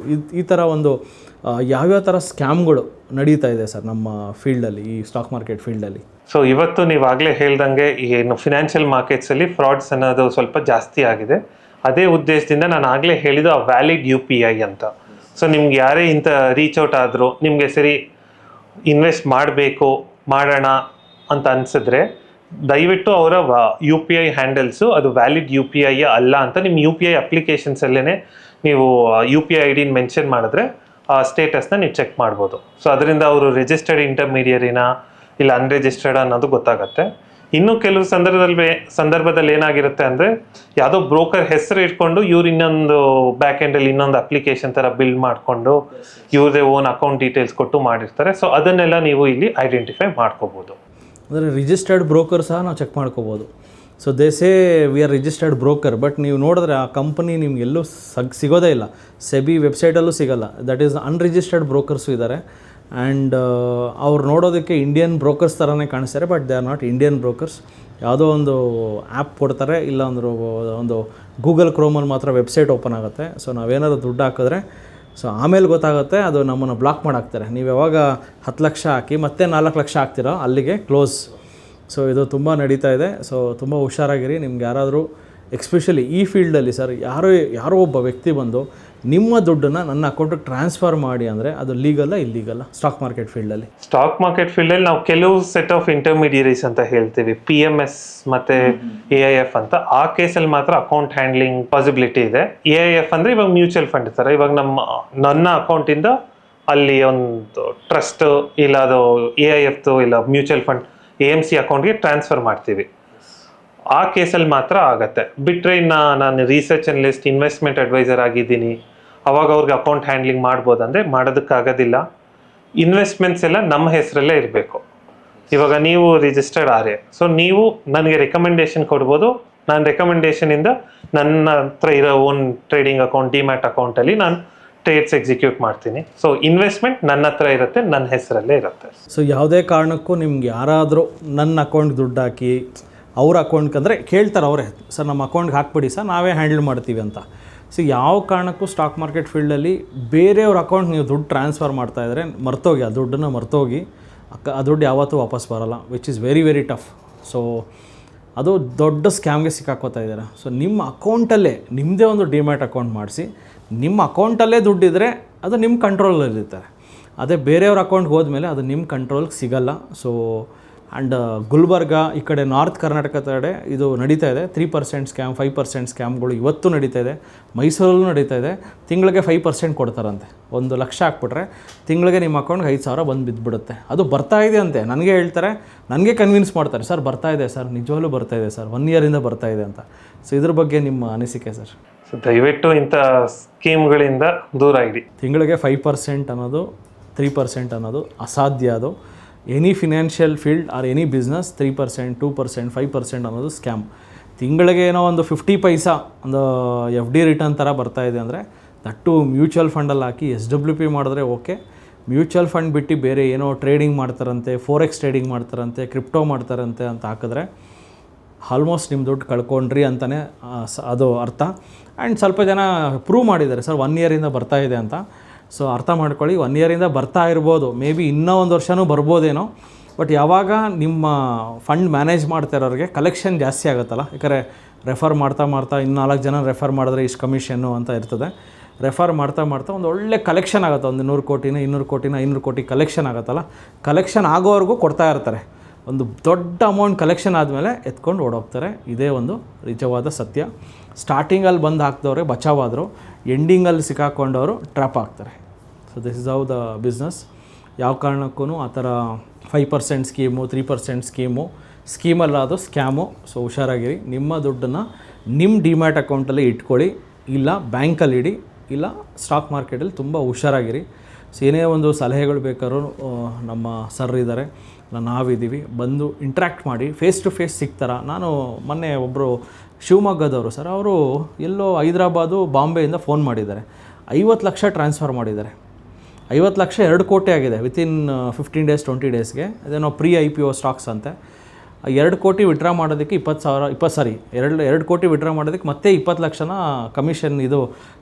ಈ ಥರ ಒಂದು ಯಾವ್ಯಾವ ಥರ ಸ್ಕ್ಯಾಮ್ಗಳು ನಡೀತಾ ಇದೆ ಸರ್ ನಮ್ಮ ಫೀಲ್ಡಲ್ಲಿ, ಈ ಸ್ಟಾಕ್ ಮಾರ್ಕೆಟ್ ಫೀಲ್ಡಲ್ಲಿ? ಸೊ ಇವತ್ತು ನೀವಾಗಲೇ ಹೇಳ್ದಂಗೆ ಏನು ಫಿನಾನ್ಷಿಯಲ್ ಮಾರ್ಕೆಟ್ಸಲ್ಲಿ ಫ್ರಾಡ್ಸ್ ಅನ್ನೋದು ಸ್ವಲ್ಪ ಜಾಸ್ತಿ ಆಗಿದೆ. ಅದೇ ಉದ್ದೇಶದಿಂದ ನಾನು ಆಗಲೇ ಹೇಳಿದ್ದು ಆ ವ್ಯಾಲಿಡ್ UPI ಅಂತ. ಸೊ ನಿಮ್ಗೆ ಯಾರೇ ಇಂಥ ರೀಚ್ ಔಟ್ ಆದರೂ ನಿಮಗೆ ಸರಿ ಇನ್ವೆಸ್ಟ್ ಮಾಡಬೇಕು ಮಾಡೋಣ ಅಂತ ಅನಿಸಿದ್ರೆ ದಯವಿಟ್ಟು ಅವರ UPI ಹ್ಯಾಂಡಲ್ಸು ಅದು ವ್ಯಾಲಿಡ್ UPI ಅಲ್ಲ ಅಂತ ನಿಮ್ಮ UPI ಅಪ್ಲಿಕೇಶನ್ಸಲ್ಲೇ ನೀವು UPI ID ಮೆನ್ಷನ್ ಮಾಡಿದ್ರೆ ಆ ಸ್ಟೇಟಸ್ನ ನೀವು ಚೆಕ್ ಮಾಡ್ಬೋದು. ಸೊ ಅದರಿಂದ ಅವರು ರಿಜಿಸ್ಟರ್ಡ್ ಇಂಟರ್ಮೀಡಿಯರಿನ ಇಲ್ಲ ಅನ್ರಿಜಿಸ್ಟರ್ಡ್ ಅನ್ನೋದು ಗೊತ್ತಾಗುತ್ತೆ. ಇನ್ನು ಕೆಲವು ಸಂದರ್ಭದಲ್ಲಿ ಏನಾಗಿರುತ್ತೆ ಅಂದರೆ ಯಾವುದೋ ಬ್ರೋಕರ್ ಹೆಸರು ಇಟ್ಕೊಂಡು ಇವ್ರು ಇನ್ನೊಂದು ಬ್ಯಾಕ್ ಎಂಡಲ್ಲಿ ಇನ್ನೊಂದು ಅಪ್ಲಿಕೇಶನ್ ಥರ ಬಿಲ್ಡ್ ಮಾಡಿಕೊಂಡು ಇವ್ರದೇ ಓನ್ ಅಕೌಂಟ್ ಡೀಟೇಲ್ಸ್ ಕೊಟ್ಟು ಮಾಡಿರ್ತಾರೆ. ಸೊ ಅದನ್ನೆಲ್ಲ ನೀವು ಇಲ್ಲಿ ಐಡೆಂಟಿಫೈ ಮಾಡ್ಕೋಬೋದು. ಅಂದರೆ ರಿಜಿಸ್ಟರ್ಡ್ ಬ್ರೋಕರ್ ಸಹ ನಾವು ಚೆಕ್ ಮಾಡ್ಕೋಬೋದು. So they say we are registered broker, but ನೀವು ನೋಡಿದ್ರೆ ಆ ಕಂಪನಿ ನಿಮಗೆಲ್ಲೂ ಸಿಗೋದೇ ಇಲ್ಲ, ಸೆಬಿ ವೆಬ್ಸೈಟಲ್ಲೂ ಸಿಗೋಲ್ಲ. ದಟ್ ಈಸ್ ಅನ್ರಿಜಿಸ್ಟರ್ಡ್ ಬ್ರೋಕರ್ಸು ಇದ್ದಾರೆ. ಆ್ಯಂಡ್ ಅವ್ರು ನೋಡೋದಕ್ಕೆ ಇಂಡಿಯನ್ ಬ್ರೋಕರ್ಸ್ ಥರನೇ ಕಾಣಿಸ್ತಾರೆ, but they are not Indian brokers. ಯಾವುದೋ ಒಂದು ಆ್ಯಪ್ ಕೊಡ್ತಾರೆ, ಇಲ್ಲ ಒಂದು ಗೂಗಲ್ ಕ್ರೋಮಲ್ಲಿ ಮಾತ್ರ ವೆಬ್ಸೈಟ್ ಓಪನ್ ಆಗುತ್ತೆ. ಸೊ ನಾವೇನಾದ್ರು ದುಡ್ಡು ಹಾಕಿದ್ರೆ ಸೊ ಆಮೇಲೆ ಗೊತ್ತಾಗುತ್ತೆ ಅದು ನಮ್ಮನ್ನು ಬ್ಲಾಕ್ ಮಾಡಾಕ್ತಾರೆ. ನೀವು ಯಾವಾಗ 10 ಲಕ್ಷ ಹಾಕಿ ಮತ್ತೆ 4 ಲಕ್ಷ ಹಾಕ್ತಿರೋ ಅಲ್ಲಿಗೆ ಕ್ಲೋಸ್. ಸೊ ಇದು ತುಂಬ ನಡೀತಾ ಇದೆ. ಸೊ ತುಂಬ ಹುಷಾರಾಗಿರಿ. ನಿಮ್ಗೆ ಯಾರಾದರೂ ಎಕ್ಸ್ಪೆಷಲಿ ಈ ಫೀಲ್ಡಲ್ಲಿ ಸರ್ ಯಾರೋ ಒಬ್ಬ ವ್ಯಕ್ತಿ ಬಂದು ನಿಮ್ಮ ದುಡ್ಡನ್ನು ನನ್ನ ಅಕೌಂಟಿಗೆ ಟ್ರಾನ್ಸ್ಫರ್ ಮಾಡಿ ಅಂದರೆ ಅದು ಲೀಗಲ್ಲ ಇಲ್ಲೀಗಲ್ಲ ಸ್ಟಾಕ್ ಮಾರ್ಕೆಟ್ ಫೀಲ್ಡಲ್ಲಿ? ಸ್ಟಾಕ್ ಮಾರ್ಕೆಟ್ ಫೀಲ್ಡಲ್ಲಿ ನಾವು ಕೆಲವು ಸೆಟ್ ಆಫ್ ಇಂಟರ್ಮೀಡಿಯರೀಸ್ ಅಂತ ಹೇಳ್ತೀವಿ, PMS ಮತ್ತು AIF ಅಂತ. ಆ ಕೇಸಲ್ಲಿ ಮಾತ್ರ ಅಕೌಂಟ್ ಹ್ಯಾಂಡ್ಲಿಂಗ್ ಪಾಸಿಬಿಲಿಟಿ ಇದೆ. AIF ಅಂದರೆ ಇವಾಗ ಮ್ಯೂಚುವಲ್ ಫಂಡ್ ಇರ್ತಾರೆ. ಇವಾಗ ನನ್ನ ಅಕೌಂಟಿಂದ ಅಲ್ಲಿ ಒಂದು ಟ್ರಸ್ಟ್ ಇಲ್ಲ ಅದು AIF ಇಲ್ಲ ಮ್ಯೂಚುವಲ್ ಫಂಡ್ AMC ಅಕೌಂಟ್ಗೆ ಟ್ರಾನ್ಸ್ಫರ್ ಮಾಡ್ತೀವಿ. ಆ ಕೇಸಲ್ಲಿ ಮಾತ್ರ ಆಗತ್ತೆ. ಬಿಟ್ಟರೆ ಇನ್ನು ನಾನು ರಿಸರ್ಚ್ ಅನಲಿಸ್ಟ್ ಇನ್ವೆಸ್ಟ್ಮೆಂಟ್ ಅಡ್ವೈಸರ್ ಆಗಿದ್ದೀನಿ, ಅವಾಗ ಅವ್ರಿಗೆ ಅಕೌಂಟ್ ಹ್ಯಾಂಡ್ಲಿಂಗ್ ಮಾಡ್ಬೋದಂದರೆ ಮಾಡೋದಕ್ಕಾಗೋದಿಲ್ಲ. ಇನ್ವೆಸ್ಟ್ಮೆಂಟ್ಸ್ ಎಲ್ಲ ನಮ್ಮ ಹೆಸರಲ್ಲೇ ಇರಬೇಕು. ಇವಾಗ ನೀವು ರಿಜಿಸ್ಟರ್ಡ್ RA, ಸೊ ನೀವು ನನಗೆ ರೆಕಮೆಂಡೇಶನ್ ಕೊಡ್ಬೋದು. ನಾನು ರೆಕಮೆಂಡೇಶನಿಂದ ನನ್ನ ಹತ್ರ ಇರೋ ಓನ್ ಟ್ರೇಡಿಂಗ್ ಅಕೌಂಟ್ ಡಿಮ್ಯಾಟ್ ಅಕೌಂಟಲ್ಲಿ ನಾನು ಟ್ರೇಡ್ಸ್ ಎಕ್ಸಿಕ್ಯೂಟ್ ಮಾಡ್ತೀನಿ. ಸೊ ಇನ್ವೆಸ್ಟ್ಮೆಂಟ್ ನನ್ನ ಹತ್ರ ಇರುತ್ತೆ, ನನ್ನ ಹೆಸರಲ್ಲೇ ಇರುತ್ತೆ. ಸೊ ಯಾವುದೇ ಕಾರಣಕ್ಕೂ ನಿಮ್ಗೆ ಯಾರಾದರೂ ನನ್ನ ಅಕೌಂಟ್ಗೆ ದುಡ್ಡು ಹಾಕಿ ಅವ್ರ ಅಕೌಂಟ್ಗೆ ಅಂದರೆ ಕೇಳ್ತಾರೆ ಅವರೇ, ಸರ್ ನಮ್ಮ ಅಕೌಂಟ್ಗೆ ಹಾಕ್ಬಿಡಿ ಸರ್ ನಾವೇ ಹ್ಯಾಂಡಲ್ ಮಾಡ್ತೀವಿ ಅಂತ. ಸೊ ಯಾವ ಕಾರಣಕ್ಕೂ ಸ್ಟಾಕ್ ಮಾರ್ಕೆಟ್ ಫೀಲ್ಡಲ್ಲಿ ಬೇರೆಯವ್ರ ಅಕೌಂಟ್ ನೀವು ದುಡ್ಡು ಟ್ರಾನ್ಸ್ಫರ್ ಮಾಡ್ತಾಯಿದ್ರೆ ಮರ್ತೋಗಿ, ಆ ದುಡ್ಡನ್ನು ಮರ್ತೋಗಿ, ಆ ದುಡ್ಡು ಯಾವತ್ತೂ ವಾಪಸ್ ಬರೋಲ್ಲ, which is very very tough. So ಅದು ದೊಡ್ಡ ಸ್ಕ್ಯಾಮ್ಗೆ ಸಿಕ್ಕಾಕೋತಾ ಇದ್ದಾರೆ. ಸೊ ನಿಮ್ಮ ಅಕೌಂಟಲ್ಲೇ ನಿಮ್ಮದೇ ಒಂದು ಡಿಮ್ಯಾಟ್ ಅಕೌಂಟ್ ಮಾಡಿಸಿ, ನಿಮ್ಮ ಅಕೌಂಟಲ್ಲೇ ದುಡ್ಡಿದ್ರೆ ಅದು ನಿಮ್ಮ ಕಂಟ್ರೋಲಲ್ಲಿರುತ್ತೆ. ಅದೇ ಬೇರೆಯವ್ರ ಅಕೌಂಟ್ಗೆ ಹೋದ್ಮೇಲೆ ಅದು ನಿಮ್ಮ ಕಂಟ್ರೋಲ್ಗೆ ಸಿಗಲ್ಲ. ಸೊ ಆ್ಯಂಡ್ ಗುಲ್ಬರ್ಗ ಈ ಕಡೆ ನಾರ್ತ್ ಕರ್ನಾಟಕ ಕಡೆ ಇದು ನಡೀತಾ ಇದೆ. 3% ಸ್ಕ್ಯಾಮ್, 5% ಸ್ಕ್ಯಾಮ್ಗಳು ಇವತ್ತು ನಡೀತಾ ಇದೆ. ಮೈಸೂರಲ್ಲೂ ನಡೀತಾ ಇದೆ. ತಿಂಗಳಿಗೆ 5% ಕೊಡ್ತಾರಂತೆ. 1 ಲಕ್ಷ ಹಾಕ್ಬಿಟ್ರೆ ತಿಂಗಳಿಗೆ ನಿಮ್ಮ ಅಕೌಂಟ್ಗೆ 5,000 ಬಂದು ಬಿದ್ದುಬಿಡುತ್ತೆ. ಅದು ಬರ್ತಾ ಇದೆ ಅಂತೆ. ನನಗೆ ಹೇಳ್ತಾರೆ, ನನಗೆ ಕನ್ವಿನ್ಸ್ ಮಾಡ್ತಾರೆ, ಸರ್ ಬರ್ತಾ ಇದೆ ಸರ್, ನಿಜವಾಗ್ಲೂ ಬರ್ತಾ ಇದೆ ಸರ್, 1 ಇಯರಿಂದ ಬರ್ತಾ ಇದೆ ಅಂತ. ಸೊ ಇದ್ರ ಬಗ್ಗೆ ನಿಮ್ಮ ಅನಿಸಿಕೆ ಸರ್? ಸೊ ದಯವಿಟ್ಟು ಇಂಥ ಸ್ಕೀಮ್ಗಳಿಂದ ದೂರ ಇಡಿ. ತಿಂಗಳಿಗೆ 5% ಅನ್ನೋದು, 3% ಅನ್ನೋದು ಅಸಾಧ್ಯ. ಅದು any financial field R any business 3%, 2%, 5% ಅನ್ನೋದು ಸ್ಕ್ಯಾಮ್. ತಿಂಗಳಿಗೆ ಏನೋ ಒಂದು 50 ಪೈಸಾ ಒಂದು FD ರಿಟರ್ನ್ ಥರ ಬರ್ತಾಯಿದೆ ಅಂದರೆ ದಟ್ಟು ಮ್ಯೂಚುವಲ್ ಫಂಡಲ್ಲಿ ಹಾಕಿ SWP ಮಾಡಿದ್ರೆ ಓಕೆ. ಮ್ಯೂಚುವಲ್ ಫಂಡ್ ಬಿಟ್ಟು ಬೇರೆ ಏನೋ ಟ್ರೇಡಿಂಗ್ ಮಾಡ್ತಾರಂತೆ, ಫೋರೆಕ್ಸ್ ಟ್ರೇಡಿಂಗ್ ಮಾಡ್ತಾರಂತೆ, ಕ್ರಿಪ್ಟೋ ಮಾಡ್ತಾರಂತೆ ಅಂತ ಹಾಕಿದ್ರೆ ಆಲ್ಮೋಸ್ಟ್ ನಿಮ್ಮ ದುಡ್ಡು ಕಳ್ಕೊಂಡ್ರಿ ಅಂತಲೇ ಅದು ಅರ್ಥ. ಆ್ಯಂಡ್ ಸ್ವಲ್ಪ ಜನ ಪ್ರೂವ್ ಮಾಡಿದ್ದಾರೆ ಸರ್ 1 ಇಯರಿಂದ ಬರ್ತಾ ಇದೆ ಅಂತ. ಸೊ ಅರ್ಥ ಮಾಡ್ಕೊಳ್ಳಿ, 1 ಇಯರಿಂದ ಬರ್ತಾ ಇರ್ಬೋದು, ಮೇ ಬಿ ಇನ್ನೂ 1 ವರ್ಷವೂ ಬರ್ಬೋದೇನೋ. ಬಟ್ ಯಾವಾಗ ನಿಮ್ಮ ಫಂಡ್ ಮ್ಯಾನೇಜ್ ಮಾಡ್ತಾ ಇರೋರಿಗೆ ಕಲೆಕ್ಷನ್ ಜಾಸ್ತಿ ಆಗುತ್ತಲ್ಲ, ಯಾಕಂದರೆ ರೆಫರ್ ಮಾಡ್ತಾ ಇನ್ನು 4 ಜನ ರೆಫರ್ ಮಾಡಿದ್ರೆ ಇಷ್ಟು ಕಮಿಷನ್ನು ಅಂತ ಇರ್ತದೆ. ರೆಫರ್ ಮಾಡ್ತಾ ಒಂದು ಒಳ್ಳೆ ಕಲೆಕ್ಷನ್ ಆಗುತ್ತೆ, ಒಂದು 100 ಕೋಟಿನ 200 ಕೋಟಿನ 500 ಕೋಟಿ ಕಲೆಕ್ಷನ್ ಆಗುತ್ತಲ್ಲ, ಕಲೆಕ್ಷನ್ ಆಗೋವರೆಗೂ ಕೊಡ್ತಾ ಇರ್ತಾರೆ. ಒಂದು ದೊಡ್ಡ ಅಮೌಂಟ್ ಕಲೆಕ್ಷನ್ ಆದಮೇಲೆ ಎತ್ಕೊಂಡು ಓಡೋಗ್ತಾರೆ. ಇದೇ ಒಂದು ನಿಜವಾದ ಸತ್ಯ. ಸ್ಟಾರ್ಟಿಂಗಲ್ಲಿ ಬಂದು ಹಾಕಿದವ್ರೆ ಬಚಾವಾದರು, ಎಂಡಿಂಗಲ್ಲಿ ಸಿಕ್ಕಾಕೊಂಡವರು ಟ್ರ್ಯಾಪ್ ಆಗ್ತಾರೆ. So this is how the business. ಯಾವ ಕಾರಣಕ್ಕೂ ಆ ಥರ 5% ಸ್ಕೀಮು 3% ಸ್ಕೀಮಲ್ಲ, ಅದು ಸ್ಕ್ಯಾಮು. ಸೊ ಹುಷಾರಾಗಿರಿ. ನಿಮ್ಮ ದುಡ್ಡನ್ನು ನಿಮ್ಮ ಡಿಮ್ಯಾಟ್ ಅಕೌಂಟಲ್ಲಿ ಇಟ್ಕೊಳ್ಳಿ, ಇಲ್ಲ ಬ್ಯಾಂಕಲ್ಲಿ ಇಡಿ, ಇಲ್ಲ ಸ್ಟಾಕ್ ಮಾರ್ಕೆಟಲ್ಲಿ ತುಂಬ ಹುಷಾರಾಗಿರಿ. ಸೊ ಏನೇ ಒಂದು ಸಲಹೆಗಳು ಬೇಕಾದ್ರೂ ನಮ್ಮ ಸರ್ ಇದ್ದಾರೆ, ನಾವಿದ್ದೀವಿ, ಬಂದು ಇಂಟ್ರ್ಯಾಕ್ಟ್ ಮಾಡಿ, ಫೇಸ್ ಟು ಫೇಸ್ ಸಿಗ್ತಾರ. ನಾನು ಮೊನ್ನೆ ಒಬ್ಬರು ಶಿವಮೊಗ್ಗದವರು ಸರ್, ಅವರು ಎಲ್ಲೋ ಹೈದ್ರಾಬಾದು ಬಾಂಬೆಯಿಂದ ಫೋನ್ ಮಾಡಿದ್ದಾರೆ, 50 ಲಕ್ಷ ಟ್ರಾನ್ಸ್ಫರ್ ಮಾಡಿದ್ದಾರೆ. 50 ಲಕ್ಷ 2 ಕೋಟಿ ಆಗಿದೆ ವಿತಿನ್ 15 ಡೇಸ್ 20 ಡೇಸ್ಗೆ. ಅದೇನೋ ಪ್ರೀ IPO ಸ್ಟಾಕ್ಸ್ ಅಂತೆ. 2 ಕೋಟಿ ವಿಡ್ರಾ ಮಾಡೋದಕ್ಕೆ 2 ಕೋಟಿ ವಿಡ್ರಾ ಮಾಡೋದಕ್ಕೆ ಮತ್ತೆ 20 ಲಕ್ಷನ ಕಮಿಷನ್, ಇದು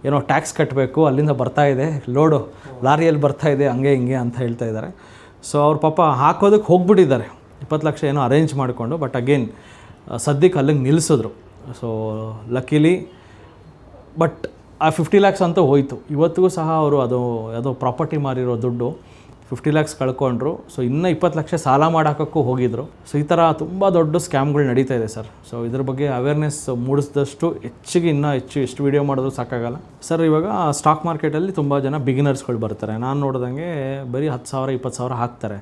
ಏನೋ ಟ್ಯಾಕ್ಸ್ ಕಟ್ಟಬೇಕು, ಅಲ್ಲಿಂದ ಬರ್ತಾ ಇದೆ ಲೋಡು, ಲಾರಿಯಲ್ಲಿ ಬರ್ತಾ ಇದೆ, ಹಂಗೆ ಹಿಂಗೆ ಅಂತ ಹೇಳ್ತಾ ಇದ್ದಾರೆ. ಸೊ ಅವ್ರ ಪಾಪ ಹಾಕೋದಕ್ಕೆ ಹೋಗ್ಬಿಟ್ಟಿದ್ದಾರೆ, 20 ಲಕ್ಷ ಏನೋ ಅರೇಂಜ್ ಮಾಡಿಕೊಂಡು. ಬಟ್ ಅಗೇನ್ ಸದ್ಯಕ್ಕೆ ಅಲ್ಲಿಗೆ ನಿಲ್ಲಿಸಿದ್ರು. ಸೊ ಲಕ್ಕಿಲಿ ಬಟ್ ಆ 50 ಲ್ಯಾಕ್ಸ್ ಅಂತೂ ಹೋಯಿತು. ಇವತ್ತಿಗೂ ಸಹ ಅವರು ಅದು ಯಾವುದೋ ಪ್ರಾಪರ್ಟಿ ಮಾರಿರೋ ದುಡ್ಡು 50 ಲ್ಯಾಕ್ಸ್ ಕಳ್ಕೊಂಡ್ರು. ಸೊ ಇನ್ನೂ 20 ಲಕ್ಷ ಸಾಲ ಮಾಡೋಕ್ಕೂ ಹೋಗಿದ್ರು. ಸೊ ಈ ಥರ ತುಂಬ ದೊಡ್ಡ ಸ್ಕ್ಯಾಮ್ಗಳು ನಡೀತಾ ಇದೆ ಸರ್. ಸೊ ಇದ್ರ ಬಗ್ಗೆ ಅವೇರ್ನೆಸ್ ಮೂಡಿಸಿದಷ್ಟು ಹೆಚ್ಚಿಗೆ ಇನ್ನೂ ಹೆಚ್ಚು ಎಷ್ಟು ವೀಡಿಯೋ ಮಾಡಿದ್ರು ಸಾಕಾಗಲ್ಲ ಸರ್. ಇವಾಗ ಸ್ಟಾಕ್ ಮಾರ್ಕೆಟಲ್ಲಿ ತುಂಬ ಜನ ಬಿಗಿನರ್ಸ್ಗಳು ಬರ್ತಾರೆ. ನಾನು ನೋಡ್ದಂಗೆ ಬರೀ 10,000 20,000 ಹಾಕ್ತಾರೆ.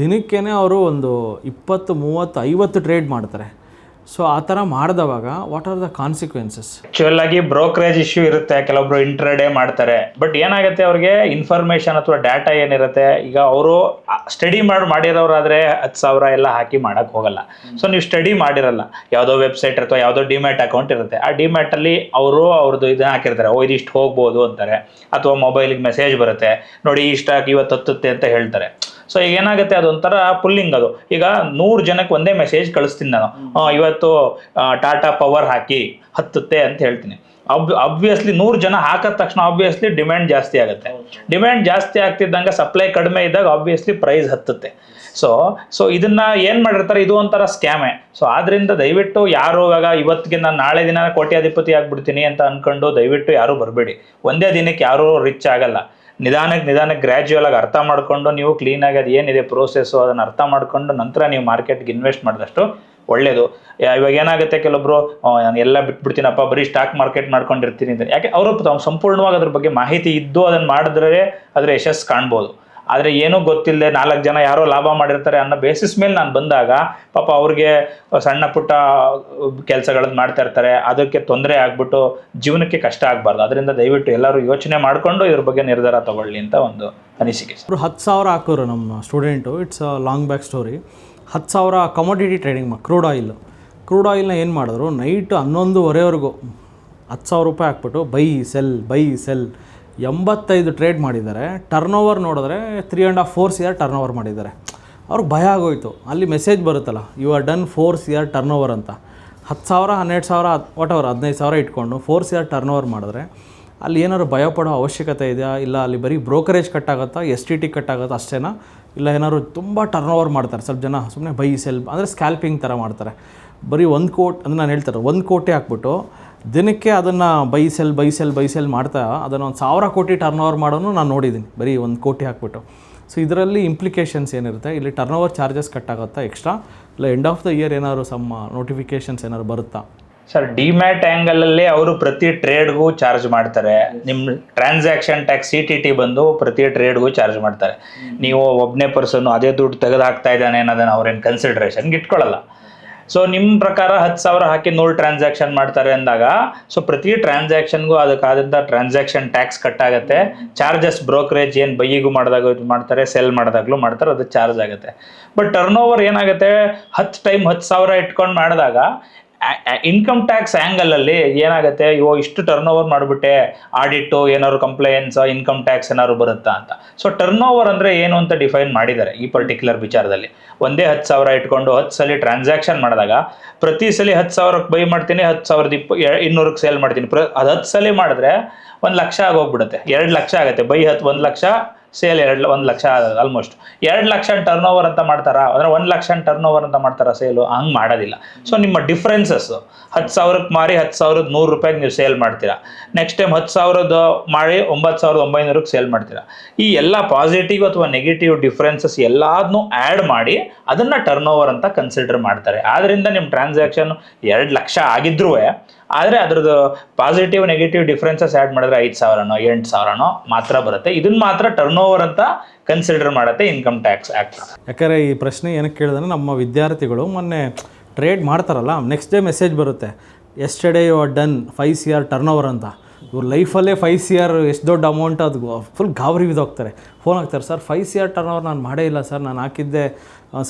ದಿನಕ್ಕೇ ಅವರು ಒಂದು 20 30 50 ಟ್ರೇಡ್ ಮಾಡ್ತಾರೆ. ಸೊ ಆ ಥರ ಮಾಡಿದವಾಗ what are the consequences? Actual ಆಗಿ ಬ್ರೋಕರೇಜ್ ಇಶ್ಯೂ ಇರುತ್ತೆ, ಕೆಲವೊಬ್ರು ಇಂಟ್ರಾಡೇ ಮಾಡ್ತಾರೆ. ಬಟ್ ಏನಾಗುತ್ತೆ, ಅವ್ರಿಗೆ ಇನ್ಫಾರ್ಮೇಶನ್ ಅಥವಾ ಡಾಟಾ ಏನಿರುತ್ತೆ, ಈಗ ಅವರು ಸ್ಟಡಿ ಮಾಡಿರೋರಾದ್ರೆ 10,000 ಎಲ್ಲ ಹಾಕಿ ಮಾಡಕ್ ಹೋಗಲ್ಲ. ಸೊ ನೀವು ಸ್ಟಡಿ ಮಾಡಿರಲ್ಲ, ಯಾವುದೋ ವೆಬ್ಸೈಟ್ ಅಥವಾ ಯಾವುದೋ ಡಿಮ್ಯಾಟ್ ಅಕೌಂಟ್ ಇರುತ್ತೆ, ಆ ಡಿಮ್ಯಾಟ್ ಅಲ್ಲಿ ಅವ್ರದ್ದು ಇದನ್ನ ಹಾಕಿರ್ತಾರೆ, ಇದಿಷ್ಟು ಹೋಗ್ಬೋದು ಅಂತಾರೆ. ಅಥವಾ ಮೊಬೈಲಿಗೆ ಮೆಸೇಜ್ ಬರುತ್ತೆ, ನೋಡಿ ಈ ಸ್ಟಾಕ್ ಇವತ್ತು ಹತ್ತುತ್ತೆ ಅಂತ ಹೇಳ್ತಾರೆ. ಸೊ ಈಗ ಏನಾಗುತ್ತೆ, ಅದೊಂಥರ ಪುಲ್ಲಿಂಗ್. ಅದು ಈಗ 100 ಜನಕ್ಕೆ ಒಂದೇ ಮೆಸೇಜ್ ಕಳಿಸ್ತೀನಿ ನಾನು, ಇವತ್ತು ಟಾಟಾ ಪವರ್ ಹಾಕಿ ಹತ್ತುತ್ತೆ ಅಂತ ಹೇಳ್ತೀನಿ. ಅಬ್ವಿಯಸ್ಲಿ 100 ಜನ ಹಾಕಿದ ತಕ್ಷಣ ಆಬ್ವಿಯಸ್ಲಿ ಡಿಮ್ಯಾಂಡ್ ಜಾಸ್ತಿ ಆಗುತ್ತೆ. ಡಿಮ್ಯಾಂಡ್ ಜಾಸ್ತಿ ಆಗ್ತಿದ್ದಂಗೆ ಸಪ್ಲೈ ಕಡಿಮೆ ಇದ್ದಾಗ ಆಬ್ವಿಯಸ್ಲಿ ಪ್ರೈಸ್ ಹತ್ತುತ್ತೆ. ಸೊ ಇದನ್ನ ಏನ್ ಮಾಡಿರ್ತಾರೆ, ಇದು ಒಂಥರ ಸ್ಕ್ಯಾಮೆ. ಸೊ ಆದ್ರಿಂದ ದಯವಿಟ್ಟು ಯಾರು ಇವಾಗ ಇವತ್ತಿಗೆ ನಾನು ನಾಳೆ ದಿನ ಕೋಟ್ಯಾಧಿಪತಿ ಆಗ್ಬಿಡ್ತೀನಿ ಅಂತ ಅನ್ಕೊಂಡು ದಯವಿಟ್ಟು ಯಾರು ಬರಬೇಡಿ. ಒಂದೇ ದಿನಕ್ಕೆ ಯಾರು ರಿಚ್ ಆಗಲ್ಲ. ನಿಧಾನಕ್ಕೆ ಗ್ರ್ಯಾಜುವಲ್ ಆಗಿ ಅರ್ಥ ಮಾಡ್ಕೊಂಡು ನೀವು ಕ್ಲೀನಾಗಿ ಅದು ಏನಿದೆ ಪ್ರೋಸೆಸ್ಸು ಅದನ್ನು ಅರ್ಥ ಮಾಡ್ಕೊಂಡು ನಂತರ ನೀವು ಮಾರ್ಕೆಟ್ಗೆ ಇನ್ವೆಸ್ಟ್ ಮಾಡಿದಷ್ಟು ಒಳ್ಳೇದು. ಇವಾಗ ಏನಾಗುತ್ತೆ, ಕೆಲವೊಬ್ರು ನಾನು ಎಲ್ಲ ಬಿಟ್ಬಿಡ್ತೀನಪ್ಪ, ಬರೀ ಸ್ಟಾಕ್ ಮಾರ್ಕೆಟ್ ಮಾಡ್ಕೊಂಡಿರ್ತೀನಿ ಅಂತ. ಯಾಕೆ ಅವರು ಸಂಪೂರ್ಣವಾಗಿ ಅದ್ರ ಬಗ್ಗೆ ಮಾಹಿತಿ ಇದ್ದು ಅದನ್ನು ಮಾಡಿದ್ರೆ ಅದರ ಯಶಸ್ಸು ಕಾಣ್ಬೋದು. ಆದರೆ ಏನೂ ಗೊತ್ತಿಲ್ಲದೆ 4 ಜನ ಯಾರೋ ಲಾಭ ಮಾಡಿರ್ತಾರೆ ಅನ್ನೋ ಬೇಸಿಸ್ ಮೇಲೆ ನಾನು ಬಂದಾಗ ಪಾಪ ಅವ್ರಿಗೆ ಸಣ್ಣ ಪುಟ್ಟ ಕೆಲಸಗಳನ್ನು ಮಾಡ್ತಾ ಇರ್ತಾರೆ, ಅದಕ್ಕೆ ತೊಂದರೆ ಆಗ್ಬಿಟ್ಟು ಜೀವನಕ್ಕೆ ಕಷ್ಟ ಆಗಬಾರ್ದು. ಅದರಿಂದ ದಯವಿಟ್ಟು ಎಲ್ಲರೂ ಯೋಚನೆ ಮಾಡಿಕೊಂಡು ಇದ್ರ ಬಗ್ಗೆ ನಿರ್ಧಾರ ತಗೊಳ್ಳಿ ಅಂತ ಒಂದು ಅನಿಸಿಕೆ. 10,000 ಹಾಕೋರು ನಮ್ಮ student. It's a long back story. 10,000 commodity trading crude ಆಯಿಲ್ನ ಏನು ಮಾಡಿದ್ರು, ನೈಟ್ 11:30ವರೆಗೂ 10,000 ರೂಪಾಯಿ ಹಾಕ್ಬಿಟ್ಟು ಬೈ ಸೆಲ್ 85 ಟ್ರೇಡ್ ಮಾಡಿದ್ದಾರೆ. ಟರ್ನ್ ಓವರ್ ನೋಡಿದ್ರೆ 3.5-4 CR ಟರ್ನ್ ಓವರ್ ಮಾಡಿದ್ದಾರೆ. ಅವ್ರಿಗೆ ಭಯ ಆಗೋಯ್ತು. ಅಲ್ಲಿ ಮೆಸೇಜ್ ಬರುತ್ತಲ್ಲ, you are done 4 CR turnover ಅಂತ. 10,000 12,000 ವಾಟೆವರ್ 15,000 ಇಟ್ಕೊಂಡು 4 CR ಟರ್ನ್ ಓವರ್ ಮಾಡಿದ್ರೆ ಅಲ್ಲಿ ಏನಾದ್ರು ಭಯಪಡೋ ಅವಶ್ಯಕತೆ ಇದೆಯಾ? ಇಲ್ಲ ಅಲ್ಲಿ ಬರೀ ಬ್ರೋಕರೇಜ್ ಕಟ್ಟಾಗುತ್ತಾ, STT ಕಟ್ಟಾಗುತ್ತಾ ಅಷ್ಟೇನಾ? ಇಲ್ಲ ಏನಾದ್ರು ತುಂಬ ಟರ್ನ್ ಓವರ್ ಮಾಡ್ತಾರೆ ಸ್ವಲ್ಪ ಜನ, ಸುಮ್ಮನೆ ಬೈ ಸೆಲ್ ಅಂದರೆ ಸ್ಕ್ಯಾಲ್ಪಿಂಗ್ ಥರ ಮಾಡ್ತಾರೆ. ಬರೀ 1 ಕೋಟಿ ಅಂದರೆ ನಾನು ಹೇಳ್ತಾರೆ 1 ಕೋಟಿ ಹಾಕ್ಬಿಟ್ಟು ದಿನಕ್ಕೆ ಅದನ್ನು ಬೈ ಸೆಲ್ ಮಾಡ್ತಾ ಅದನ್ನು 1,000 ಕೋಟಿ ಟರ್ನ್ ಓವರ್ ಮಾಡೋನು ನಾನು ನೋಡಿದ್ದೀನಿ, ಬರೀ 1 ಕೋಟಿ ಹಾಕ್ಬಿಟ್ಟು. ಸೊ ಇದರಲ್ಲಿ ಇಂಪ್ಲಿಕೇಶನ್ಸ್ ಏನಿರುತ್ತೆ, ಇಲ್ಲಿ ಟರ್ನ್ ಓವರ್ ಚಾರ್ಜಸ್ ಕಟ್ಟಾಗುತ್ತಾ ಎಕ್ಸ್ಟ್ರಾ, ಇಲ್ಲ ಎಂಡ್ ಆಫ್ ದ ಇಯರ್ ಏನಾದ್ರು ಸಮ್ ನೋಟಿಫಿಕೇಶನ್ಸ್ ಏನಾದ್ರು ಬರುತ್ತಾ? ಸರ್, ಡಿಮ್ಯಾಟ್ ಆ್ಯಂಗಲಲ್ಲಿ ಅವರು ಪ್ರತಿ ಟ್ರೇಡ್ಗೂ ಚಾರ್ಜ್ ಮಾಡ್ತಾರೆ. ನಿಮ್ಮ ಟ್ರಾನ್ಸಾಕ್ಷನ್ ಟ್ಯಾಕ್ಸ್ CTT ಬಂದು ಪ್ರತಿ ಟ್ರೇಡ್ಗೂ ಚಾರ್ಜ್ ಮಾಡ್ತಾರೆ. ನೀವು ಒಬ್ಬನೇ ಪರ್ಸನ್ನು ಅದೇ ದುಡ್ಡು ತೆಗೆದು ಹಾಕ್ತಾ ಇದ್ದಾನೆ ಅನ್ನೋದನ್ನು ಅವ್ರೇನು ಕನ್ಸಿಡ್ರೇಷನ್ಗೆ ಇಟ್ಕೊಳ್ಳಲ್ಲ. ಸೊ ನಿಮ್ಮ ಪ್ರಕಾರ 10,000 ಹಾಕಿ 100 ಟ್ರಾನ್ಸಾಕ್ಷನ್ ಮಾಡ್ತಾರೆ ಅಂದಾಗ ಸೊ ಪ್ರತಿ ಟ್ರಾನ್ಸಾಕ್ಷನ್ಗೂ ಅದಕ್ಕಾದಂಥ ಟ್ರಾನ್ಸಾಕ್ಷನ್ ಟ್ಯಾಕ್ಸ್ ಕಟ್ಟಾಗುತ್ತೆ. ಚಾರ್ಜಸ್ ಬ್ರೋಕರೇಜ್ ಏನು ಬೈಯಿಗೂ ಮಾಡಿದಾಗ ಮಾಡ್ತಾರೆ, ಸೆಲ್ ಮಾಡಿದಾಗಲೂ ಮಾಡ್ತಾರೆ, ಅದು ಚಾರ್ಜ್ ಆಗುತ್ತೆ. ಬಟ್ ಟರ್ನ್ ಓವರ್ ಏನಾಗುತ್ತೆ, 10 ಟೈಮ್ 10,000 ಇಟ್ಕೊಂಡು ಮಾಡಿದಾಗ ಇನ್ಕಮ್ ಟ್ಯಾಕ್ಸ್ ಆ್ಯಂಗಲಲ್ಲಿ ಏನಾಗುತ್ತೆ, ಇಷ್ಟು ಟರ್ನ್ ಓವರ್ ಮಾಡಿಬಿಟ್ಟೆ, ಆಡಿಟು ಏನಾದ್ರು ಕಂಪ್ಲೇಂಟ್ಸ್ ಇನ್ಕಮ್ ಟ್ಯಾಕ್ಸ್ ಏನಾದ್ರು ಬರುತ್ತಾ ಅಂತ. ಸೊ ಟರ್ನ್ ಓವರ್ ಅಂದರೆ ಏನು ಅಂತ ಡಿಫೈನ್ ಮಾಡಿದ್ದಾರೆ ಈ ಪರ್ಟಿಕ್ಯುಲರ್ ವಿಚಾರದಲ್ಲಿ. ಒಂದೇ 10,000 ಇಟ್ಕೊಂಡು 10 ಸಲ ಟ್ರಾನ್ಸಾಕ್ಷನ್ ಮಾಡಿದಾಗ ಪ್ರತಿ ಸಲ 10,000ಕ್ಕೆ ಬೈ ಮಾಡ್ತೀನಿ, 10,200ಕ್ಕೆ ಸೇಲ್ ಮಾಡ್ತೀನಿ. ಅದು 10 ಸಲ ಮಾಡಿದ್ರೆ 1 ಲಕ್ಷ ಆಗೋಗ್ಬಿಡುತ್ತೆ, 2 ಲಕ್ಷ ಆಗುತ್ತೆ. By 1 lakh, sale 1 lakh, almost 2 lakh turn over ಅಂತ ಮಾಡ್ತಾರಾ, ಅಂದರೆ 1 ಲಕ್ಷ ಟರ್ನ್ ಓವರ್ ಅಂತ ಮಾಡ್ತಾರಾ ಸೇಲು? ಹಂಗೆ ಮಾಡೋದಿಲ್ಲ. ಸೊ ನಿಮ್ಮ ಡಿಫ್ರೆನ್ಸಸ್ 10,000ಕ್ಕೆ ಮಾರಿ 10,100 ರೂಪಾಯಿಗೆ ನೀವು ಸೇಲ್ ಮಾಡ್ತೀರಾ, ನೆಕ್ಸ್ಟ್ ಟೈಮ್ 10,000 ಮಾಡಿ 9,900ಕ್ಕೆ ಸೇಲ್ ಮಾಡ್ತೀರಾ. ಈ ಎಲ್ಲ ಪಾಸಿಟಿವ್ ಅಥವಾ ನೆಗೆಟಿವ್ ಡಿಫ್ರೆನ್ಸಸ್ ಎಲ್ಲದನ್ನೂ ಆ್ಯಡ್ ಮಾಡಿ ಅದನ್ನು ಟರ್ನ್ ಓವರ್ ಅಂತ ಕನ್ಸಿಡರ್ ಮಾಡ್ತಾರೆ. ಆದ್ದರಿಂದ ನಿಮ್ಮ ಟ್ರಾನ್ಸಾಕ್ಷನ್ 2 ಲಕ್ಷ ಆಗಿದ್ರೂ ಆದರೆ ಅದ್ರದ್ದು ಪಾಸಿಟಿವ್ ನೆಗೆಟಿವ್ ಡಿಫ್ರೆನ್ಸಸ್ ಆ್ಯಡ್ ಮಾಡಿದ್ರೆ 5,000ನೋ 8,000ನೋ ಮಾತ್ರ ಬರುತ್ತೆ. ಇದನ್ನು ಮಾತ್ರ ಟರ್ನ್ ಓವರ್ ಅಂತ ಕನ್ಸಿಡರ್ ಮಾಡುತ್ತೆ ಇನ್ಕಮ್ ಟ್ಯಾಕ್ಸ್ ಆ್ಯಕ್ಟ್. ಯಾಕಂದರೆ ಈ ಪ್ರಶ್ನೆ ಏನಕ್ಕೆ ಕೇಳಿದ್ರೆ, ನಮ್ಮ ವಿದ್ಯಾರ್ಥಿಗಳು ಮೊನ್ನೆ ಟ್ರೇಡ್ ಮಾಡ್ತಾರಲ್ಲ, ನೆಕ್ಸ್ಟ್ ಡೇ ಮೆಸೇಜ್ ಬರುತ್ತೆ, yesterday you are done 5 CR turnover ಅಂತ. ಇವ್ರ ಲೈಫಲ್ಲೇ 5 CR ಎಷ್ಟು ದೊಡ್ಡ ಅಮೌಂಟ್, ಅದು ಫುಲ್ ಗಾಬರಿ ಬಿದ್ದೋಗ್ತಾರೆ. ಫೋನ್ ಹಾಕ್ತಾರೆ, ಸರ್ 5 CR ಟರ್ನ್ ಓವರ್ ನಾನು ಮಾಡೇ ಇಲ್ಲ ಸರ್, ನಾನು ಹಾಕಿದ್ದೆ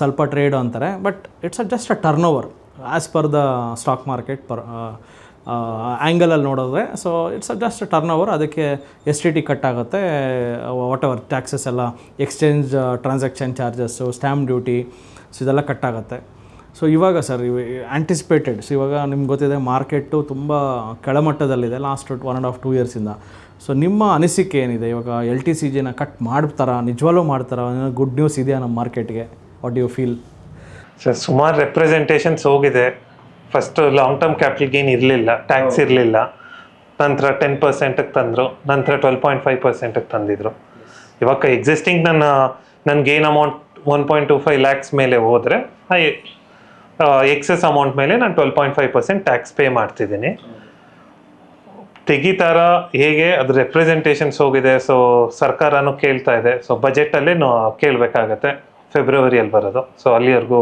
ಸ್ವಲ್ಪ ಟ್ರೇಡು ಅಂತಾರೆ. But it's just a turnover as per the stock market ಆ್ಯಂಗಲಲ್ಲಿ ನೋಡಿದ್ರೆ. So it's just turnover. ಅದಕ್ಕೆ STT ಕಟ್ ಆಗುತ್ತೆ, ವಾಟ್ ಎವರ್ ಟ್ಯಾಕ್ಸಸ್ ಎಲ್ಲ, exchange transaction charges, stamp duty, so ಇದೆಲ್ಲ ಕಟ್ ಆಗುತ್ತೆ. ಸೊ ಇವಾಗ ಸರ್ ಆ್ಯಂಟಿಸಿಪೇಟೆಡ್, ಸೊ ಇವಾಗ ನಿಮ್ಗೆ ಗೊತ್ತಿದೆ ಮಾರ್ಕೆಟು ತುಂಬ ಕೆಳಮಟ್ಟದಲ್ಲಿದೆ ಲಾಸ್ಟ್ 1.5-2 ಇಯರ್ಸಿಂದ. ಸೊ ನಿಮ್ಮ ಅನಿಸಿಕೆ ಏನಿದೆ? ಇವಾಗ LTCGನ ಕಟ್ ಮಾಡ್ತಾರಾ, ನಿಜವಾಗ್ಲೂ ಮಾಡ್ತಾರಾ? ಗುಡ್ ನ್ಯೂಸ್ ಇದೆಯಾ ನಮ್ಮ ಮಾರ್ಕೆಟ್ಗೆ? What you feel? ಸರ್, ಸುಮಾರು ರೆಪ್ರೆಸೆಂಟೇಷನ್ಸ್ ಹೋಗಿದೆ. First long term capital gain ಇರಲಿಲ್ಲ, ಟ್ಯಾಕ್ಸ್ ಇರಲಿಲ್ಲ. ನಂತರ 10%ಗೆ ತಂದರು, ನಂತರ 12.5%ಗೆ ತಂದಿದ್ರು. ಇವಾಗ ಎಕ್ಸಿಸ್ಟಿಂಗ್ ನನ್ನ ಗೇನ್ ಅಮೌಂಟ್ 1.25 lakhs ಮೇಲೆ ಹೋದರೆ ಎಕ್ಸೆಸ್ ಅಮೌಂಟ್ ಮೇಲೆ ನಾನು 12.5% ಟ್ಯಾಕ್ಸ್ ಪೇ ಮಾಡ್ತಿದ್ದೀನಿ. ತೆಗಿತಾರ ಹೇಗೆ? ಅದು ರೆಪ್ರೆಸೆಂಟೇಷನ್ಸ್ ಹೋಗಿದೆ. ಸೊ ಸರ್ಕಾರನೂ ಕೇಳ್ತಾ ಇದೆ. ಸೊ ಬಜೆಟಲ್ಲೇ ಕೇಳಬೇಕಾಗತ್ತೆ, ಫೆಬ್ರವರಿಯಲ್ಲಿ ಬರೋದು. ಸೊ ಅಲ್ಲಿವರೆಗೂ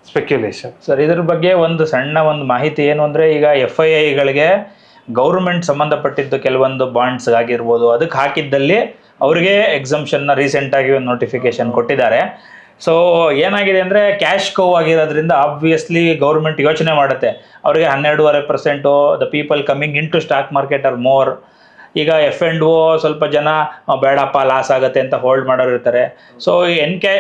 ಸ್ಪೆಕ್ಯುಲೇಷನ್. ಸರ್, ಇದ್ರ ಬಗ್ಗೆ ಸಣ್ಣ ಮಾಹಿತಿ ಏನು ಅಂದರೆ, ಈಗ FIIಗಳಿಗೆ ಗೌರ್ಮೆಂಟ್ ಸಂಬಂಧಪಟ್ಟಿದ್ದು ಕೆಲವೊಂದು ಬಾಂಡ್ಸ್ ಆಗಿರ್ಬೋದು, ಅದಕ್ಕೆ ಹಾಕಿದ್ದಲ್ಲಿ ಅವರಿಗೆ ಎಕ್ಸಂಪ್ಷನ್ನ ರೀಸೆಂಟಾಗಿ ಒಂದು ನೋಟಿಫಿಕೇಶನ್ ಕೊಟ್ಟಿದ್ದಾರೆ. ಸೊ ಏನಾಗಿದೆ ಅಂದರೆ, ಕ್ಯಾಶ್ ಕೌ ಆಗಿರೋದ್ರಿಂದ ಆಬ್ವಿಯಸ್ಲಿ ಗೌರ್ಮೆಂಟ್ ಯೋಚನೆ ಮಾಡುತ್ತೆ, ಅವರಿಗೆ 12.5%, the people coming in to stock market are more. ಈಗ F&O ಸ್ವಲ್ಪ ಜನ ಬೇಡಪ್ಪ ಲಾಸ್ ಆಗುತ್ತೆ ಅಂತ ಹೋಲ್ಡ್ ಮಾಡೋರು ಇರ್ತಾರೆ. ಸೊ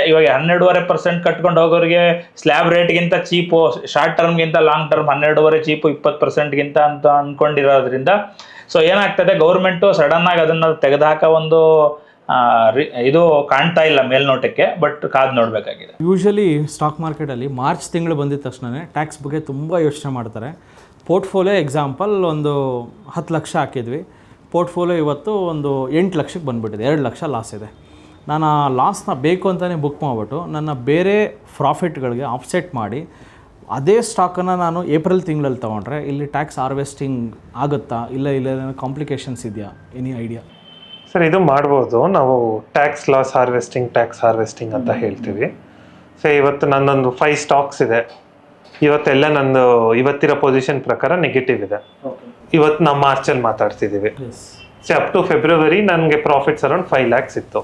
ಇವಾಗ 12.5% ಕಟ್ಕೊಂಡು ಹೋಗೋರಿಗೆ ಸ್ಲ್ಯಾಬ್ ರೇಟ್ಗಿಂತ ಚೀಪು, ಶಾರ್ಟ್ ಟರ್ಮ್ಗಿಂತ ಲಾಂಗ್ ಟರ್ಮ್ 12.5 ಚೀಪು 20%ಗಿಂತ ಅಂತ ಅಂದ್ಕೊಂಡಿರೋದ್ರಿಂದ ಸೊ ಏನಾಗ್ತದೆ, ಗೌರ್ಮೆಂಟು ಸಡನ್ನಾಗಿ ಅದನ್ನು ತೆಗೆದುಹಾಕೋ ಇದು ಕಾಣ್ತಾ ಇಲ್ಲ ಮೇಲ್ನೋಟಕ್ಕೆ. ಬಟ್ ಕಾದು ನೋಡಬೇಕಾಗಿದೆ. ಯೂಶ್ವಲಿ ಸ್ಟಾಕ್ ಮಾರ್ಕೆಟಲ್ಲಿ ಮಾರ್ಚ್ ತಿಂಗಳು ಬಂದಿದ ತಕ್ಷಣ ಟ್ಯಾಕ್ಸ್ ಬಗ್ಗೆ ತುಂಬ ಯೋಚನೆ ಮಾಡ್ತಾರೆ. ಪೋರ್ಟ್ಫೋಲಿಯೋ ಎಕ್ಸಾಂಪಲ್, ಒಂದು 10 ಲಕ್ಷ ಹಾಕಿದ್ವಿ, ಪೋರ್ಟ್ಫೋಲಿಯೋ ಇವತ್ತು ಒಂದು 8 ಲಕ್ಷಕ್ಕೆ ಬಂದುಬಿಟ್ಟಿದೆ, 2 ಲಕ್ಷ ಲಾಸ್ ಇದೆ. ನಾನು ಆ ಲಾಸ್ನ ಬೇಕು ಅಂತಲೇ ಬುಕ್ ಮಾಡಿಬಿಟ್ಟು ನನ್ನ ಬೇರೆ ಪ್ರಾಫಿಟ್ಗಳಿಗೆ ಆಫ್ಸೆಟ್ ಮಾಡಿ ಅದೇ ಸ್ಟಾಕನ್ನು ನಾನು ಏಪ್ರಿಲ್ ತಿಂಗಳಲ್ಲಿ ತೊಗೊಂಡ್ರೆ ಇಲ್ಲಿ ಟ್ಯಾಕ್ಸ್ ಹಾರ್ವೆಸ್ಟಿಂಗ್ ಆಗುತ್ತಾ ಇಲ್ಲ ಕಾಂಪ್ಲಿಕೇಶನ್ಸ್ ಇದೆಯಾ? Any idea? ಸರ್, ಇದು ಮಾಡ್ಬೋದು. ನಾವು ಟ್ಯಾಕ್ಸ್ ಹಾರ್ವೆಸ್ಟಿಂಗ್ ಅಂತ ಹೇಳ್ತೀವಿ. ಸೊ ಇವತ್ತು ನನ್ನೊಂದು 5 ಸ್ಟಾಕ್ಸ್ ಇದೆ. ಇವತ್ತೆಲ್ಲ ನಂದು ಇವತ್ತಿರೋ ಪೊಸಿಷನ್ ಪ್ರಕಾರ ನೆಗೆಟಿವ್ ಇದೆ. ಇವತ್ತು ನಾವು ಮಾರ್ಚಲ್ಲಿ ಮಾತಾಡ್ತಿದ್ದೀವಿ. ಸೊ ಅಪ್ ಟು ಫೆಬ್ರವರಿ ನನಗೆ ಪ್ರಾಫಿಟ್ಸ್ ಅರೌಂಡ್ 5 lakhs ಇತ್ತು.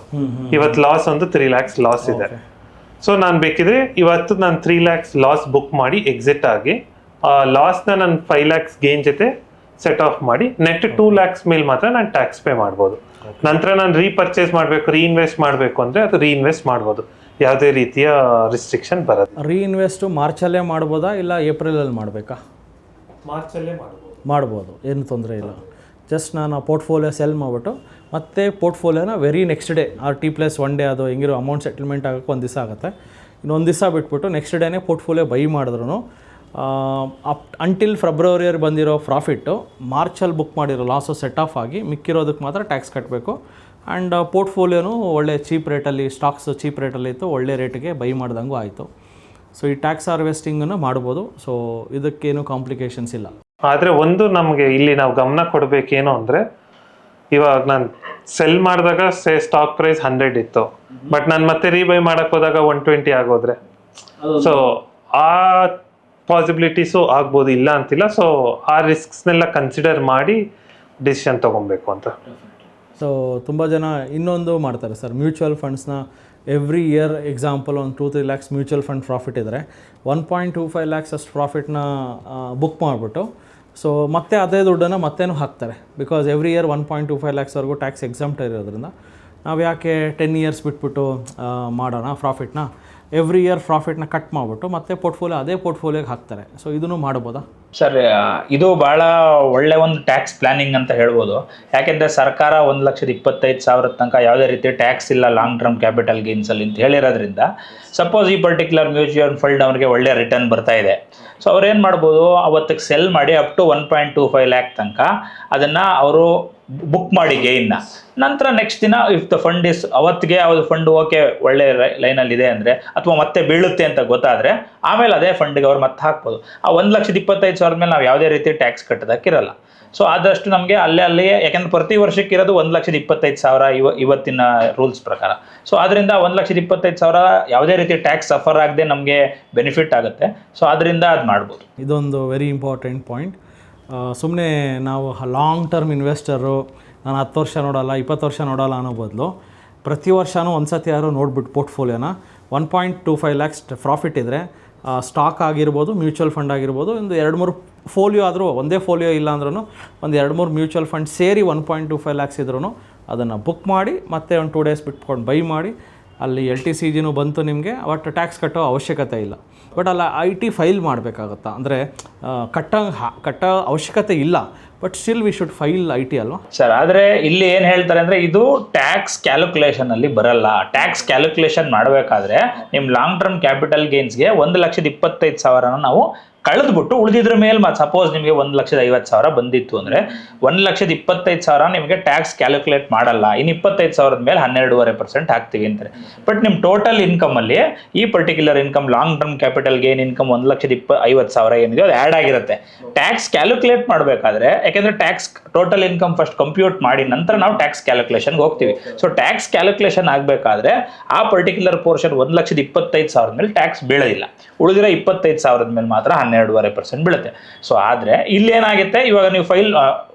ಇವತ್ತು ಲಾಸ್ ಒಂದು 3 lakhs ಲಾಸ್ ಇದೆ. ಸೊ ನಾನು ಬೇಕಿದ್ರೆ ಇವತ್ತು ನಾನು 3 lakhs ಲಾಸ್ ಬುಕ್ ಮಾಡಿ ಎಕ್ಸಿಟ್ ಆಗಿ ಲಾಸ್ನ ನಾನು 5 lakhs ಗೇನ್ ಜೊತೆ ಸೆಟ್ ಆಫ್ ಮಾಡಿ ನೆಟ್ 2 lakhs ಮೇಲೆ ಮಾತ್ರ ನಾನು ಟ್ಯಾಕ್ಸ್ ಪೇ ಮಾಡ್ಬೋದು. ನಂತರ ನಾನು ರೀಪರ್ಚೇಸ್ ಮಾಡಬೇಕು, ರೀಇನ್ವೆಸ್ಟ್ ಮಾಡಬೇಕು ಅಂದರೆ ಅದು ರೀಇನ್ವೆಸ್ಟ್ ಮಾಡ್ಬೋದು, ಯಾವುದೇ ರೀತಿಯ ರಿಸ್ಟ್ರಿಕ್ಷನ್ ಬರೋದು. ರೀಇನ್ವೆಸ್ಟು ಮಾರ್ಚಲ್ಲೇ ಮಾಡ್ಬೋದಾ ಇಲ್ಲ ಏಪ್ರಿಲಲ್ಲಿ ಮಾಡಬೇಕಾ? ಮಾರ್ಚಲ್ಲೇ ಮಾಡ್ಬೋದು, ಏನು ತೊಂದರೆ ಇಲ್ಲ. ಜಸ್ಟ್ ನಾನು ಪೋರ್ಟ್ಫೋಲಿಯೋ ಸೆಲ್ ಮಾಡಿಬಿಟ್ಟು ಮತ್ತೆ ಪೋರ್ಟ್ಫೋಲಿಯೋನ very next day T+1 day ಅದು ಹೆಂಗಿರೋ ಅಮೌಂಟ್ ಸೆಟಲ್ಮೆಂಟ್ ಆಗೋಕ್ಕೆ 1 ದಿವಸ ಆಗುತ್ತೆ. ಇನ್ನೊಂದು ದಿವಸ ಬಿಟ್ಬಿಟ್ಟು ನೆಕ್ಸ್ಟ್ ಡೇನೇ ಪೋರ್ಟ್ಫೋಲಿಯೋ ಬೈ ಮಾಡಿದ್ರು ಅಂಟಿಲ್ ಫೆಬ್ರವರಿಯಲ್ಲಿ ಬಂದಿರೋ ಪ್ರಾಫಿಟ್ಟು ಮಾರ್ಚಲ್ಲಿ ಬುಕ್ ಮಾಡಿರೋ ಲಾಸು ಸೆಟ್ ಆಫ್ ಆಗಿ ಮಿಕ್ಕಿರೋದಕ್ಕೆ ಮಾತ್ರ ಟ್ಯಾಕ್ಸ್ ಕಟ್ಟಬೇಕು. ಆ್ಯಂಡ್ ಪೋರ್ಟ್ಫೋಲಿಯೋನು ಒಳ್ಳೆ ಚೀಪ್ ರೇಟಲ್ಲಿ, ಸ್ಟಾಕ್ಸ್ ಚೀಪ್ ರೇಟಲ್ಲಿ ಇತ್ತು, ಒಳ್ಳೆ ರೇಟಿಗೆ ಬೈ ಮಾಡ್ದಂಗೂ ಆಯಿತು. ಸೊ ಈ ಟ್ಯಾಕ್ಸ್ ಹಾರ್ವೆಸ್ಟಿಂಗನ್ನು ಮಾಡ್ಬೋದು. ಸೊ ಇದಕ್ಕೇನು ಕಾಂಪ್ಲಿಕೇಶನ್ಸ್ ಇಲ್ಲ. ಆದರೆ ಒಂದು ನಮಗೆ ಇಲ್ಲಿ ನಾವು ಗಮನ ಕೊಡಬೇಕೇನು ಅಂದರೆ, ಇವಾಗ ನಾನು ಸೆಲ್ ಮಾಡಿದಾಗ ಸ್ಟಾಕ್ ಪ್ರೈಸ್ 100 ಇತ್ತು, ಬಟ್ ನಾನು ಮತ್ತೆ ರೀಬೈ ಮಾಡಕ್ಕೆ ಹೋದಾಗ 120 ಆಗೋದ್ರೆ ಸೊ ಆ ಪಾಸಿಬಿಲಿಟೀಸು ಆಗ್ಬೋದು, ಇಲ್ಲ ಅಂತಿಲ್ಲ. ಸೊ ಆ ರಿಸ್ಕ್ಸ್ನೆಲ್ಲ ಕನ್ಸಿಡರ್ ಮಾಡಿ ಡಿಸಿಷನ್ ತೊಗೊಬೇಕು ಅಂತ. ಸೊ ತುಂಬ ಜನ ಇನ್ನೊಂದು ಮಾಡ್ತಾರೆ ಸರ್, ಮ್ಯೂಚುವಲ್ ಫಂಡ್ಸ್ನ ಎವ್ರಿ ಇಯರ್ ಎಕ್ಸಾಂಪಲ್ ಒಂದು 2-3 ಲ್ಯಾಕ್ಸ್ ಮ್ಯೂಚುವಲ್ ಫಂಡ್ ಪ್ರಾಫಿಟ್ ಇದ್ದರೆ 1.25 ಲ್ಯಾಕ್ಸ್ ಅಷ್ಟು ಪ್ರಾಫಿಟ್ನ ಬುಕ್ ಮಾಡಿಬಿಟ್ಟು ಸೊ ಮತ್ತೆ ಅದೇ ದುಡ್ಡನ್ನು ಮತ್ತೇನು ಹಾಕ್ತಾರೆ. ಬಿಕಾಸ್ ಎವ್ರಿ ಇಯರ್ 1.25 ಲ್ಯಾಕ್ಸ್ವರೆಗೂ ಟ್ಯಾಕ್ಸ್ ಎಕ್ಸಾಮ್ಟ್ ಇರೋದ್ರಿಂದ ನಾವು ಯಾಕೆ 10 ಇಯರ್ಸ್ ಬಿಟ್ಬಿಟ್ಟು ಮಾಡೋಣ ಪ್ರಾಫಿಟ್ನ, ಎವ್ರಿ ಇಯರ್ ಪ್ರಾಫಿಟ್ನ ಕಟ್ ಮಾಡಿಬಿಟ್ಟು ಮತ್ತೆ ಅದೇ ಪೋರ್ಟ್ಫೋಲಿಯೋಗೆ ಹಾಕ್ತಾರೆ. ಸೊ ಇದನ್ನು ಮಾಡ್ಬೋದಾ ಸರ್? ಇದು ಭಾಳ ಒಳ್ಳೆ ಒಂದು ಟ್ಯಾಕ್ಸ್ ಪ್ಲಾನಿಂಗ್ ಅಂತ ಹೇಳ್ಬೋದು. ಯಾಕೆಂದರೆ ಸರ್ಕಾರ 1,25,000 ತನಕ ಯಾವುದೇ ರೀತಿ ಟ್ಯಾಕ್ಸ್ ಇಲ್ಲ ಲಾಂಗ್ ಟರ್ಮ್ ಕ್ಯಾಪಿಟಲ್ ಗೇನ್ಸಲ್ಲಿ ಅಂತ ಹೇಳಿರೋದ್ರಿಂದ ಸಪೋಸ್ ಈ ಪರ್ಟಿಕ್ಯುಲರ್ ಮ್ಯೂಚುವಲ್ ಫಂಡ್ ಅವ್ರಿಗೆ ಒಳ್ಳೆ ರಿಟರ್ನ್ ಬರ್ತಾ ಇದೆ. ಸೊ ಅವ್ರೇನು ಮಾಡ್ಬೋದು, ಅವತ್ತಿಗೆ ಸೆಲ್ ಮಾಡಿ ಅಪ್ ಟು 1.25 ಲ್ಯಾಕ್ ತನಕ ಅದನ್ನು ಅವರು ಬುಕ್ ಮಾಡಿ ಗೇನ್ನ. ನಂತರ ನೆಕ್ಸ್ಟ್ ದಿನ ಇಫ್ ದ ಫಂಡ್ ಇಸ್ ಅವತ್ತಿಗೆ ಅವ್ರ ಫಂಡ್ ಓಕೆ ಒಳ್ಳೆ ಲೈನಲ್ಲಿ ಇದೆ ಅಂದರೆ ಅಥವಾ ಮತ್ತೆ ಬೀಳುತ್ತೆ ಅಂತ ಗೊತ್ತಾದರೆ ಆಮೇಲೆ ಅದೇ ಫಂಡಿಗೆ ಅವ್ರು ಮತ್ತೆ ಹಾಕ್ಬೋದು. ಆ 1,25,000 ಮೇಲೆ ನಾವು ಯಾವುದೇ ರೀತಿ ಟ್ಯಾಕ್ಸ್ ಕಟ್ಟೋದಕ್ಕಿರಲ್ಲ. ಸೊ ಆದಷ್ಟು ನಮಗೆ ಅಲ್ಲೇ ಯಾಕೆಂದ್ರೆ ಪ್ರತಿ ವರ್ಷಕ್ಕೆ ಇರೋದು 1,25,000 ಇವತ್ತಿನ ರೂಲ್ಸ್ ಪ್ರಕಾರ. ಸೊ ಅದರಿಂದ 1,25,000 ಯಾವುದೇ ರೀತಿ ಟ್ಯಾಕ್ಸ್ ಸಫರ್ ಆಗದೆ ನಮಗೆ ಬೆನಿಫಿಟ್ ಆಗುತ್ತೆ. ಸೊ ಅದರಿಂದ ಅದು ಮಾಡ್ಬೋದು. ಇದೊಂದು ವೆರಿ ಇಂಪಾರ್ಟೆಂಟ್ ಪಾಯಿಂಟ್. ಸುಮ್ಮನೆ ನಾವು ಲಾಂಗ್ ಟರ್ಮ್ ಇನ್ವೆಸ್ಟರು, ನಾನು 10 ವರ್ಷ ನೋಡೋಲ್ಲ 20 ವರ್ಷ ನೋಡೋಲ್ಲ ಅನ್ನೋ ಬದಲು ಪ್ರತಿ ವರ್ಷವೂ ಒಂದು ಸತಿ ಯಾರು ನೋಡ್ಬಿಟ್ಟು ಪೋರ್ಟ್ಫೋಲಿಯೋನ 1.25 ಲ್ಯಾಕ್ಸ್ ಪ್ರಾಫಿಟ್ ಇದ್ದರೆ ಸ್ಟಾಕ್ ಆಗಿರ್ಬೋದು, ಮ್ಯೂಚುವಲ್ ಫಂಡ್ ಆಗಿರ್ಬೋದು, ಒಂದು 2-3 ಫೋಲಿಯೋ ಆದರೂ, ಒಂದೇ ಫೋಲಿಯೋ ಇಲ್ಲ ಅಂದ್ರೂ ಒಂದು 2-3 ಮ್ಯೂಚುವಲ್ ಫಂಡ್ ಸೇರಿ 1.25 ಲ್ಯಾಕ್ಸ್ ಇದ್ರೂ ಅದನ್ನು ಬುಕ್ ಮಾಡಿ ಮತ್ತೆ ಒಂದು 2 ಡೇಸ್ ಬಿಟ್ಕೊಂಡು ಬೈ ಮಾಡಿ ಅಲ್ಲಿ LTCGನೂ ಬಂತು ನಿಮಗೆ, ಬಟ್ ಟ್ಯಾಕ್ಸ್ ಕಟ್ಟೋ ಅವಶ್ಯಕತೆ ಇಲ್ಲ. ಬಟ್ ಅಲ್ಲ IT ಫೈಲ್ ಮಾಡಬೇಕಾಗತ್ತಾ ಅಂದರೆ ಕಟ್ಟೋ ಅವಶ್ಯಕತೆ ಇಲ್ಲ, but still we should file IT ಅಲ್ವಾ ಸರ್? ಆದರೆ ಇಲ್ಲಿ ಏನು ಹೇಳ್ತಾರೆ ಅಂದರೆ ಇದು ಟ್ಯಾಕ್ಸ್ ಕ್ಯಾಲ್ಕುಲೇಷನಲ್ಲಿ ಬರಲ್ಲ. ಟ್ಯಾಕ್ಸ್ ಕ್ಯಾಲ್ಕುಲೇಷನ್ ಮಾಡಬೇಕಾದ್ರೆ ನಿಮ್ಮ ಲಾಂಗ್ ಟರ್ಮ್ ಕ್ಯಾಪಿಟಲ್ ಗೇನ್ಸ್ಗೆ 1,25,000 ನಾವು ಕಳೆದ್ಬಿಟ್ಟು ಉಳಿದಿದ್ರ ಮೇಲೆ ಸಪೋಸ್ ನಿಮಗೆ 1,50,000 ಬಂದಿತ್ತು ಅಂದರೆ 1,25,000 ನಿಮಗೆ ಟ್ಯಾಕ್ಸ್ ಕ್ಯಾಲ್ಕುಲೇಟ್ ಮಾಡಲ್ಲ. ಇನ್ನು 25,000 ಮೇಲೆ 12.5% ಹಾಕ್ತೀವಿ ಅಂತಾರೆ. ಬಟ್ ನಿಮ್ಮ ಟೋಟಲ್ ಇನ್ಕಮಲ್ಲಿ ಈ particular income long term capital gain income 1,50,000 ಏನಿದೆ ಅದು ಆ್ಯಡ್ ಆಗಿರುತ್ತೆ. ಟ್ಯಾಕ್ಸ್ ಕ್ಯಾಲ್ಕುಲೇಟ್ ಮಾಡಬೇಕಾದ್ರೆ ಯಾಕೆಂದರೆ tax total income first compute ಮಾಡಿ ನಂತರ ನಾವು ಟ್ಯಾಕ್ಸ್ ಕ್ಯಾಲ್ಕುಲೇಷನ್ಗೆ ಹೋಗ್ತೀವಿ. ಸೊ ಟ್ಯಾಕ್ಸ್ ಕ್ಯಾಲ್ಕುಲೇಷನ್ ಆಗಬೇಕಾದ್ರೆ ಆ ಪರ್ಟಿಕ್ಯುಲರ್ ಪೋರ್ಷನ್ 1,25,000 ಮೇಲೆ ಟ್ಯಾಕ್ಸ್ ಬೀಳೋದಿಲ್ಲ. ಉಳಿದಿರೋ 25,000 ಮೇಲೆ ಮಾತ್ರ 12.5% ಬೀಳುತ್ತೆ. ಸೊ ಆದರೆ ಇಲ್ಲಿ ಏನಾಗುತ್ತೆ, ಇವಾಗ ನೀವು file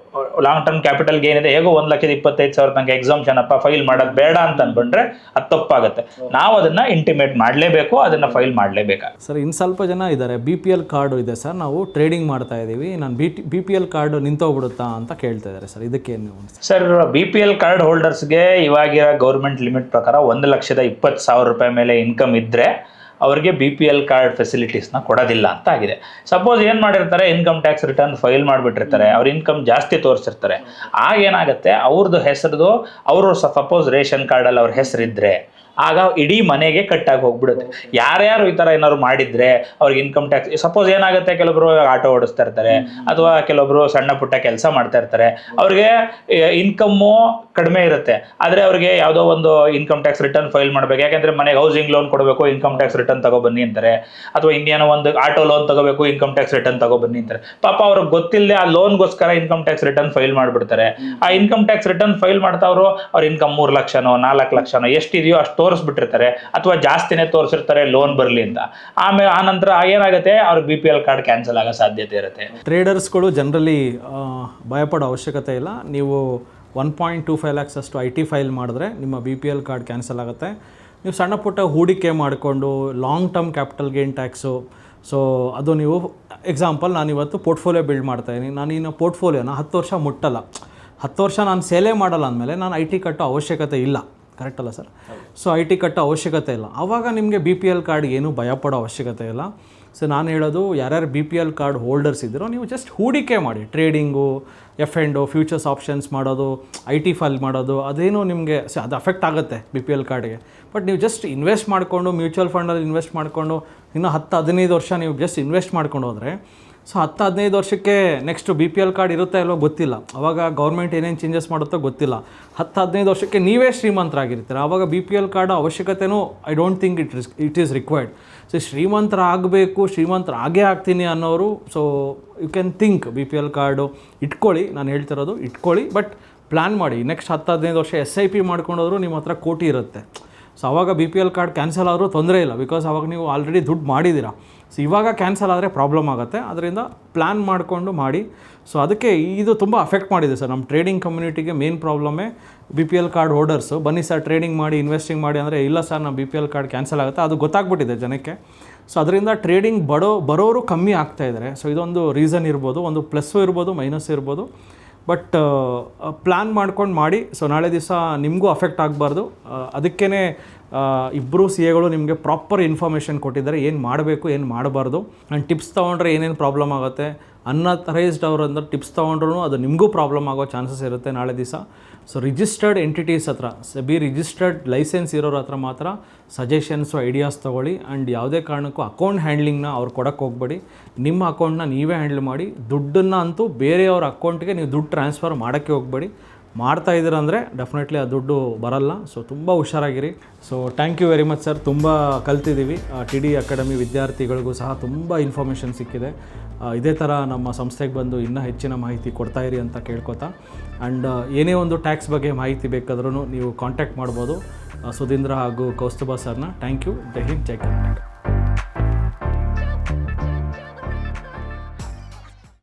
long term capital gain ಇದೆ, ಹೇಗೋ 1,25,000 ತನಕ ಎಕ್ಸಾಮ್ಷನ್ ಅಪ್ಪ ಫೈಲ್ ಮಾಡೋದು ಬೇಡ ಅಂತ ಅಂದ್ಕೊಂಡ್ರೆ ಅದು ತಪ್ಪಾಗುತ್ತೆ. ನಾವು ಅದನ್ನು ಇಂಟಿಮೇಟ್ ಮಾಡಲೇಬೇಕು, ಅದನ್ನು ಫೈಲ್ ಮಾಡಲೇಬೇಕು. ಸರ್, ಇನ್ನು ಸ್ವಲ್ಪ ಜನ ಇದ್ದಾರೆ BPL ಕಾರ್ಡು ಇದೆ ಸರ್, ನಾವು ಟ್ರೇಡಿಂಗ್ ಮಾಡ್ತಾ ಇದ್ದೀವಿ, ನಾನು BPL ಕಾರ್ಡು ನಿಂತೋಗ್ಬಿಡುತ್ತಾ ಅಂತ ಕೇಳ್ತಾ ಇದ್ದಾರೆ ಸರ್, ಇದಕ್ಕೇನು? ಸರ್, BPL ಕಾರ್ಡ್ ಹೋಲ್ಡರ್ಸ್ಗೆ ಇವಾಗಿರೋ ಗೌರ್ಮೆಂಟ್ ಲಿಮಿಟ್ ಪ್ರಕಾರ 1,20,000 ರೂಪಾಯಿ ಮೇಲೆ ಇನ್ಕಮ್ ಇದ್ದರೆ ಅವ್ರಿಗೆ BPL ಕಾರ್ಡ್ ಫೆಸಿಲಿಟೀಸ್ನ ಕೊಡೋದಿಲ್ಲ ಅಂತ ಆಗಿದೆ. ಸಪೋಸ್ ಏನು ಮಾಡಿರ್ತಾರೆ, ಇನ್ಕಮ್ ಟ್ಯಾಕ್ಸ್ ರಿಟರ್ನ್ ಫೈಲ್ ಮಾಡಿಬಿಟ್ಟಿರ್ತಾರೆ, ಅವ್ರ ಇನ್ಕಮ್ ಜಾಸ್ತಿ ತೋರಿಸಿರ್ತಾರೆ. ಆಗೇನಾಗುತ್ತೆ, ಅವ್ರದ್ದು ಹೆಸರದು ಅವರು ಸಪೋಸ್ ರೇಷನ್ ಕಾರ್ಡಲ್ಲಿ ಅವ್ರ ಹೆಸರಿದ್ದರೆ ಆಗ ಇಡೀ ಮನೆಗೆ ಕಟ್ಟಾಗಿ ಹೋಗ್ಬಿಡುತ್ತೆ. ಯಾರ್ಯಾರು ಈ ಥರ ಏನಾದ್ರು ಮಾಡಿದರೆ ಅವ್ರಿಗೆ ಇನ್ಕಮ್ ಟ್ಯಾಕ್ಸ್ ಸಪೋಸ್ ಏನಾಗುತ್ತೆ, ಕೆಲವೊಬ್ರು ಆಟೋ ಓಡಿಸ್ತಾ ಇರ್ತಾರೆ ಅಥವಾ ಕೆಲವೊಬ್ರು ಸಣ್ಣ ಪುಟ್ಟ ಕೆಲಸ ಮಾಡ್ತಾ ಇರ್ತಾರೆ, ಅವ್ರಿಗೆ ಇನ್ಕಮ್ಮು ಕಡಿಮೆ ಇರುತ್ತೆ, ಆದರೆ ಅವ್ರಿಗೆ ಯಾವುದೋ ಒಂದು ಇನ್ಕಮ್ ಟ್ಯಾಕ್ಸ್ ರಿಟರ್ನ್ ಫೈಲ್ ಮಾಡಬೇಕು. ಯಾಕೆಂದರೆ ಮನೆಗೆ ಹೌಸಿಂಗ್ ಲೋನ್ ಕೊಡಬೇಕು, ಇನ್ಕಮ್ ಟ್ಯಾಕ್ಸ್ ರಿಟರ್ನ್ ತಗೊಬನ್ನಿ ಅಂತಾರೆ, ಅಥವಾ ಇನ್ನೇನೋ ಒಂದು ಆಟೋ ಲೋನ್ ತಗೋಬೇಕು, ಇನ್ಕಮ್ ಟ್ಯಾಕ್ಸ್ ರಿಟರ್ನ್ ತಗೊಬನ್ನಿ ಅಂತಾರೆ. ಪಾಪ ಅವ್ರಿಗೆ ಗೊತ್ತಿಲ್ಲದೆ ಆ ಲೋನ್ಗೋಸ್ಕರ ಇನ್ಕಮ್ ಟ್ಯಾಕ್ಸ್ ರಿಟರ್ನ್ ಫೈಲ್ ಮಾಡಿಬಿಡ್ತಾರೆ. ಆ ಇನ್ಕಮ್ ಟ್ಯಾಕ್ಸ್ ರಿಟರ್ನ್ ಫೈಲ್ ಮಾಡ್ತಾವ್ರು ಅವ್ರ ಇನ್ಕಮ್ 3 ಲಕ್ಷನೋ 4 ಲಕ್ಷನೋ ಎಷ್ಟಿದೆಯೋ ಅಷ್ಟು ತೋರಿಸ್ಬಿಟ್ಟಿರ್ತಾರೆ, ಅಥವಾ ಜಾಸ್ತಿನೇ ತೋರಿಸಿರ್ತಾರೆ ಲೋನ್ ಬರಲಿ ಅಂತ. ಆಮೇಲೆ ಆ ನಂತರ ಏನಾಗುತ್ತೆ, ಅವ್ರ BPL ಕಾರ್ಡ್ ಕ್ಯಾನ್ಸಲ್ ಆಗೋ ಸಾಧ್ಯತೆ ಇರುತ್ತೆ. ಟ್ರೇಡರ್ಸ್ಗಳು ಜನರಲಿ ಭಯಪಡೋ ಅವಶ್ಯಕತೆ ಇಲ್ಲ. ನೀವು 1.25 ಲ್ಯಾಕ್ಸ್ ಅಷ್ಟು IT ಫೈಲ್ ಮಾಡಿದ್ರೆ ನಿಮ್ಮ BPL ಕಾರ್ಡ್ ಕ್ಯಾನ್ಸಲ್ ಆಗುತ್ತೆ. ನೀವು ಸಣ್ಣ ಪುಟ್ಟ ಹೂಡಿಕೆ ಮಾಡಿಕೊಂಡು long term capital gain tax, so ಅದು ನೀವು ಎಕ್ಸಾಂಪಲ್, ನಾನಿವತ್ತು ಪೋರ್ಟ್ಫೋಲಿಯೋ ಬಿಲ್ಡ್ ಮಾಡ್ತಾಯಿದ್ದೀನಿ, ನಾನು ಇನ್ನು ಪೋರ್ಟ್ಫೋಲಿಯೋನ 10 ವರ್ಷ ಮುಟ್ಟಲ್ಲ, 10 ವರ್ಷ ನಾನು ಸೇಲೇ ಮಾಡಲ್ಲ ಅಂದಮೇಲೆ ನಾನು IT ಕಟ್ಟೋ ಅವಶ್ಯಕತೆ ಇಲ್ಲ. ಕರೆಕ್ಟ್ ಅಲ್ಲ ಸರ್? ಸೊ IT ಕಟ್ಟೋ ಅವಶ್ಯಕತೆ ಇಲ್ಲ. ಆವಾಗ ನಿಮಗೆ BPL ಕಾರ್ಡ್ ಏನೂ ಭಯಪಡೋ ಅವಶ್ಯಕತೆ ಇಲ್ಲ. ಸೊ ನಾನು ಹೇಳೋದು, ಯಾರ್ಯಾರು BPL ಕಾರ್ಡ್ ಹೋಲ್ಡರ್ಸ್ ಇದ್ದೀರೋ ನೀವು ಜಸ್ಟ್ ಹೂಡಿಕೆ ಮಾಡಿ, ಟ್ರೇಡಿಂಗು, F&O, ಫ್ಯೂಚರ್ಸ್ ಆಪ್ಷನ್ಸ್ ಮಾಡೋದು, IT ಫೈಲ್ ಮಾಡೋದು, ಅದೇನು ನಿಮಗೆ ಅದು ಅಫೆಕ್ಟ್ ಆಗುತ್ತೆ BPL ಕಾರ್ಡ್ಗೆ. ಬಟ್ ನೀವು ಜಸ್ಟ್ ಇನ್ವೆಸ್ಟ್ ಮಾಡಿಕೊಂಡು ಮ್ಯೂಚುವಲ್ ಫಂಡಲ್ಲಿ ಇನ್ವೆಸ್ಟ್ ಮಾಡಿಕೊಂಡು ಇನ್ನೂ 10-15 ವರ್ಷ ನೀವು ಜಸ್ಟ್ ಇನ್ವೆಸ್ಟ್ ಮಾಡ್ಕೊಂಡು ಹೋದರೆ, ಸೊ 10-15 ವರ್ಷಕ್ಕೆ ನೆಕ್ಸ್ಟು BPL ಕಾರ್ಡ್ ಇರುತ್ತಾ ಇಲ್ಲೋ ಗೊತ್ತಿಲ್ಲ, ಆವಾಗ ಗೌರ್ಮೆಂಟ್ ಏನೇನು ಚೇಂಜಸ್ ಮಾಡುತ್ತೋ ಗೊತ್ತಿಲ್ಲ. 10-15 ವರ್ಷಕ್ಕೆ ನೀವೇ ಶ್ರೀಮಂತರಾಗಿರ್ತೀರ, ಆವಾಗ BPL ಕಾರ್ಡ್ ಅವಶ್ಯಕತೆಯೂ I don't think it is required. So ಶ್ರೀಮಂತರಾಗಬೇಕು, ಶ್ರೀಮಂತರಾಗೇ ಆಗ್ತೀನಿ ಅನ್ನೋರು, so you can think BPL card ಇಟ್ಕೊಳ್ಳಿ. ನಾನು ಹೇಳ್ತಿರೋದು ಇಟ್ಕೊಳ್ಳಿ, ಬಟ್ ಪ್ಲ್ಯಾನ್ ಮಾಡಿ. ನೆಕ್ಸ್ಟ್ 10-15 ವರ್ಷ SIP ಮಾಡ್ಕೊಂಡೋದ್ರು ನಿಮ್ಮ ಹತ್ರ ಕೋಟಿ ಇರುತ್ತೆ. ಸೊ ಆವಾಗ BPL ಕಾರ್ಡ್ ಕ್ಯಾನ್ಸಲ್ ಆದರೂ ತೊಂದರೆ ಇಲ್ಲ, ಬಿಕಾಸ್ ಆವಾಗ ನೀವು ಆಲ್ರೆಡಿ ದುಡ್ಡು ಮಾಡಿದ್ದೀರಾ. ಸೊ ಇವಾಗ ಕ್ಯಾನ್ಸಲ್ ಆದರೆ ಪ್ರಾಬ್ಲಮ್ ಆಗುತ್ತೆ, ಅದರಿಂದ ಪ್ಲ್ಯಾನ್ ಮಾಡಿಕೊಂಡು ಮಾಡಿ. ಸೊ ಅದಕ್ಕೆ ಇದು ತುಂಬ ಅಫೆಕ್ಟ್ ಮಾಡಿದೆ ಸರ್ ನಮ್ಮ ಟ್ರೇಡಿಂಗ್ ಕಮ್ಯುನಿಟಿಗೆ. ಮೇನ್ ಪ್ರಾಬ್ಲಮ್ಮೇ BPL ಕಾರ್ಡ್ ಹೋಲ್ಡರ್ಸು. ಬನ್ನಿ ಸರ್ ಟ್ರೇಡಿಂಗ್ ಮಾಡಿ, ಇನ್ವೆಸ್ಟಿಂಗ್ ಮಾಡಿ ಅಂದರೆ, ಇಲ್ಲ ಸರ್ ನಮ್ಮ BPL ಕಾರ್ಡ್ ಕ್ಯಾನ್ಸಲ್ ಆಗುತ್ತೆ, ಅದು ಗೊತ್ತಾಗ್ಬಿಟ್ಟಿದೆ ಜನಕ್ಕೆ. ಸೊ ಅದರಿಂದ ಟ್ರೇಡಿಂಗ್ ಬರೋರು ಕಮ್ಮಿ ಆಗ್ತಾಯಿದ್ದಾರೆ. ಸೊ ಇದೊಂದು ರೀಸನ್ ಇರ್ಬೋದು, ಒಂದು ಪ್ಲಸ್ಸು ಇರ್ಬೋದು, ಮೈನಸ್ ಇರ್ಬೋದು. ಬಟ್ ಪ್ಲ್ಯಾನ್ ಮಾಡ್ಕೊಂಡು ಮಾಡಿ. ಸೊ ನಾಳೆ ದಿವಸ ನಿಮಗೂ ಅಫೆಕ್ಟ್ ಆಗಬಾರ್ದು. ಅದಕ್ಕೇ ಇಬ್ಬರು CAಗಳು ನಿಮಗೆ ಪ್ರಾಪರ್ ಇನ್ಫಾರ್ಮೇಷನ್ ಕೊಟ್ಟಿದ್ದಾರೆ, ಏನು ಮಾಡಬೇಕು ಏನು ಮಾಡಬಾರ್ದು. ಆ್ಯಂಡ್ ಟಿಪ್ಸ್ ತೊಗೊಂಡ್ರೆ ಏನೇನು ಪ್ರಾಬ್ಲಮ್ ಆಗುತ್ತೆ, ಅನ್ಅಥರೈಸ್ಡ್ ಅವ್ರಂದ್ರೆ ಟಿಪ್ಸ್ ತೊಗೊಂಡ್ರೂ ಅದು ನಿಮಗೂ ಪ್ರಾಬ್ಲಮ್ ಆಗೋ ಚಾನ್ಸಸ್ ಇರುತ್ತೆ ನಾಳೆ ದಿವಸ. ಸೊ ರಿಜಿಸ್ಟರ್ಡ್ ಎಂಟಿಟೀಸ್ ಹತ್ರ, SEBI ರಿಜಿಸ್ಟರ್ಡ್ ಲೈಸೆನ್ಸ್ ಇರೋರ ಹತ್ರ ಮಾತ್ರ ಸಜೆಷನ್ಸು ಐಡಿಯಾಸ್ ತೊಗೊಳ್ಳಿ. ಆ್ಯಂಡ್ ಯಾವುದೇ ಕಾರಣಕ್ಕೂ ಅಕೌಂಟ್ ಹ್ಯಾಂಡ್ಲಿಂಗ್ನ ಅವ್ರು ಕೊಡೋಕ್ಕೆ ಹೋಗಬೇಡಿ. ನಿಮ್ಮ ಅಕೌಂಟ್ನ ನೀವೇ ಹ್ಯಾಂಡ್ಲ್ ಮಾಡಿ. ದುಡ್ಡನ್ನು ಅಂತೂ ಬೇರೆಯವ್ರ ಅಕೌಂಟ್ಗೆ ನೀವು ದುಡ್ಡು ಟ್ರಾನ್ಸ್ಫರ್ ಮಾಡೋಕ್ಕೆ ಹೋಗಬೇಡಿ. ಮಾಡ್ತಾ ಇದ್ದೀರಂದರೆ ಡೆಫಿನೆಟ್ಲಿ ಆ ದುಡ್ಡು ಬರಲ್ಲ. ಸೊ ತುಂಬ ಹುಷಾರಾಗಿರಿ. So thank you very much sir. ತುಂಬ ಕಲ್ತಿದ್ದೀವಿ. TD ಅಕಾಡೆಮಿ ವಿದ್ಯಾರ್ಥಿಗಳಿಗೂ ಸಹ ತುಂಬ ಇನ್ಫಾರ್ಮೇಷನ್ ಸಿಕ್ಕಿದೆ. ಇದೇ ಥರ ನಮ್ಮ ಸಂಸ್ಥೆಗೆ ಬಂದು ಇನ್ನೂ ಹೆಚ್ಚಿನ ಮಾಹಿತಿ ಕೊಡ್ತಾಯಿರಿ ಅಂತ ಕೇಳ್ಕೊತಾ. ಆ್ಯಂಡ್ ಏನೇ ಒಂದು ಟ್ಯಾಕ್ಸ್ ಬಗ್ಗೆ ಮಾಹಿತಿ ಬೇಕಾದ್ರೂ ನೀವು ಕಾಂಟ್ಯಾಕ್ಟ್ ಮಾಡ್ಬೋದು ಸುಧೀಂದ್ರ ಹಾಗೂ ಕೌಸ್ತುಭ ಸರ್ನ. Thank you. ಜೈ ಹಿಂದ್, ಜೈ ಕರ್ನಾಟಕ.